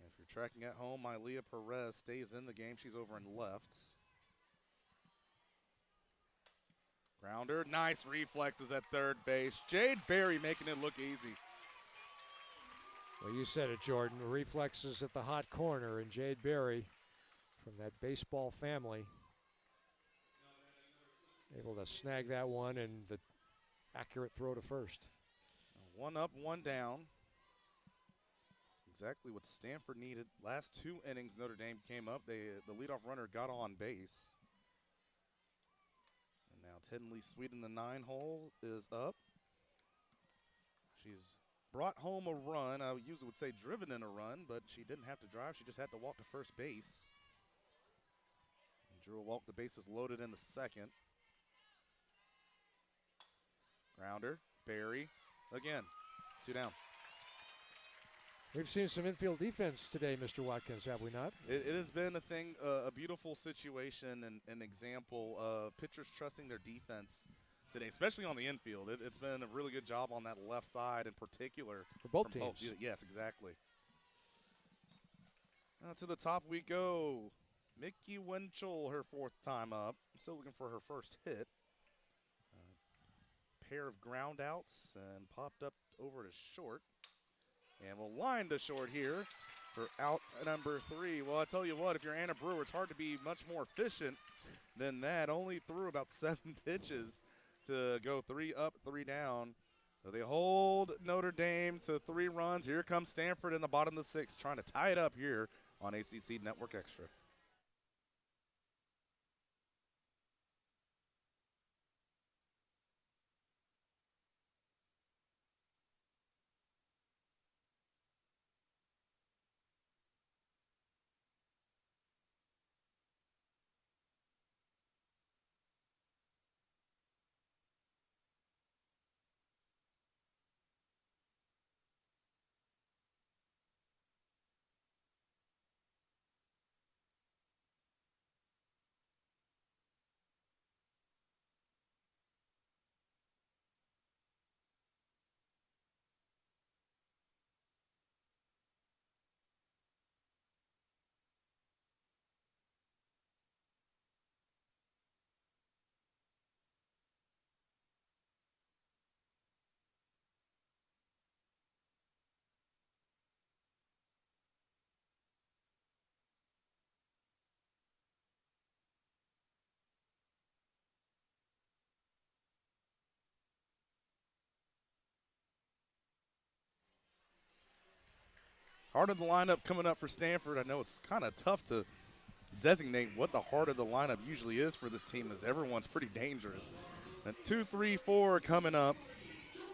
If you're tracking at home, Mylea Perez stays in the game. She's over in left. Grounder, nice reflexes at third base. Jade Berry making it look easy. Well, you said it, Jordan. Reflexes at the hot corner, and Jade Berry from that baseball family able to snag that one and the accurate throw to first. 1 up, 1 down. Exactly what Stanford needed. Last 2 innings, Notre Dame came up. The leadoff runner got on base. And now Tenley Sweet in the 9 hole is up. She's brought home a run. I usually would say driven in a run, but she didn't have to drive. She just had to walk to first base. And drew a walk. The bases loaded in the 2nd. Grounder, Berry, again, 2 down. We've seen some infield defense today, Mr. Watkins, have we not? It has been a thing, a beautiful situation and an example of pitchers trusting their defense today, especially on the infield. It's been a really good job on that left side in particular. For both teams. Yes, exactly. Now to the top we go. Mickey Winchell, her 4th time up. Still looking for her first hit. Pair of ground outs and popped up over to short. And we'll line to short here for out number 3. Well, I tell you what, if you're Anna Brewer, it's hard to be much more efficient than that. Only threw about 7 pitches to go 3 up, 3 down. So they hold Notre Dame to 3 runs. Here comes Stanford in the bottom of the 6th, trying to tie it up here on ACC Network Extra. Heart of the lineup coming up for Stanford. I know it's kind of tough to designate what the heart of the lineup usually is for this team, as everyone's pretty dangerous. And 2, 3, 4 coming up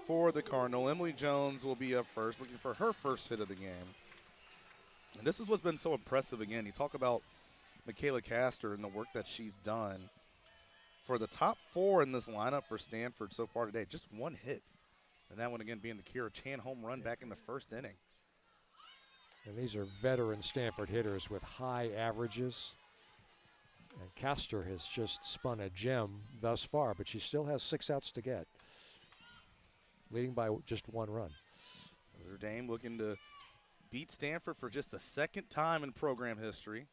for the Cardinal. Emily Jones will be up first, looking for her first hit of the game. And this is what's been so impressive again. You talk about Michaela Castor and the work that she's done. For the top 4 in this lineup for Stanford so far today, just 1 hit. And that one again being the Kira Chan home run back in the first inning. And these are veteran Stanford hitters with high averages. And Castor has just spun a gem thus far, but she still has 6 outs to get, leading by just 1 run. Notre Dame looking to beat Stanford for just the 2nd time in program history.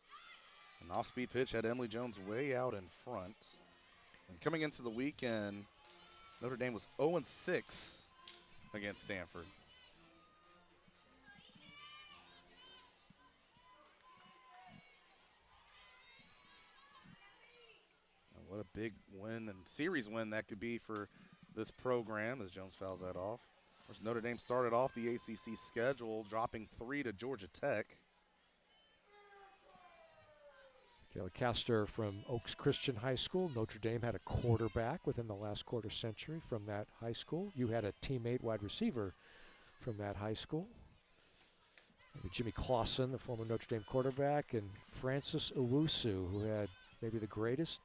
An off-speed pitch had Emily Jones way out in front. And coming into the weekend, Notre Dame was 0-6 against Stanford. What a big win and series win that could be for this program as Jones fouls that off. Of course, Notre Dame started off the ACC schedule, dropping 3 to Georgia Tech. Kayla Castor from Oaks Christian High School. Notre Dame had a quarterback within the last quarter century from that high school. You had a teammate wide receiver from that high school. Maybe Jimmy Clausen, the former Notre Dame quarterback, and Francis Owusu, who had maybe the greatest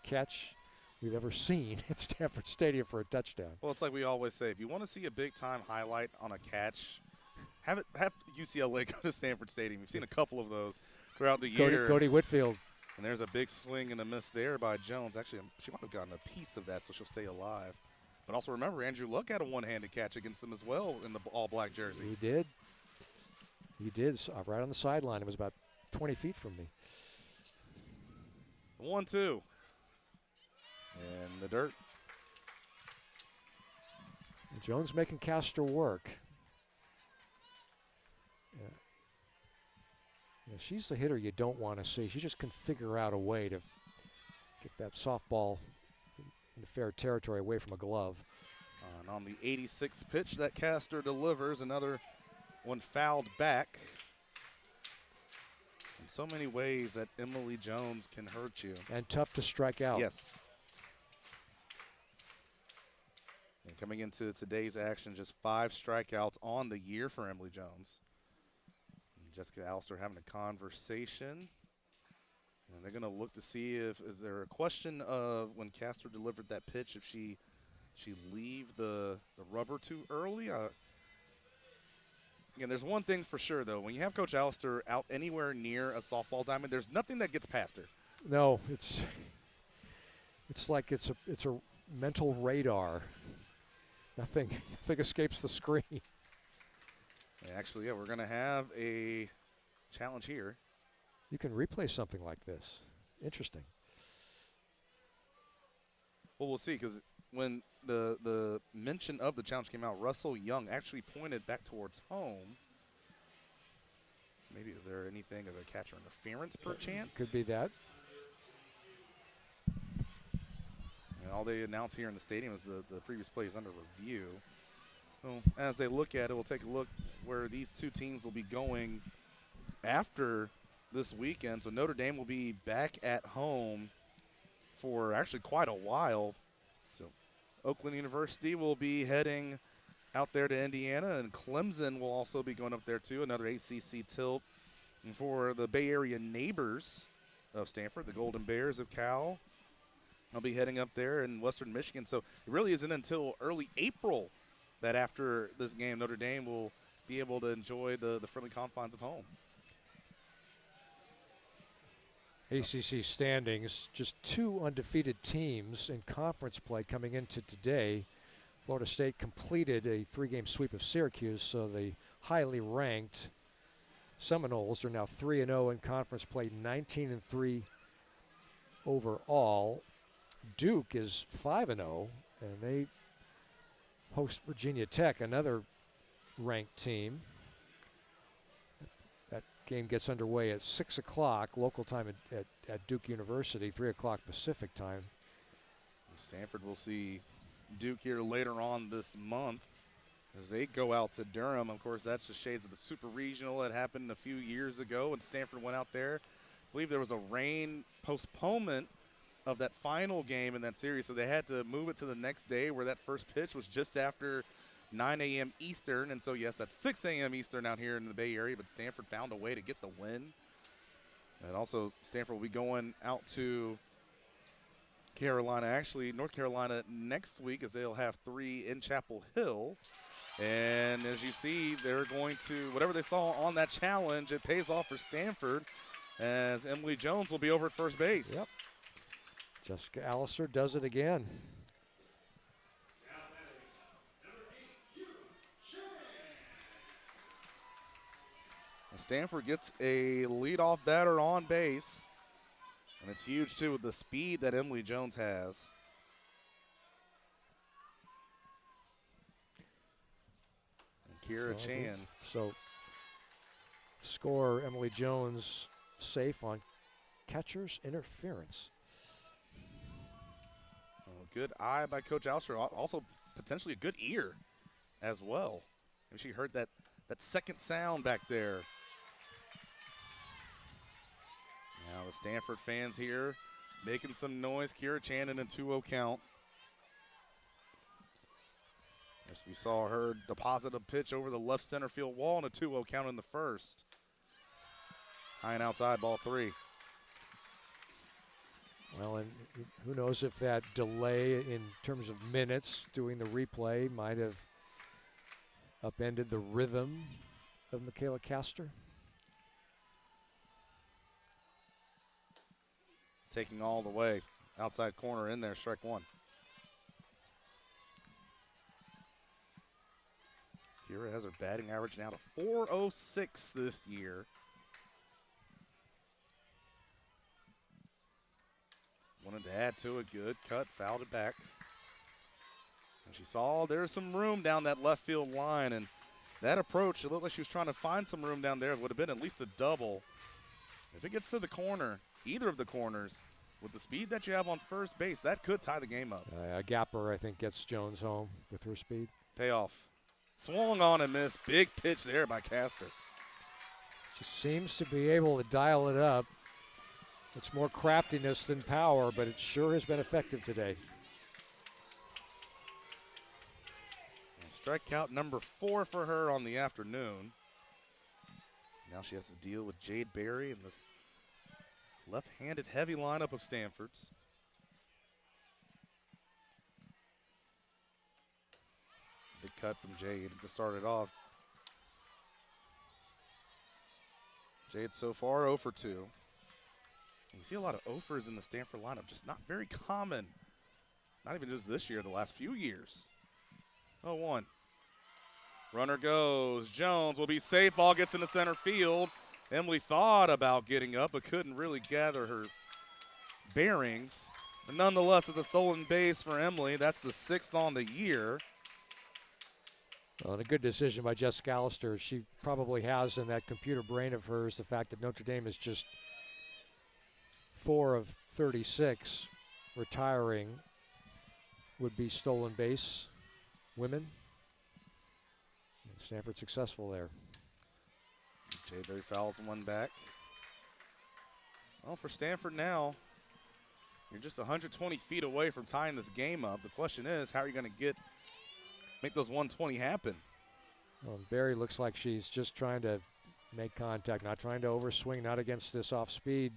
catch we've ever seen at Stanford Stadium for a touchdown. Well, it's like we always say, if you want to see a big-time highlight on a catch, have UCLA go to Stanford Stadium. We've seen a couple of those throughout the year. Cody Whitfield. And there's a big swing and a miss there by Jones. Actually, she might have gotten a piece of that, so she'll stay alive. But also remember, Andrew Luck had a one-handed catch against them as well in the all-black jerseys. He did. He did, right on the sideline. It was about 20 feet from me. 1-2. In the dirt. And Jones making Castor work. Yeah, she's the hitter you don't want to see. She just can figure out a way to get that softball into fair territory away from a glove. And on the 86th pitch that Castor delivers, another one fouled back. In so many ways that Emily Jones can hurt you. And tough to strike out. Yes. And coming into today's action, just 5 strikeouts on the year for Emily Jones. And Jessica Allister having a conversation. And they're going to look to see is there a question of when Castor delivered that pitch, if she leave the rubber too early? Again, there's one thing for sure, though. When you have Coach Allister out anywhere near a softball diamond, there's nothing that gets past her. No, it's like it's a mental radar. Nothing escapes the screen. And actually, yeah, we're going to have a challenge here. You can replay something like this. Interesting. Well, we'll see, because when the mention of the challenge came out, Russell Young actually pointed back towards home. Maybe is there anything of a catcher interference per chance? Could be that. And all they announce here in the stadium is the previous play is under review. So as they look at it, we'll take a look where these two teams will be going after this weekend. So Notre Dame will be back at home for actually quite a while. So Oakland University will be heading out there to Indiana, and Clemson will also be going up there too, another ACC tilt. And for the Bay Area neighbors of Stanford, the Golden Bears of Cal, I'll be heading up there in Western Michigan. So it really isn't until early April that after this game, Notre Dame will be able to enjoy the friendly confines of home. ACC standings, just 2 undefeated teams in conference play coming into today. Florida State completed a 3-game sweep of Syracuse, so the highly ranked Seminoles are now 3-0 in conference play, 19-3 overall. Duke is 5-0, and they host Virginia Tech, another ranked team. That game gets underway at 6 o'clock local time at Duke University, 3 o'clock Pacific time. Stanford will see Duke here later on this month as they go out to Durham. Of course, that's the shades of the Super Regional that happened a few years ago when Stanford went out there. I believe there was a rain postponement of that final game in that series, so they had to move it to the next day, where that first pitch was just after 9 a.m. Eastern. And so, yes, that's 6 a.m. Eastern out here in the Bay Area, but Stanford found a way to get the win. And also, Stanford will be going out to Carolina, actually North Carolina next week, as they'll have 3 in Chapel Hill. And as you see, they're going to, whatever they saw on that challenge, it pays off for Stanford, as Emily Jones will be over at first base. Yep. Jessica Allister does it again. Stanford gets a leadoff batter on base, and it's huge, too, with the speed that Emily Jones has. And Kira Chan. So, score Emily Jones safe on catcher's interference. Oh, good eye by Coach Alster. Also, potentially a good ear as well. And she heard that second sound back there. Now the Stanford fans here making some noise. Kira Chan in a 2-0 count. As we saw her deposit a pitch over the left center field wall in a 2-0 count in the first. High and outside, ball 3. Well, and who knows if that delay in terms of minutes doing the replay might have upended the rhythm of Michaela Castor. Taking all the way. Outside corner in there, strike 1. Kira has her batting average now to .406 this year. Wanted to add to it. Good cut, fouled it back. And she saw there's some room down that left field line, and that approach, it looked like she was trying to find some room down there. It would have been at least a double. If it gets to the corner, either of the corners, with the speed that you have on first base, that could tie the game up. A gapper, I think, gets Jones home with her speed. Payoff. Swung on and missed. Big pitch there by Castor. She seems to be able to dial it up. It's more craftiness than power, but it sure has been effective today. And strikeout number 4 for her on the afternoon. Now she has to deal with Jade Berry in this left-handed heavy lineup of Stanford's. Big cut from Jade to start it off. Jade so far 0 for 2. You see a lot of 0-fers in the Stanford lineup, just not very common. Not even just this year, the last few years. 0-1. Runner goes. Jones will be safe. Ball gets into center field. Emily thought about getting up, but couldn't really gather her bearings. But nonetheless, it's a stolen base for Emily. That's the 6th on the year. Well, and a good decision by Jessica Allister. She probably has in that computer brain of hers the fact that Notre Dame is just 4 of 36 retiring would be stolen base women. And Stanford successful there. Jay Berry fouls one back. Well, for Stanford now, you're just 120 feet away from tying this game up. The question is, how are you going to make those 120 happen? Well, Berry looks like she's just trying to make contact, not trying to overswing, not against this off-speed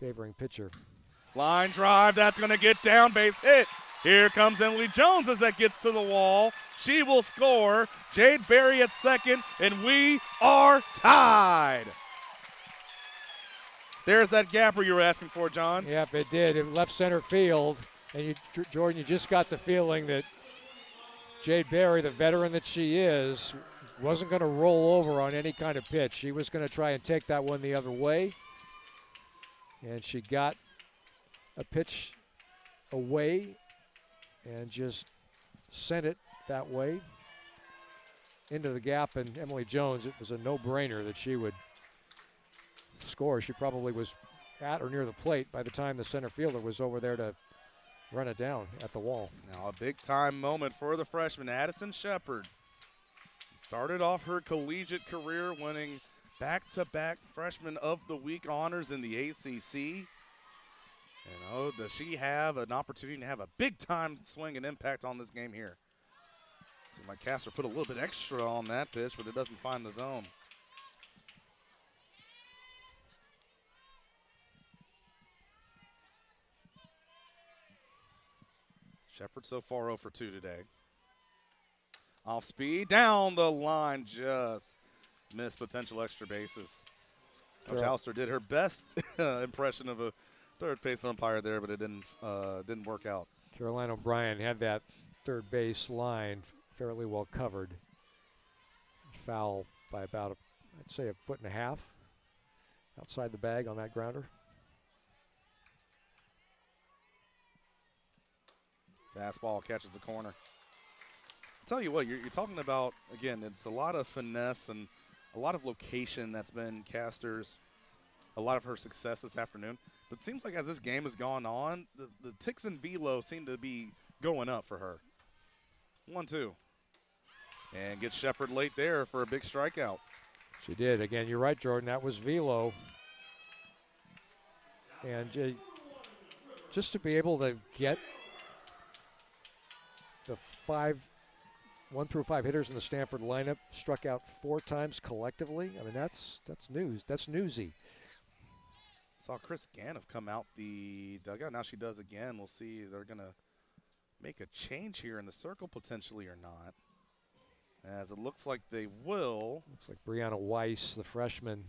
favoring pitcher. Line drive, that's going to get down, base hit. Here comes Emily Jones as that gets to the wall. She will score. Jade Berry at second, and we are tied. There's that gapper you were asking for, John. Yep, it did. It left center field. And Jordan, you just got the feeling that Jade Berry, the veteran that she is, wasn't going to roll over on any kind of pitch. She was going to try and take that one the other way. And she got a pitch away and just sent it that way into the gap. And Emily Jones, it was a no-brainer that she would score. She probably was at or near the plate by the time the center fielder was over there to run it down at the wall. Now a big-time moment for the freshman, Addison Shepard. Started off her collegiate career winning back-to-back Freshman of the Week honors in the ACC. And oh, does she have an opportunity to have a big-time swing and impact on this game here? Seems like Castor put a little bit extra on that pitch, but it doesn't find the zone. Shepard so far 0 for 2 today. Off speed, down the line, just missed potential extra bases. Coach Allister did her best impression of a third base umpire there, but it didn't work out. Caroline O'Brien had that third base line fairly well covered. Foul by about, I'd say, 1.5 feet outside the bag on that grounder. Fastball catches the corner. I'll tell you what, you're talking about, again, it's a lot of finesse and a lot of location that's been Castor's, a lot of her success this afternoon. But it seems like as this game has gone on, the ticks and velo seem to be going up for her. 1-2. And gets Shepard late there for a big strikeout. She did. Again, you're right, Jordan. That was velo. And just to be able to get the 1 through 5 hitters in the Stanford lineup, struck out 4 times collectively. I mean, that's news. That's newsy. Saw Chris Ganoff come out the dugout. Now she does again. We'll see if they're going to make a change here in the circle potentially or not. As it looks like they will. Looks like Brianna Weiss, the freshman.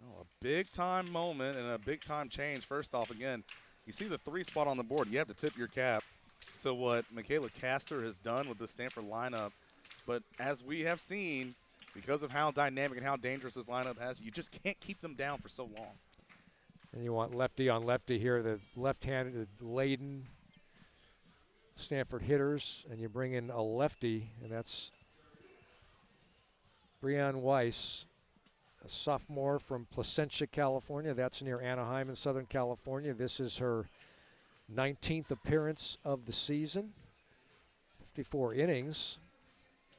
Oh, a big-time moment and a big-time change. First off, again, you see the 3 spot on the board. You have to tip your cap to what Michaela Castor has done with the Stanford lineup. But as we have seen, because of how dynamic and how dangerous this lineup has, you just can't keep them down for so long. And you want lefty on lefty here, the left-handed laden Stanford hitters, and you bring in a lefty, and that's Brianna Weiss, a sophomore from Placentia, California. That's near Anaheim in Southern California. This is her 19th appearance of the season, 54 innings.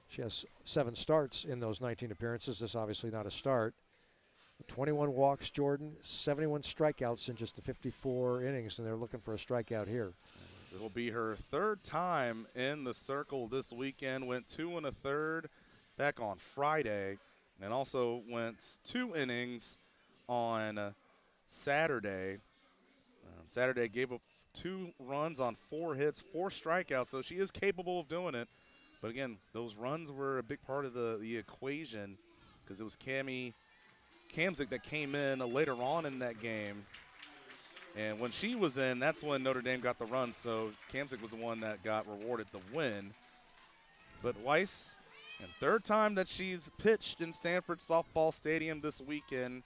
She has 7 starts in those 19 appearances. This is obviously not a start. 21 walks, Jordan, 71 strikeouts in just the 54 innings, and they're looking for a strikeout here. It will be her 3rd time in the circle this weekend. Went 2 1/3 back on Friday, and also went 2 innings on Saturday. Saturday gave up 2 runs on 4 hits, 4 strikeouts, so she is capable of doing it. But again, those runs were a big part of the equation because it was Kamzik that came in later on in that game. And when she was in, that's when Notre Dame got the run, so Kamzik was the one that got rewarded the win. But Weiss, and 3rd time that she's pitched in Stanford Softball Stadium this weekend,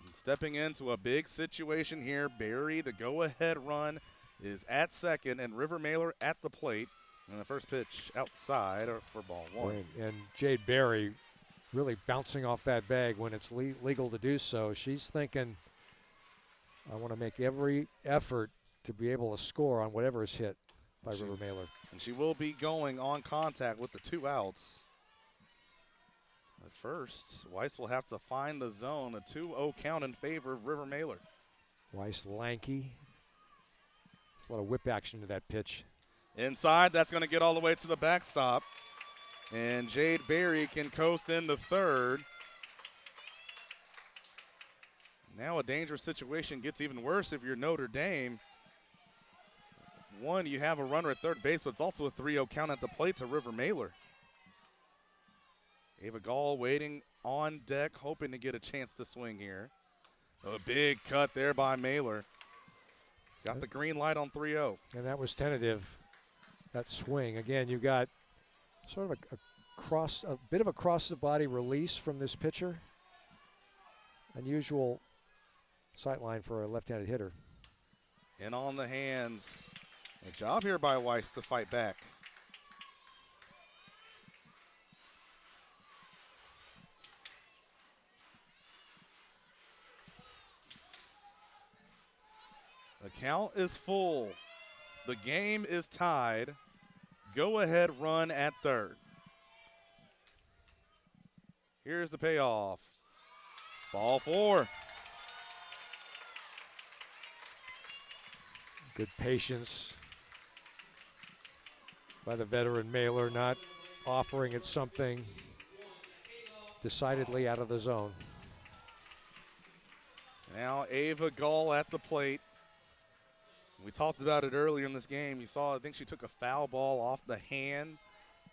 and stepping into a big situation here. Barry, the go-ahead run, is at second, and River Mailer at the plate. And the first pitch outside for ball 1. And Jade Berry really bouncing off that bag when it's legal to do so. She's thinking, I want to make every effort to be able to score on whatever is hit by River Mailer. And she will be going on contact with the 2 outs. At first, Weiss will have to find the zone. A 2-0 count in favor of River Mailer. Weiss lanky. There's a lot of whip action to that pitch. Inside, that's going to get all the way to the backstop. And Jade Berry can coast into 3rd. Now a dangerous situation gets even worse if you're Notre Dame. One, you have a runner at 3rd base, but it's also a 3-0 count at the plate to River Mailer. Ava Gall waiting on deck, hoping to get a chance to swing here. A big cut there by Mailer. Got the green light on 3-0. And that was tentative, that swing. Again, you got sort of a bit of a cross-the-body release from this pitcher. Unusual sight line for a left-handed hitter. In on the hands. A job here by Weiss to fight back. The count is full. The game is tied. Go ahead run at third. Here's the payoff. Ball 4. Good patience by the veteran Mailer, not offering it something decidedly out of the zone. Now Ava Gall at the plate. We talked about it earlier in this game. You saw, I think she took a foul ball off the hand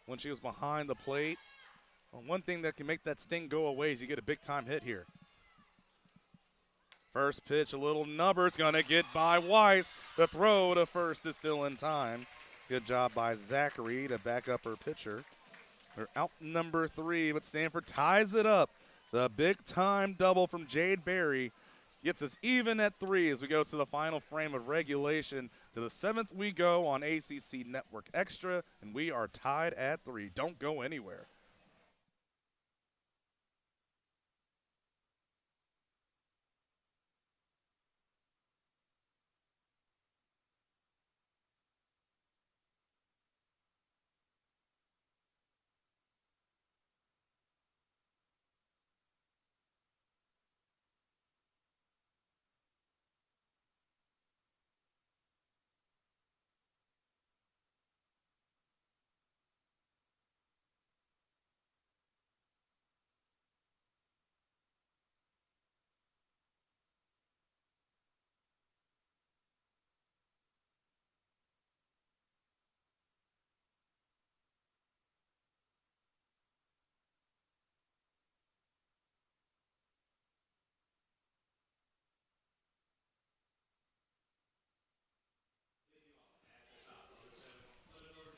when she was behind the plate. Well, one thing that can make that sting go away is you get a big-time hit here. First pitch, a little number. It's going to get by Weiss. The throw to first is still in time. Good job by Zachary to back up her pitcher. They're out number 3, but Stanford ties it up. The big-time double from Jade Berry gets us even at 3 as we go to the final frame of regulation. To the 7th we go on ACC Network Extra, and we are tied at 3. Don't go anywhere.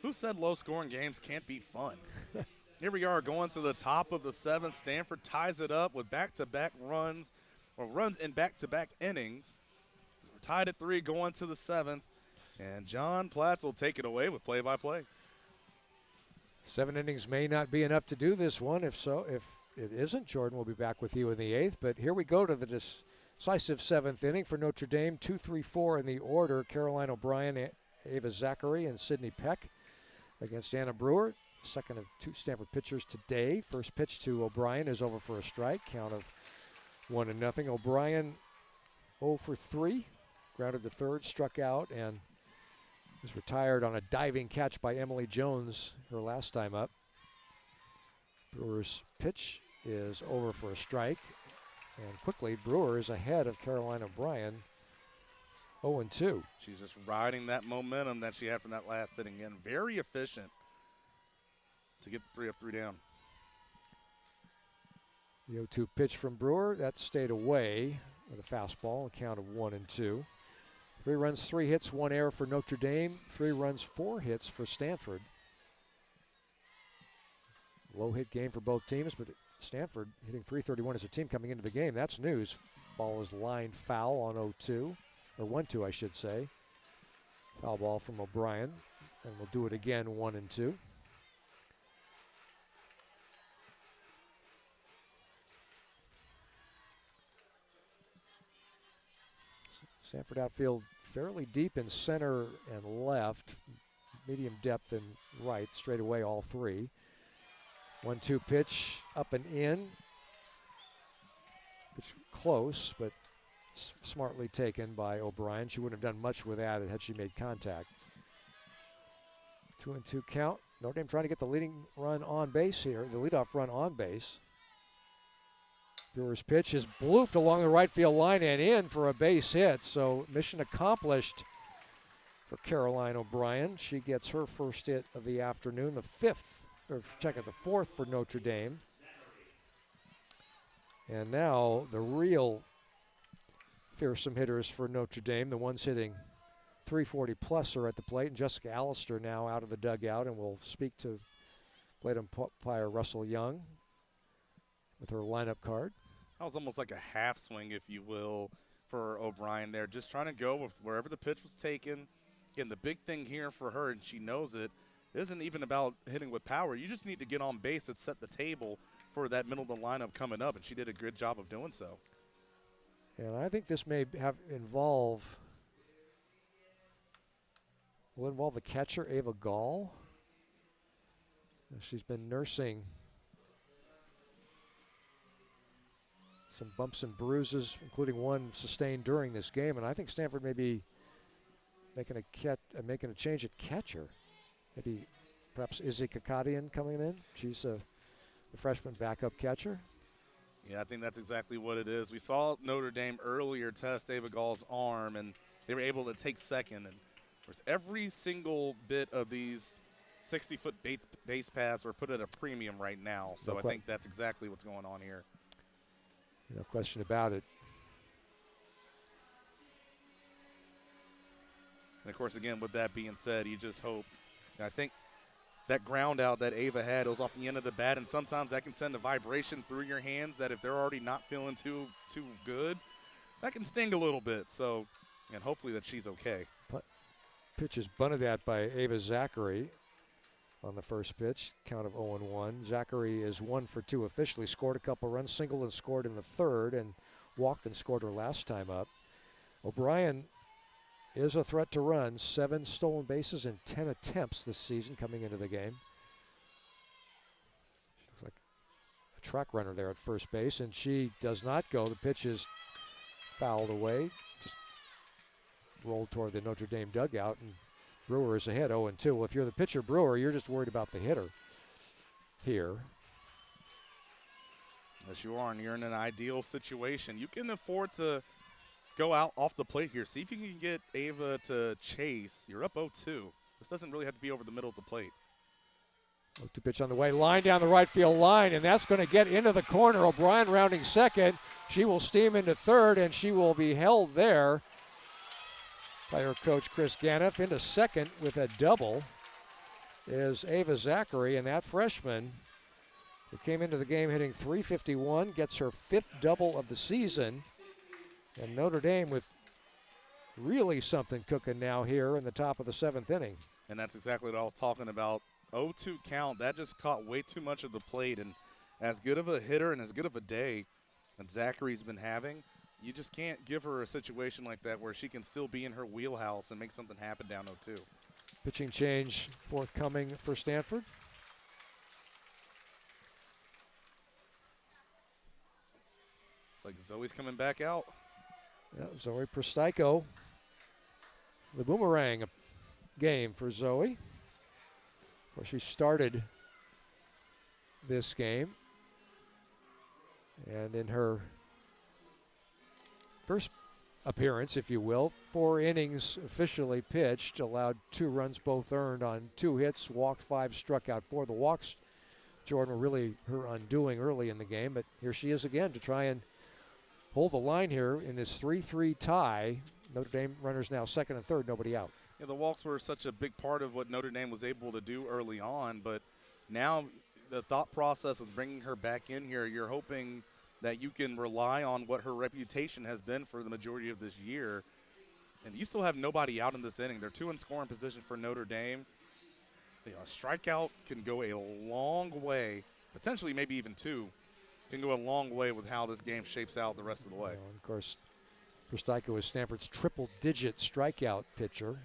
Who said low-scoring games can't be fun? Here we are going to the top of the 7th. Stanford ties it up with back-to-back runs, or runs in back-to-back innings. We're tied at 3 going to the 7th, and John Platts will take it away with play-by-play. 7 innings may not be enough to do this one. If it isn't, Jordan will be back with you in the 8th. But here we go to the decisive 7th inning for Notre Dame. 2, 3, 4 in the order. Caroline O'Brien, Ava Zachary, and Sydney Peck against Anna Brewer. Second of 2 Stanford pitchers today. First pitch to O'Brien is over for a strike. Count of 1-0. O'Brien 0 for 3. Grounded to third, struck out, and was retired on a diving catch by Emily Jones her last time up. Brewer's pitch is over for a strike. And quickly, Brewer is ahead of Caroline O'Brien, 0-2. She's just riding that momentum that she had from that last inning in. Very efficient to get the 3 up, 3 down. The 0-2 pitch from Brewer, that stayed away with a fastball, a count of 1-2. 3 runs, 3 hits, 1 error for Notre Dame. 3 runs, 4 hits for Stanford. Low hit game for both teams, but Stanford hitting .331 as a team coming into the game. That's news. Ball is lined foul on 0-2, or 1-2 I should say. Foul ball from O'Brien, and we'll do it again, 1-2. Stanford outfield fairly deep in center and left, medium depth in right, straight away all 3. 1-2 pitch up and in. Pitch close, but smartly taken by O'Brien. She wouldn't have done much with that had she made contact. 2-2 count. Notre Dame trying to get the leading run on base here, the leadoff run on base. Brewer's pitch is blooped along the right field line and in for a base hit. So mission accomplished for Caroline O'Brien. She gets her first hit of the afternoon, the 5th, or check it, the 4th for Notre Dame. And now the real fearsome hitters for Notre Dame, the ones hitting .340 plus are at the plate. And Jessica Allister now out of the dugout, and we'll speak to plate umpire Russell Young with her lineup card. That was almost like a half swing, if you will, for O'Brien there. Just trying to go with wherever the pitch was taken. Again, the big thing here for her, and she knows it, isn't even about hitting with power. You just need to get on base and set the table for that middle of the lineup coming up, and she did a good job of doing so. And I think this may involve will involve the catcher, Ava Gall. She's been nursing some bumps and bruises, including one sustained during this game, and I think Stanford may be making a change at catcher. Maybe perhaps Izzy Kakadian coming in. She's the freshman backup catcher. Yeah, I think that's exactly what it is. We saw Notre Dame earlier test Ava Gall's arm, and they were able to take second. And of course, every single bit of these 60-foot base paths were put at a premium right now. So I think that's exactly what's going on here. No question about it. And of course, again, with that being said, you just hope. I think that ground out that Ava had, it was off the end of the bat, and sometimes that can send a vibration through your hands that if they're already not feeling too good, that can sting a little bit. So, and hopefully that she's okay. Pitch is bunted at by Ava Zachary on the first pitch, count of 0-1. Zachary is 1 for 2 officially, scored a couple runs, singled and scored in the third, and walked and scored her last time up. O'Brien is a threat to run, 7 stolen bases in 10 attempts this season coming into the game. She looks like a track runner there at first base, and she does not go. The pitch is fouled away, just rolled toward the Notre Dame dugout, and Brewer is ahead 0-2. Well, if you're the pitcher, Brewer, you're just worried about the hitter here. Yes, you are, and you're in an ideal situation. You can afford to go out off the plate here. See if you can get Ava to chase. You're up 0-2. This doesn't really have to be over the middle of the plate. 0-2 pitch on the way. Line down the right field line, and that's going to get into the corner. O'Brien rounding second. She will steam into third, and she will be held there by her coach, Chris Ganiff. Into second with a double is Ava Zachary, and that freshman who came into the game hitting .351 gets her 5th double of the season. And Notre Dame with really something cooking now here in the top of the 7th inning. And that's exactly what I was talking about. 0-2 count, that just caught way too much of the plate. And as good of a hitter and as good of a day that Zachary's been having, you just can't give her a situation like that where she can still be in her wheelhouse and make something happen down 0-2. Pitching change forthcoming for Stanford. It's like Zoe's coming back out. Yeah, Zoe Prostyko, the boomerang game for Zoe. Of course, she started this game, and in her first appearance, if you will, 4 innings officially pitched, allowed 2 runs both earned on 2 hits, walked 5, struck out 4. The walks, Jordan, were really her undoing early in the game, but here she is again to try and hold the line here in this 3-3 tie. Notre Dame runners now second and third, nobody out. Yeah, the walks were such a big part of what Notre Dame was able to do early on, but now the thought process of bringing her back in here, you're hoping that you can rely on what her reputation has been for the majority of this year. And you still have nobody out in this inning. They're 2 in scoring position for Notre Dame. You know, a strikeout can go a long way, potentially maybe even 2. Can go a long way with how this game shapes out the rest of the way. Of course, Prostyko is Stanford's triple-digit strikeout pitcher.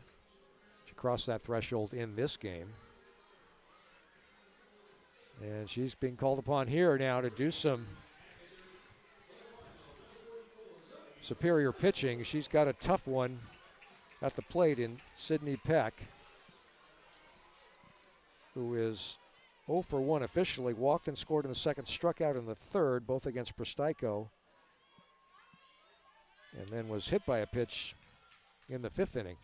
She crossed that threshold in this game. And she's being called upon here now to do some superior pitching. She's got a tough one at the plate in Sydney Peck, who is 0 for 1 officially, walked and scored in the second, struck out in the third, both against Prostyko, and then was hit by a pitch in the 5th inning.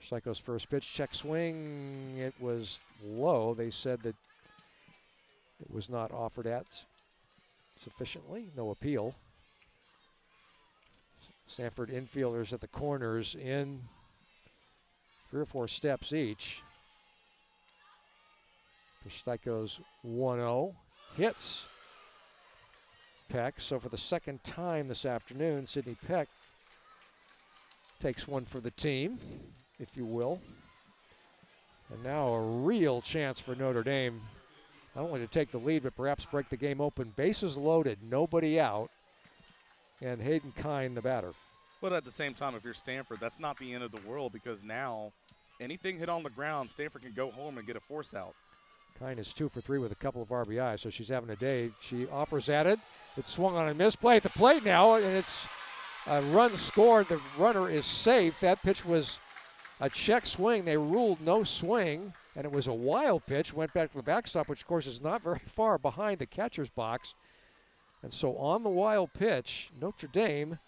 Prostyko's first pitch, check swing, it was low. They said that it was not offered at sufficiently, no appeal. Stanford infielders at the corners in 3 or 4 steps each. Prostyko's 1-0, hits Peck. So for the second time this afternoon, Sydney Peck takes one for the team, if you will. And now a real chance for Notre Dame, not only to take the lead, but perhaps break the game open. Bases loaded, nobody out, and Hayden Kine the batter. But at the same time, if you're Stanford, that's not the end of the world, because now anything hit on the ground, Stanford can go home and get a force out. Kine is 2 for 3 with a couple of RBIs, so she's having a day. She offers at it. It's swung on a misplay at the plate now, and it's a run scored. The runner is safe. That pitch was a check swing. They ruled no swing, and it was a wild pitch. Went back to the backstop, which, of course, is not very far behind the catcher's box. And so on the wild pitch, Notre Dame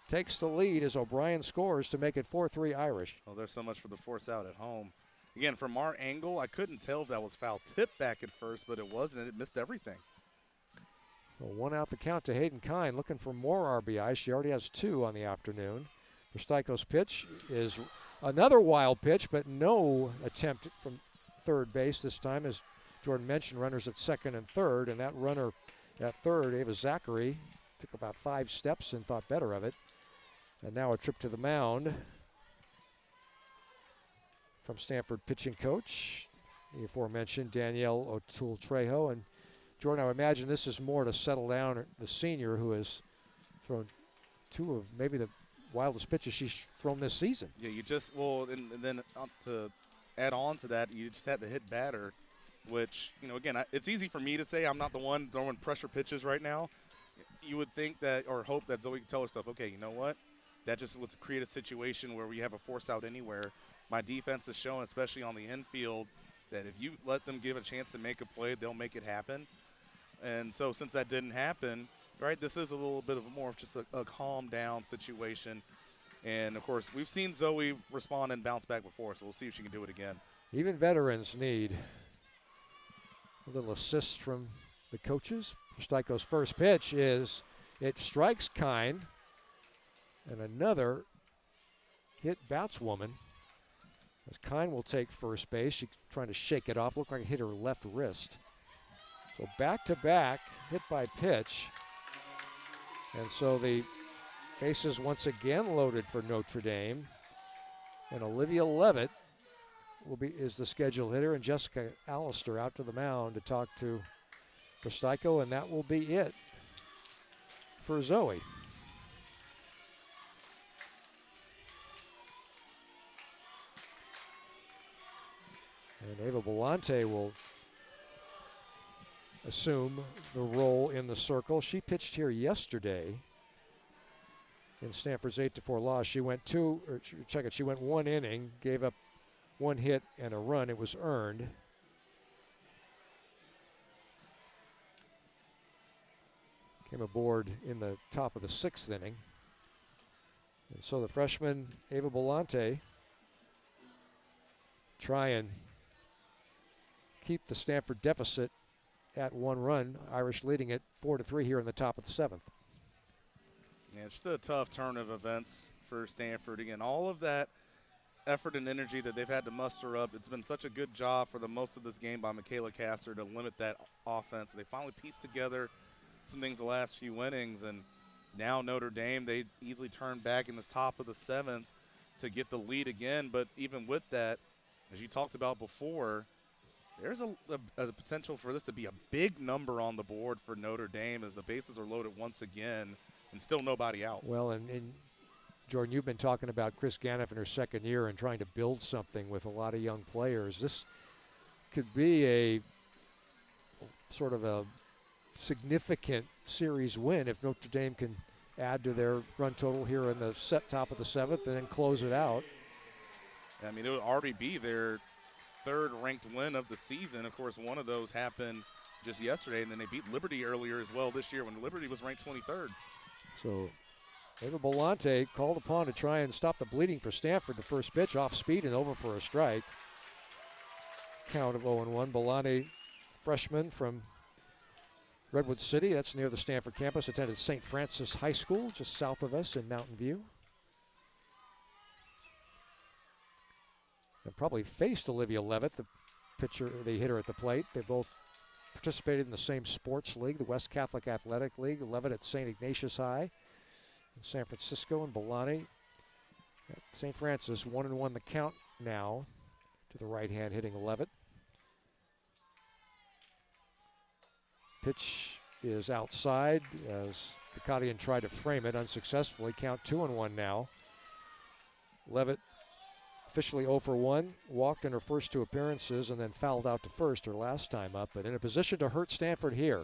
takes the lead as O'Brien scores to make it 4-3 Irish. Well, there's so much for the force out at home. Again, from our angle, I couldn't tell if that was foul tip back at first, but it wasn't. It missed everything. Well, 1 out the count to Hayden Kine, looking for more RBI. She already has 2 on the afternoon. Verstyko's pitch is another wild pitch, but no attempt from third base this time. As Jordan mentioned, runners at second and third, and that runner at third, Ava Zachary, took about 5 steps and thought better of it. And now a trip to the mound from Stanford pitching coach, the aforementioned Danielle O'Toole-Trejo. And Jordan, I would imagine this is more to settle down the senior, who has thrown 2 of maybe the wildest pitches she's thrown this season. Yeah, you just, well, and then to add on to that, you just had to hit batter, which, you know, again, it's easy for me to say. I'm not the one throwing pressure pitches right now. You would think that, or hope that Zoe could tell herself, okay, you know what? That just would create a situation where we have a force out anywhere. My defense has shown, especially on the infield, that if you let them give a chance to make a play, they'll make it happen. And so since that didn't happen, right, this is a little bit of more of just a calm down situation. And, of course, we've seen Zoe respond and bounce back before, so we'll see if she can do it again. Even veterans need a little assist from the coaches. Verstyko's first pitch is, it strikes Kine, and another hit Batswoman. As Kine will take first base. She's trying to shake it off. Looked like it hit her left wrist. So back-to-back, hit by pitch. And so the bases once again loaded for Notre Dame. And Olivia Levitt is the scheduled hitter, and Jessica Allister out to the mound to talk to Verstyko, and that will be it for Zoe. And Ava Belante will assume the role in the circle. She pitched here yesterday in Stanford's 8-4 loss. She went she went 1 inning, gave up 1 hit and a run. It was earned. Came aboard in the top of the 6th inning. And so the freshman Ava Belante try and keep the Stanford deficit at 1 run. Irish leading it 4-3 here in the top of the 7th. Yeah, it's just a tough turn of events for Stanford. Again, all of that effort and energy that they've had to muster up, it's been such a good job for the most of this game by Michaela Castor to limit that offense. They finally pieced together some things the last few innings, and now Notre Dame, they easily turned back in this top of the 7th to get the lead again. But even with that, as you talked about before, there's a potential for this to be a big number on the board for Notre Dame as the bases are loaded once again and still nobody out. Well, and Jordan, you've been talking about Chris Ganiff in her 2nd year and trying to build something with a lot of young players. This could be a sort of a significant series win if Notre Dame can add to their run total here in the top of the 7th and then close it out. I mean, it would already be their 3rd ranked win of the season. Of course, one of those happened just yesterday, and then they beat Liberty earlier as well this year when Liberty was ranked 23rd. So Ava Belante called upon to try and stop the bleeding for Stanford. The first pitch off speed and over for a strike. Count of 0-1. Belante, freshman from Redwood City, that's near the Stanford campus, attended St. Francis High School just south of us in Mountain View. And probably faced Olivia Levitt, the hitter at the plate. They both participated in the same sports league, the West Catholic Athletic League. Levitt at St. Ignatius High in San Francisco, and Belante at St. Francis. 1-1 the count now to the right hand hitting Levitt. Pitch is outside as Kakadian tried to frame it unsuccessfully. Count 2-1 now. Levitt officially 0 for 1, walked in her first 2 appearances and then fouled out to first her last time up, but in a position to hurt Stanford here.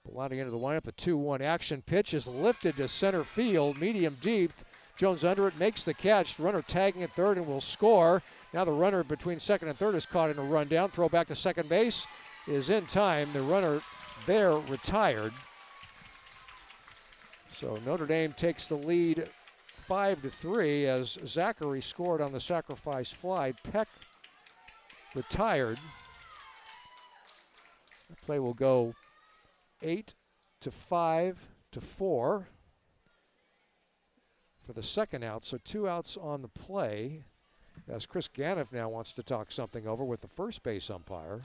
Belani into the windup, the 2-1 action. Pitch is lifted to center field, medium deep. Jones under it, makes the catch. Runner tagging at third and will score. Now the runner between second and third is caught in a rundown. Throw back to second base is in time. The runner there retired. So Notre Dame takes the lead 5-3 as Zachary scored on the sacrifice fly. Peck retired. The play will go 8-5-4 for the second out. So 2 outs on the play as Chris Ganoff now wants to talk something over with the first base umpire.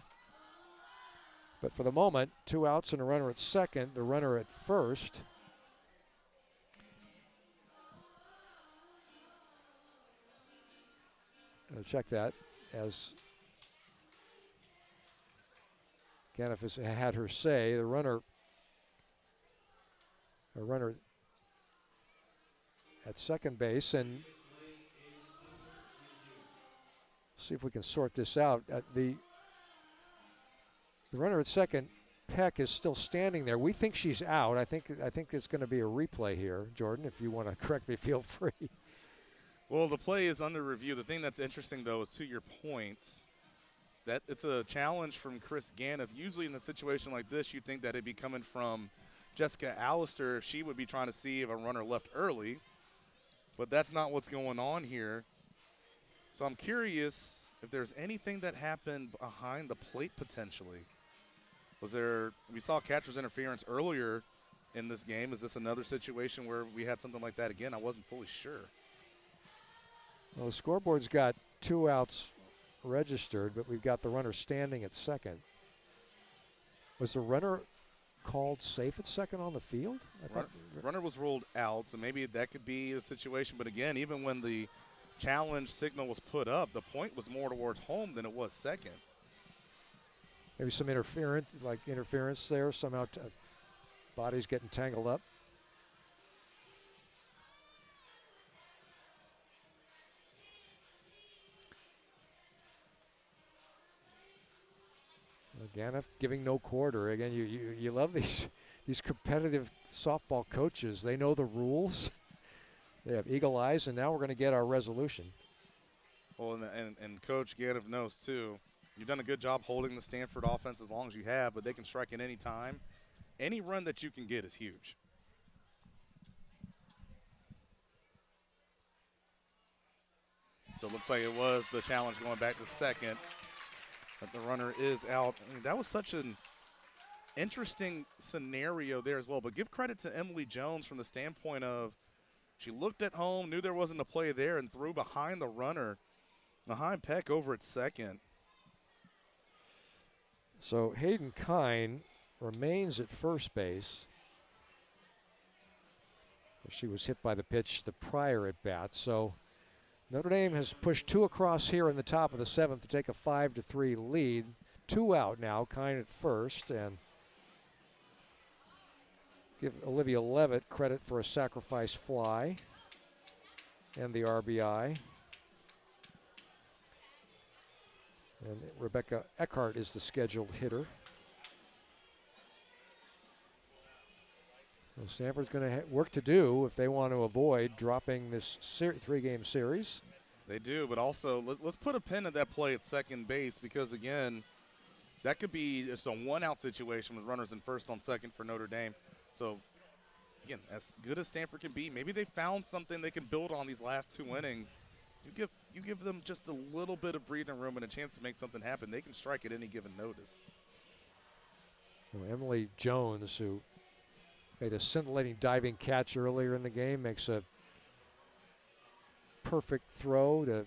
But for the moment, 2 outs and a runner at second, the runner at first. I'll check that as Ganoff has had her say. The runner at second base, and see if we can sort this out. The runner at second, Peck, is still standing there. We think she's out. I think it's going to be a replay here, Jordan. If you want to correct me, feel free. Well, the play is under review. The thing that's interesting, though, is to your point, that it's a challenge from Chris Ganoff. Usually in a situation like this, you'd think that it'd be coming from Jessica Allister if she would be trying to see if a runner left early. But that's not what's going on here. So I'm curious if there's anything that happened behind the plate potentially. We saw catcher's interference earlier in this game. Is this another situation where we had something like that again? I wasn't fully sure. Well, the scoreboard's got 2 outs registered, but we've got the runner standing at second. Was the runner called safe at second on the field? Runner was ruled out, so maybe that could be the situation. But again, even when the challenge signal was put up, the point was more towards home than it was second. Maybe some interference there. Somehow bodies getting tangled up. Ganoff giving no quarter. Again, you love these competitive softball coaches. They know the rules. They have eagle eyes, and now we're going to get our resolution. Well, and Coach Ganoff knows, too. You've done a good job holding the Stanford offense as long as you have, but they can strike at any time. Any run that you can get is huge. So it looks like it was the challenge going back to second. But the runner is out. I mean, that was such an interesting scenario there as well. But give credit to Emily Jones from the standpoint of she looked at home, knew there wasn't a play there, and threw behind the runner, behind Peck over at second. So Hayden Kine remains at first base. She was hit by the pitch the prior at bat. So Notre Dame has pushed 2 across here in the top of the 7th to take a 5-3 lead. 2 out now, Kine at first, and give Olivia Levitt credit for a sacrifice fly and the RBI. And Rebecca Eckhart is the scheduled hitter. Well, Stanford's going to have work to do if they want to avoid dropping this 3-game series. They do, but also let's put a pin at that play at second base because, again, that could be just a 1-out situation with runners in first on second for Notre Dame. So, again, as good as Stanford can be, maybe they found something they can build on these last 2 innings. You give them just a little bit of breathing room and a chance to make something happen. They can strike at any given notice. Well, Emily Jones, who made a scintillating diving catch earlier in the game, makes a perfect throw to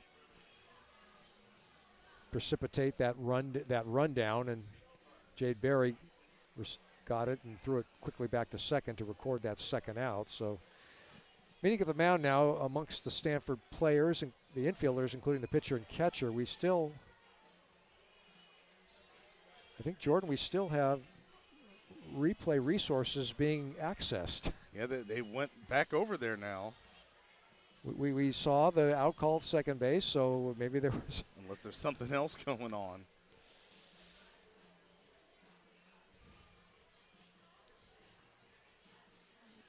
precipitate that rundown, and Jade Berry got it and threw it quickly back to second to record that second out. So, meeting at the mound now amongst the Stanford players and the infielders, including the pitcher and catcher. I think, Jordan, we still have replay resources being accessed. Yeah, they went back over there now. We saw the out call at second base, so maybe there was. Unless there's something else going on.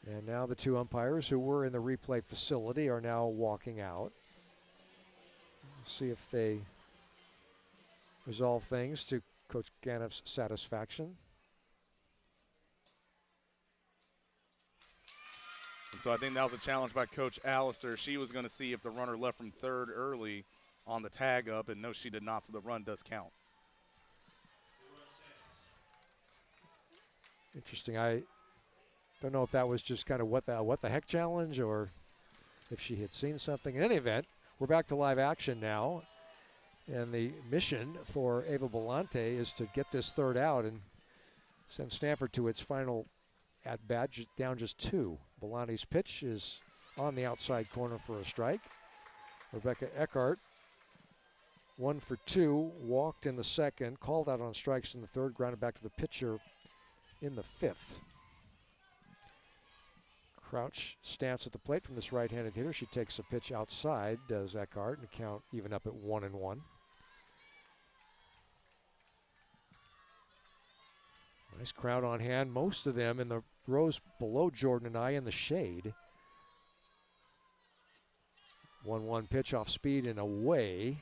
And now the two umpires who were in the replay facility are now walking out. See if they resolve things to Coach Ganeff's satisfaction. And so I think that was a challenge by Coach Allister. She was going to see if the runner left from third early on the tag up, and no, she did not, so the run does count. Interesting. I don't know if that was just kind of what the heck challenge or if she had seen something. In any event, we're back to live action now. And the mission for Ava Belante is to get this third out and send Stanford to its final at-bat, down just 2. Belante's pitch is on the outside corner for a strike. Rebecca Eckhart, 1 for 2, walked in the second, called out on strikes in the third, grounded back to the pitcher in the 5th. Crouch stance at the plate from this right-handed hitter. She takes a pitch outside, does Eckhart, and count even up at 1-1. Nice crowd on hand, most of them in the rows below Jordan and I in the shade. 1-1 pitch off speed and away.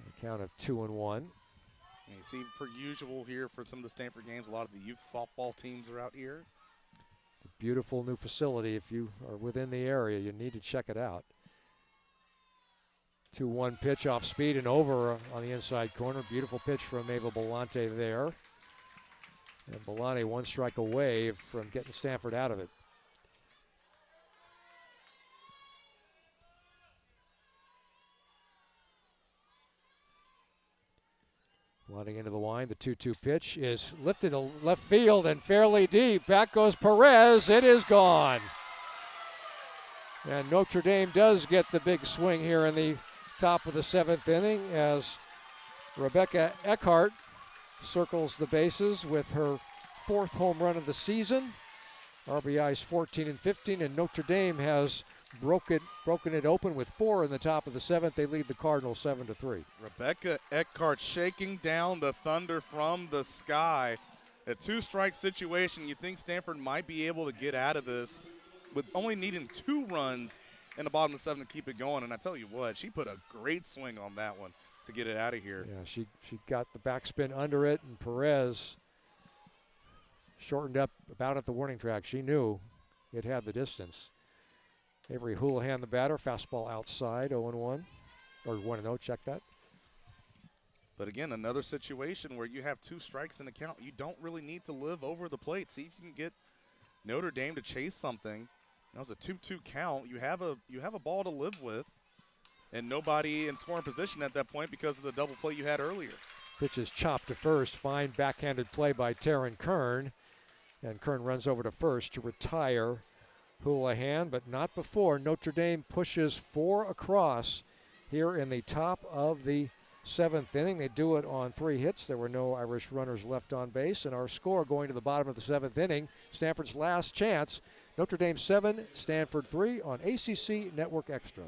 A count of 2-1. And you see, per usual here for some of the Stanford games, a lot of the youth softball teams are out here. Beautiful new facility. If you are within the area, you need to check it out. 2-1 pitch off speed and over on the inside corner. Beautiful pitch from Ava Belante there. And Belante 1 strike away from getting Stanford out of it. Wanting into the wind, the 2-2 pitch is lifted to left field and fairly deep. Back goes Perez. It is gone. And Notre Dame does get the big swing here in the top of the 7th inning as Rebecca Eckhart circles the bases with her 4th home run of the season. RBI's 14 and 15, and Notre Dame has broken it open with 4 in the top of the 7th. They lead the Cardinals 7-3. Rebecca Eckhart shaking down the thunder from the sky. A 2-strike situation. You think Stanford might be able to get out of this with only needing 2 runs in the bottom of the 7th to keep it going. And I tell you what, she put a great swing on that one to get it out of here. Yeah, she got the backspin under it, and Perez shortened up about at the warning track. She knew it had the distance. Avery Houlihan, the batter, fastball outside, 0-1, or 1-0, check that. But again, another situation where you have 2 strikes in the count. You don't really need to live over the plate. See if you can get Notre Dame to chase something. That was a 2-2 count. You have a ball to live with, and nobody in scoring position at that point because of the double play you had earlier. Pitch is chopped to first. Fine backhanded play by Taryn Kern, and Kern runs over to first to retire Houlihan, but not before Notre Dame pushes 4 across here in the top of the 7th inning. They do it on 3 hits. There were no Irish runners left on base, and our score going to the bottom of the 7th inning, Stanford's last chance, Notre Dame 7, Stanford 3 on ACC Network Extra.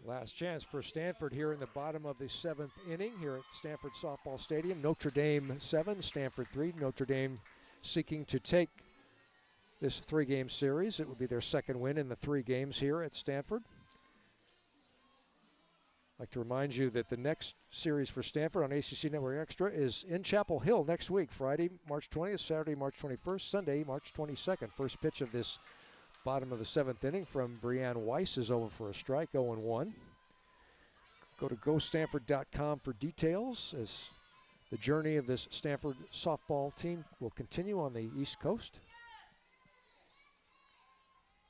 Last chance for Stanford here in the bottom of the 7th inning here at Stanford Softball Stadium. Notre Dame 7, Stanford 3. Notre Dame seeking to take this 3-game series. It would be their second win in the 3 games here at Stanford. I'd like to remind you that the next series for Stanford on ACC Network Extra is in Chapel Hill next week, Friday, March 20th, Saturday, March 21st, Sunday, March 22nd. First pitch of this bottom of the 7th inning from Brianne Weiss is over for a strike, 0-1. Go to gostanford.com for details as the journey of this Stanford softball team will continue on the East Coast.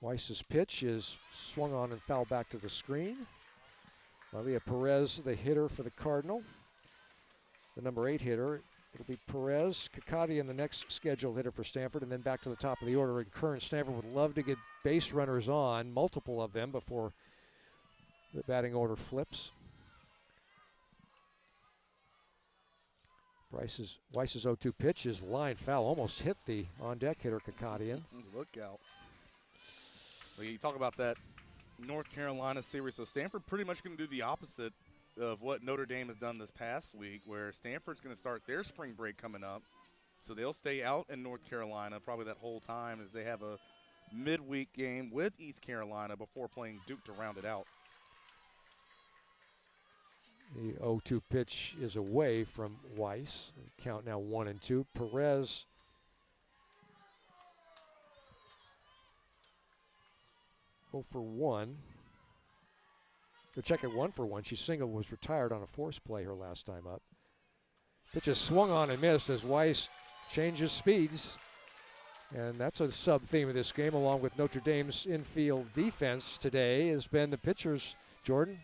Weiss's pitch is swung on and fouled back to the screen. Maria Perez, the hitter for the Cardinal. The number 8 hitter. It'll be Perez, Kakadian, the next scheduled hitter for Stanford, and then back to the top of the order. And current Stanford would love to get base runners on, multiple of them, before the batting order flips. Weiss's 0-2 pitch is line foul, almost hit the on-deck hitter, Kakadian. Look out. Well, you talk about that North Carolina series, so Stanford pretty much going to do the opposite of what Notre Dame has done this past week, where Stanford's going to start their spring break coming up. So they'll stay out in North Carolina probably that whole time as they have a midweek game with East Carolina before playing Duke to round it out. The 0-2 pitch is away from Weiss. Count now 1-2. Perez for 1. Go check it 1 for 1. She single was retired on a force play her last time up. Pitch is swung on and missed as Weiss changes speeds. And that's a sub-theme of this game, along with Notre Dame's infield defense today, has been the pitchers, Jordan,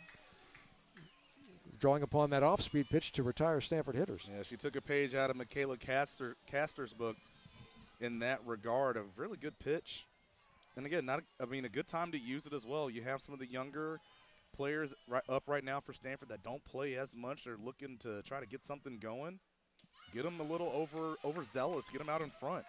drawing upon that off-speed pitch to retire Stanford hitters. Yeah, she took a page out of Michaela Castor's book in that regard. A really good pitch. And again, a good time to use it as well. You have some of the younger players right now for Stanford that don't play as much. They're looking to try to get something going. Get them a little overzealous. Get them out in front.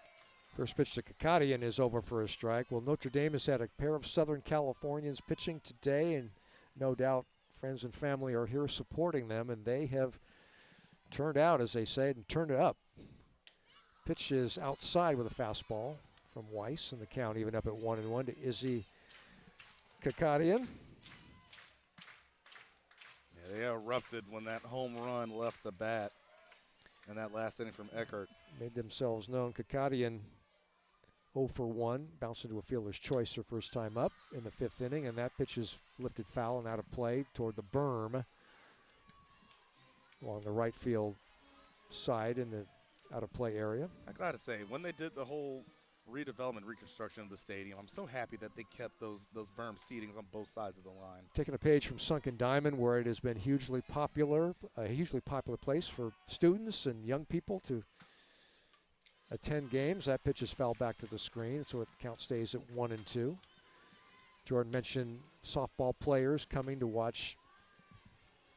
First pitch to Kakadian is over for a strike. Well, Notre Dame has had a pair of Southern Californians pitching today, and no doubt friends and family are here supporting them, and they have turned out, as they say, and turned it up. Pitch is outside with a fastball from Weiss, and the count even up at 1-1 to Izzy Kakadian. Yeah, they erupted when that home run left the bat in that last inning from Eckert. Made themselves known. Kakadian 0 for 1, bounced into a fielder's choice her first time up in the 5th inning, and that pitch is lifted foul and out of play toward the berm along the right field side in the out of play area. I gotta say, when they did the whole redevelopment, reconstruction of the stadium, I'm so happy that they kept those berm seatings on both sides of the line. Taking a page from Sunken Diamond, where it has been hugely popular, a hugely popular place for students and young people to attend games. That pitch is fouled back to the screen, so it count stays at 1-2. Jordan mentioned softball players coming to watch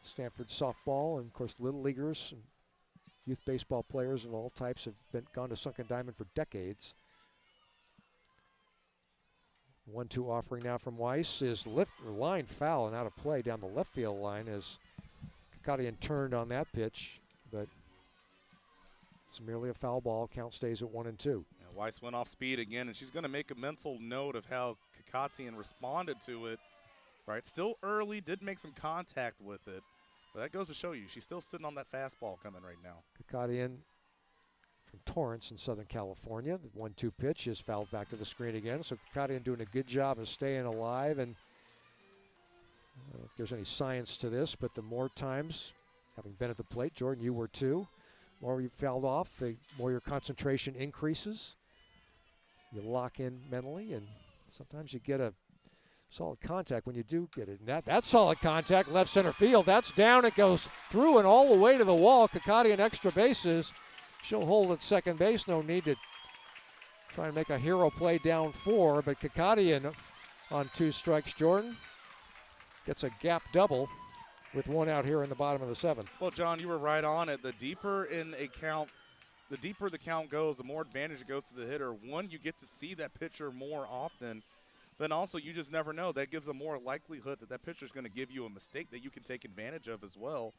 Stanford softball, and of course little leaguers and youth baseball players of all types have gone to Sunken Diamond for decades. 1-2 offering now from Weiss is line foul and out of play down the left field line as Kakadian turned on that pitch, but it's merely a foul ball. Count stays at 1-2. Yeah, Weiss went off speed again, and she's going to make a mental note of how Kakadian responded to it. Right, still early, did make some contact with it, but that goes to show you she's still sitting on that fastball coming right now. Kakadian from Torrance in Southern California. The 1-2 pitch is fouled back to the screen again. So Kakadian doing a good job of staying alive. And I don't know if there's any science to this, but the more times, having been at the plate, Jordan, you were too, more you fouled off, the more your concentration increases. You lock in mentally, and sometimes you get a solid contact when you do get it. And that solid contact, left center field, that's down. It goes through and all the way to the wall. Kakadian extra bases. She'll hold at second base. No need to try and make a hero play down 4, but Kakadian on 2 strikes, Jordan, gets a gap double with 1 out here in the bottom of the 7th. Well, John, you were right on it. The deeper the count goes, the more advantage it goes to the hitter. One, you get to see that pitcher more often. Then also, you just never know. That gives a more likelihood that pitcher is going to give you a mistake that you can take advantage of as well.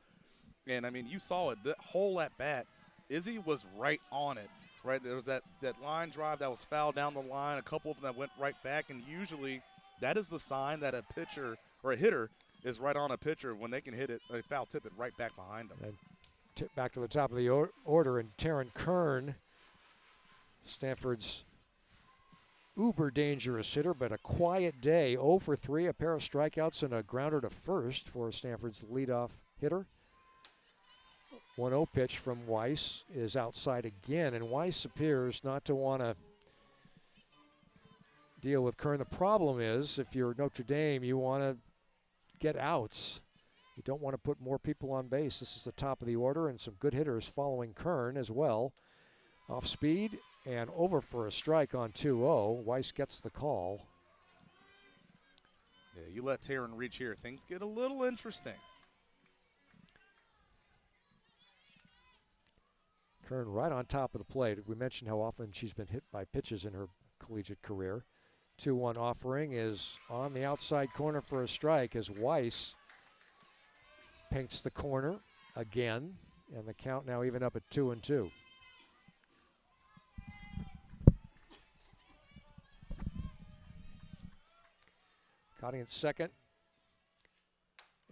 And, I mean, you saw it. The whole at-bat, Izzy was right on it. right? There was that line drive that was fouled down the line, a couple of them that went right back, and usually that is the sign that a pitcher or a hitter is right on a pitcher when they can hit it, they foul tip it right back behind them. And tip back to the top of the order, and Taryn Kern, Stanford's uber dangerous hitter, but a quiet day. 0 for 3, a pair of strikeouts and a grounder to first for Stanford's leadoff hitter. 1-0 pitch from Weiss is outside again, and Weiss appears not to want to deal with Kern. The problem is, if you're Notre Dame, you want to get outs. You don't want to put more people on base. This is the top of the order, and some good hitters following Kern as well. Off speed and over for a strike on 2-0. Weiss gets the call. Yeah, you let Taryn reach here, things get a little interesting. Kern right on top of the plate. We mentioned how often she's been hit by pitches in her collegiate career. 2-1 offering is on the outside corner for a strike as Weiss paints the corner again, and the count now even up at 2-2. Cotting at second.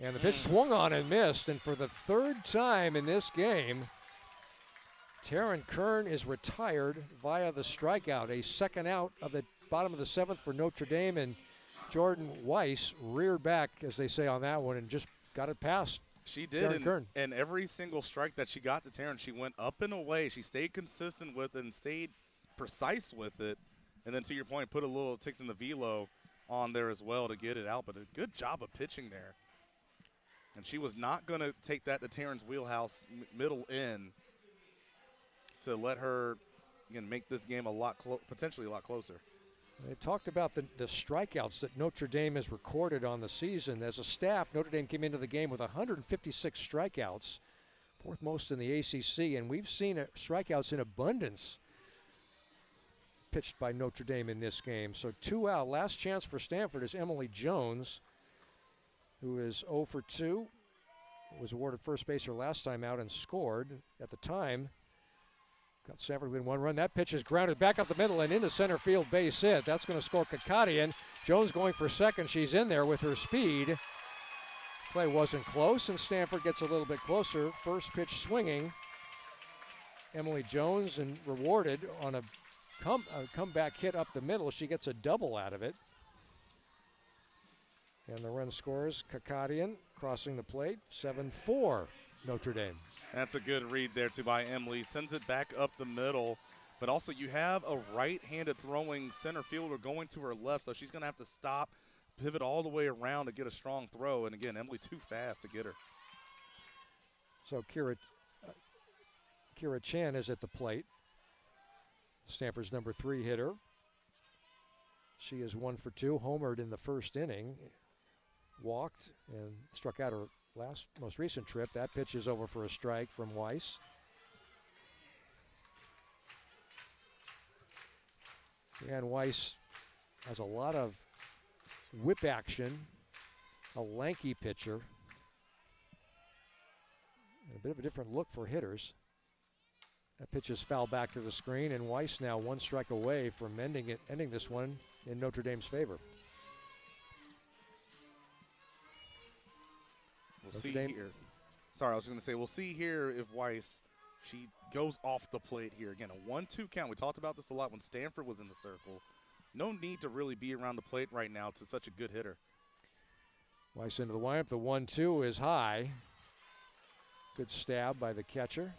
And the pitch swung on and missed, and for the third time in this game, Taryn Kern is retired via the strikeout. A second out of the bottom of the 7th for Notre Dame, and Jordan Weiss reared back, as they say on that one, and just got it past. She did, and every single strike that she got to Taryn, she went up and away. She stayed consistent with it and stayed precise with it. And then to your point, put a little ticks in the velo on there as well to get it out. But a good job of pitching there. And she was not going to take that to Taryn's wheelhouse middle in to let her, again, make this game potentially a lot closer. They've talked about the strikeouts that Notre Dame has recorded on the season. As a staff, Notre Dame came into the game with 156 strikeouts, 4th most in the ACC, and we've seen strikeouts in abundance pitched by Notre Dame in this game. So 2 out. Last chance for Stanford is Emily Jones, who is 0 for 2. Was awarded first base her last time out and scored at the time. Got Stanford within 1 run. That pitch is grounded back up the middle and into center field, base hit. That's going to score Kakadian. Jones going for second. She's in there with her speed. Play wasn't close, and Stanford gets a little bit closer. First pitch swinging. Emily Jones, and rewarded on a comeback hit up the middle. She gets a double out of it. And the run scores. Kakadian crossing the plate. 7-4 Notre Dame. That's a good read there, too, by Emily. Sends it back up the middle. But also you have a right-handed throwing center fielder going to her left, so she's going to have to stop, pivot all the way around to get a strong throw. And, again, Emily too fast to get her. So Kira Chan is at the plate. Stanford's number 3 hitter. She is 1 for 2, homered in the first inning. Walked and struck out her most recent trip. That pitch is over for a strike from Weiss. And Weiss has a lot of whip action, a lanky pitcher. And a bit of a different look for hitters. That pitch is fouled back to the screen, and Weiss now 1 strike away from ending this one in Notre Dame's favor. We'll see here. Sorry, I was just going to say, we'll see here if Weiss, she goes off the plate here. Again, a 1-2 count. We talked about this a lot when Stanford was in the circle. No need to really be around the plate right now to such a good hitter. Weiss into the windup. The 1-2 is high. Good stab by the catcher.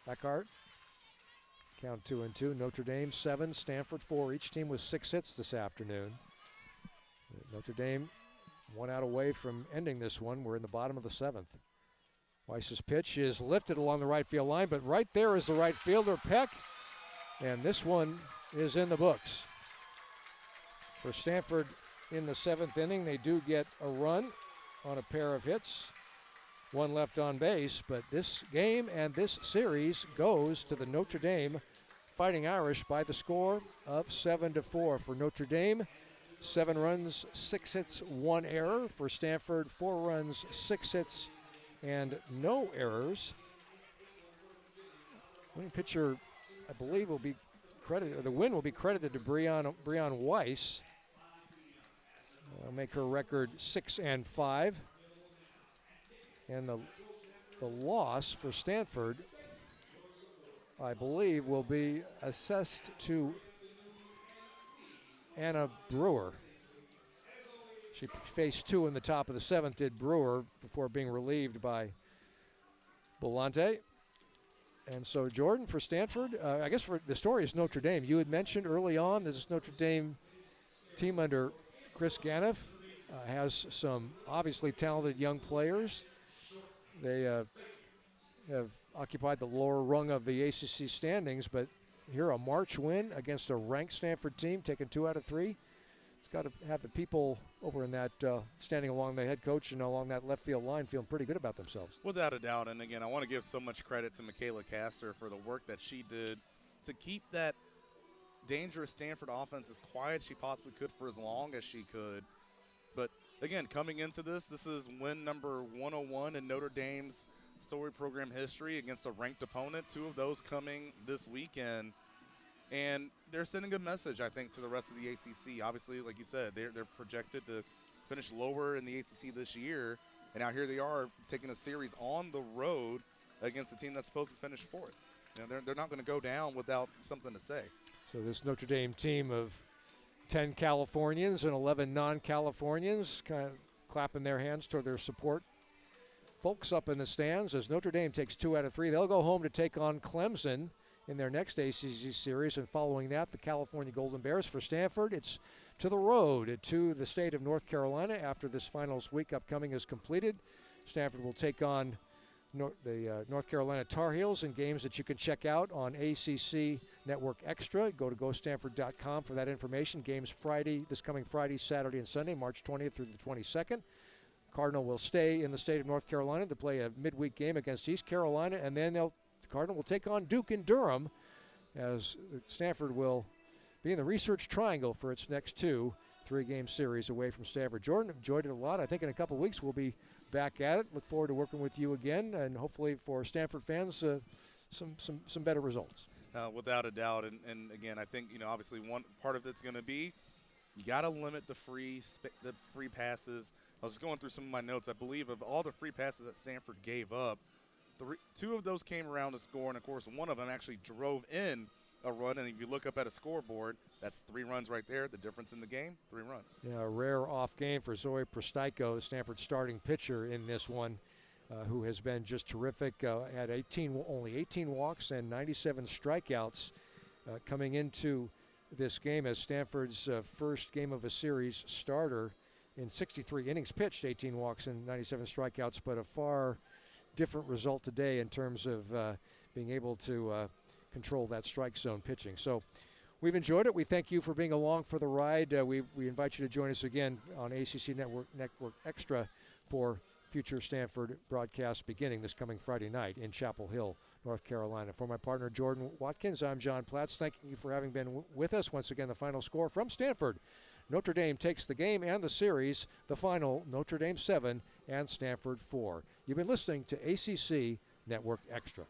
Eckhart. Count 2-2. Notre Dame 7, Stanford 4. Each team with 6 hits this afternoon. Notre Dame 1 out away from ending this one. We're in the bottom of the 7th. Weiss's pitch is lifted along the right field line, but right there is the right fielder, Peck. And this one is in the books. For Stanford in the 7th inning, they do get a run on a pair of hits. 1 left on base, but this game and this series goes to the Notre Dame Fighting Irish by the score of 7-4 for Notre Dame. 7 runs, 6 hits, 1 error. For Stanford, 4 runs, 6 hits, and no errors. Winning pitcher, I believe, will be credited, or the win will be credited to Breon Weiss. Make her record 6-5. And the loss for Stanford, I believe, will be assessed to Anna Brewer. She faced 2 in the top of the 7th, did Brewer, before being relieved by Bolante. And so Jordan for Stanford, I guess for the story is Notre Dame. You had mentioned early on this Notre Dame team under Chris Ganoff has some obviously talented young players. They have occupied the lower rung of the ACC standings, but here a March win against a ranked Stanford team, taking 2 out of 3. It's got to have the people over in that standing along the head coach and along that left field line feeling pretty good about themselves. Without a doubt, and again, I want to give so much credit to Michaela Castor for the work that she did to keep that dangerous Stanford offense as quiet as she possibly could for as long as she could. But again, coming into this is win number 101 in Notre Dame's story program history against a ranked opponent, 2 of those coming this weekend. And they're sending a message, I think, to the rest of the ACC. Obviously, like you said, they're projected to finish lower in the ACC this year. And now here they are taking a series on the road against a team that's supposed to finish 4th. You know, they're not going to go down without something to say. So this Notre Dame team of 10 Californians and 11 non-Californians kind of clapping their hands toward their support folks up in the stands as Notre Dame takes 2 out of 3. They'll go home to take on Clemson in their next ACC series, and following that, the California Golden Bears. For Stanford, it's to the road to the state of North Carolina after this finals week upcoming is completed. Stanford will take on the North Carolina Tar Heels in games that you can check out on ACC Network Extra. Go to gostanford.com for that information. Games Friday, this coming Friday, Saturday, and Sunday, March 20th through the 22nd. Cardinal will stay in the state of North Carolina to play a midweek game against East Carolina, and then the Cardinal will take on Duke in Durham, as Stanford will be in the Research Triangle for its next 2 3-game series away from Stanford. Jordan, enjoyed it a lot. I think in a couple weeks we'll be back at it. Look forward to working with you again, and hopefully for Stanford fans, some better results. Without a doubt, and again, I think, you know, obviously one part of it's going to be you got to limit the free passes. I was going through some of my notes. I believe of all the free passes that Stanford gave up, 2 of those came around to score, and of course one of them actually drove in a run. And if you look up at a scoreboard, that's 3 runs right there. The difference in the game, 3 runs. Yeah, a rare off game for Zoe Prostyko, Stanford's starting pitcher in this one, who has been just terrific. Had only 18 walks and 97 strikeouts coming into this game as Stanford's first game of a series starter in 63 innings pitched, 18 walks and 97 strikeouts, but a far different result today in terms of being able to control that strike zone pitching. So we've enjoyed it. We thank you for being along for the ride. We invite you to join us again on ACC Network Extra for future Stanford broadcasts beginning this coming Friday night in Chapel Hill, North Carolina. For my partner Jordan Watkins, I'm John Platts. Thanking you for having been with us. Once again, the final score from Stanford. Notre Dame takes the game and the series. The final, Notre Dame 7 and Stanford 4. You've been listening to ACC Network Extra.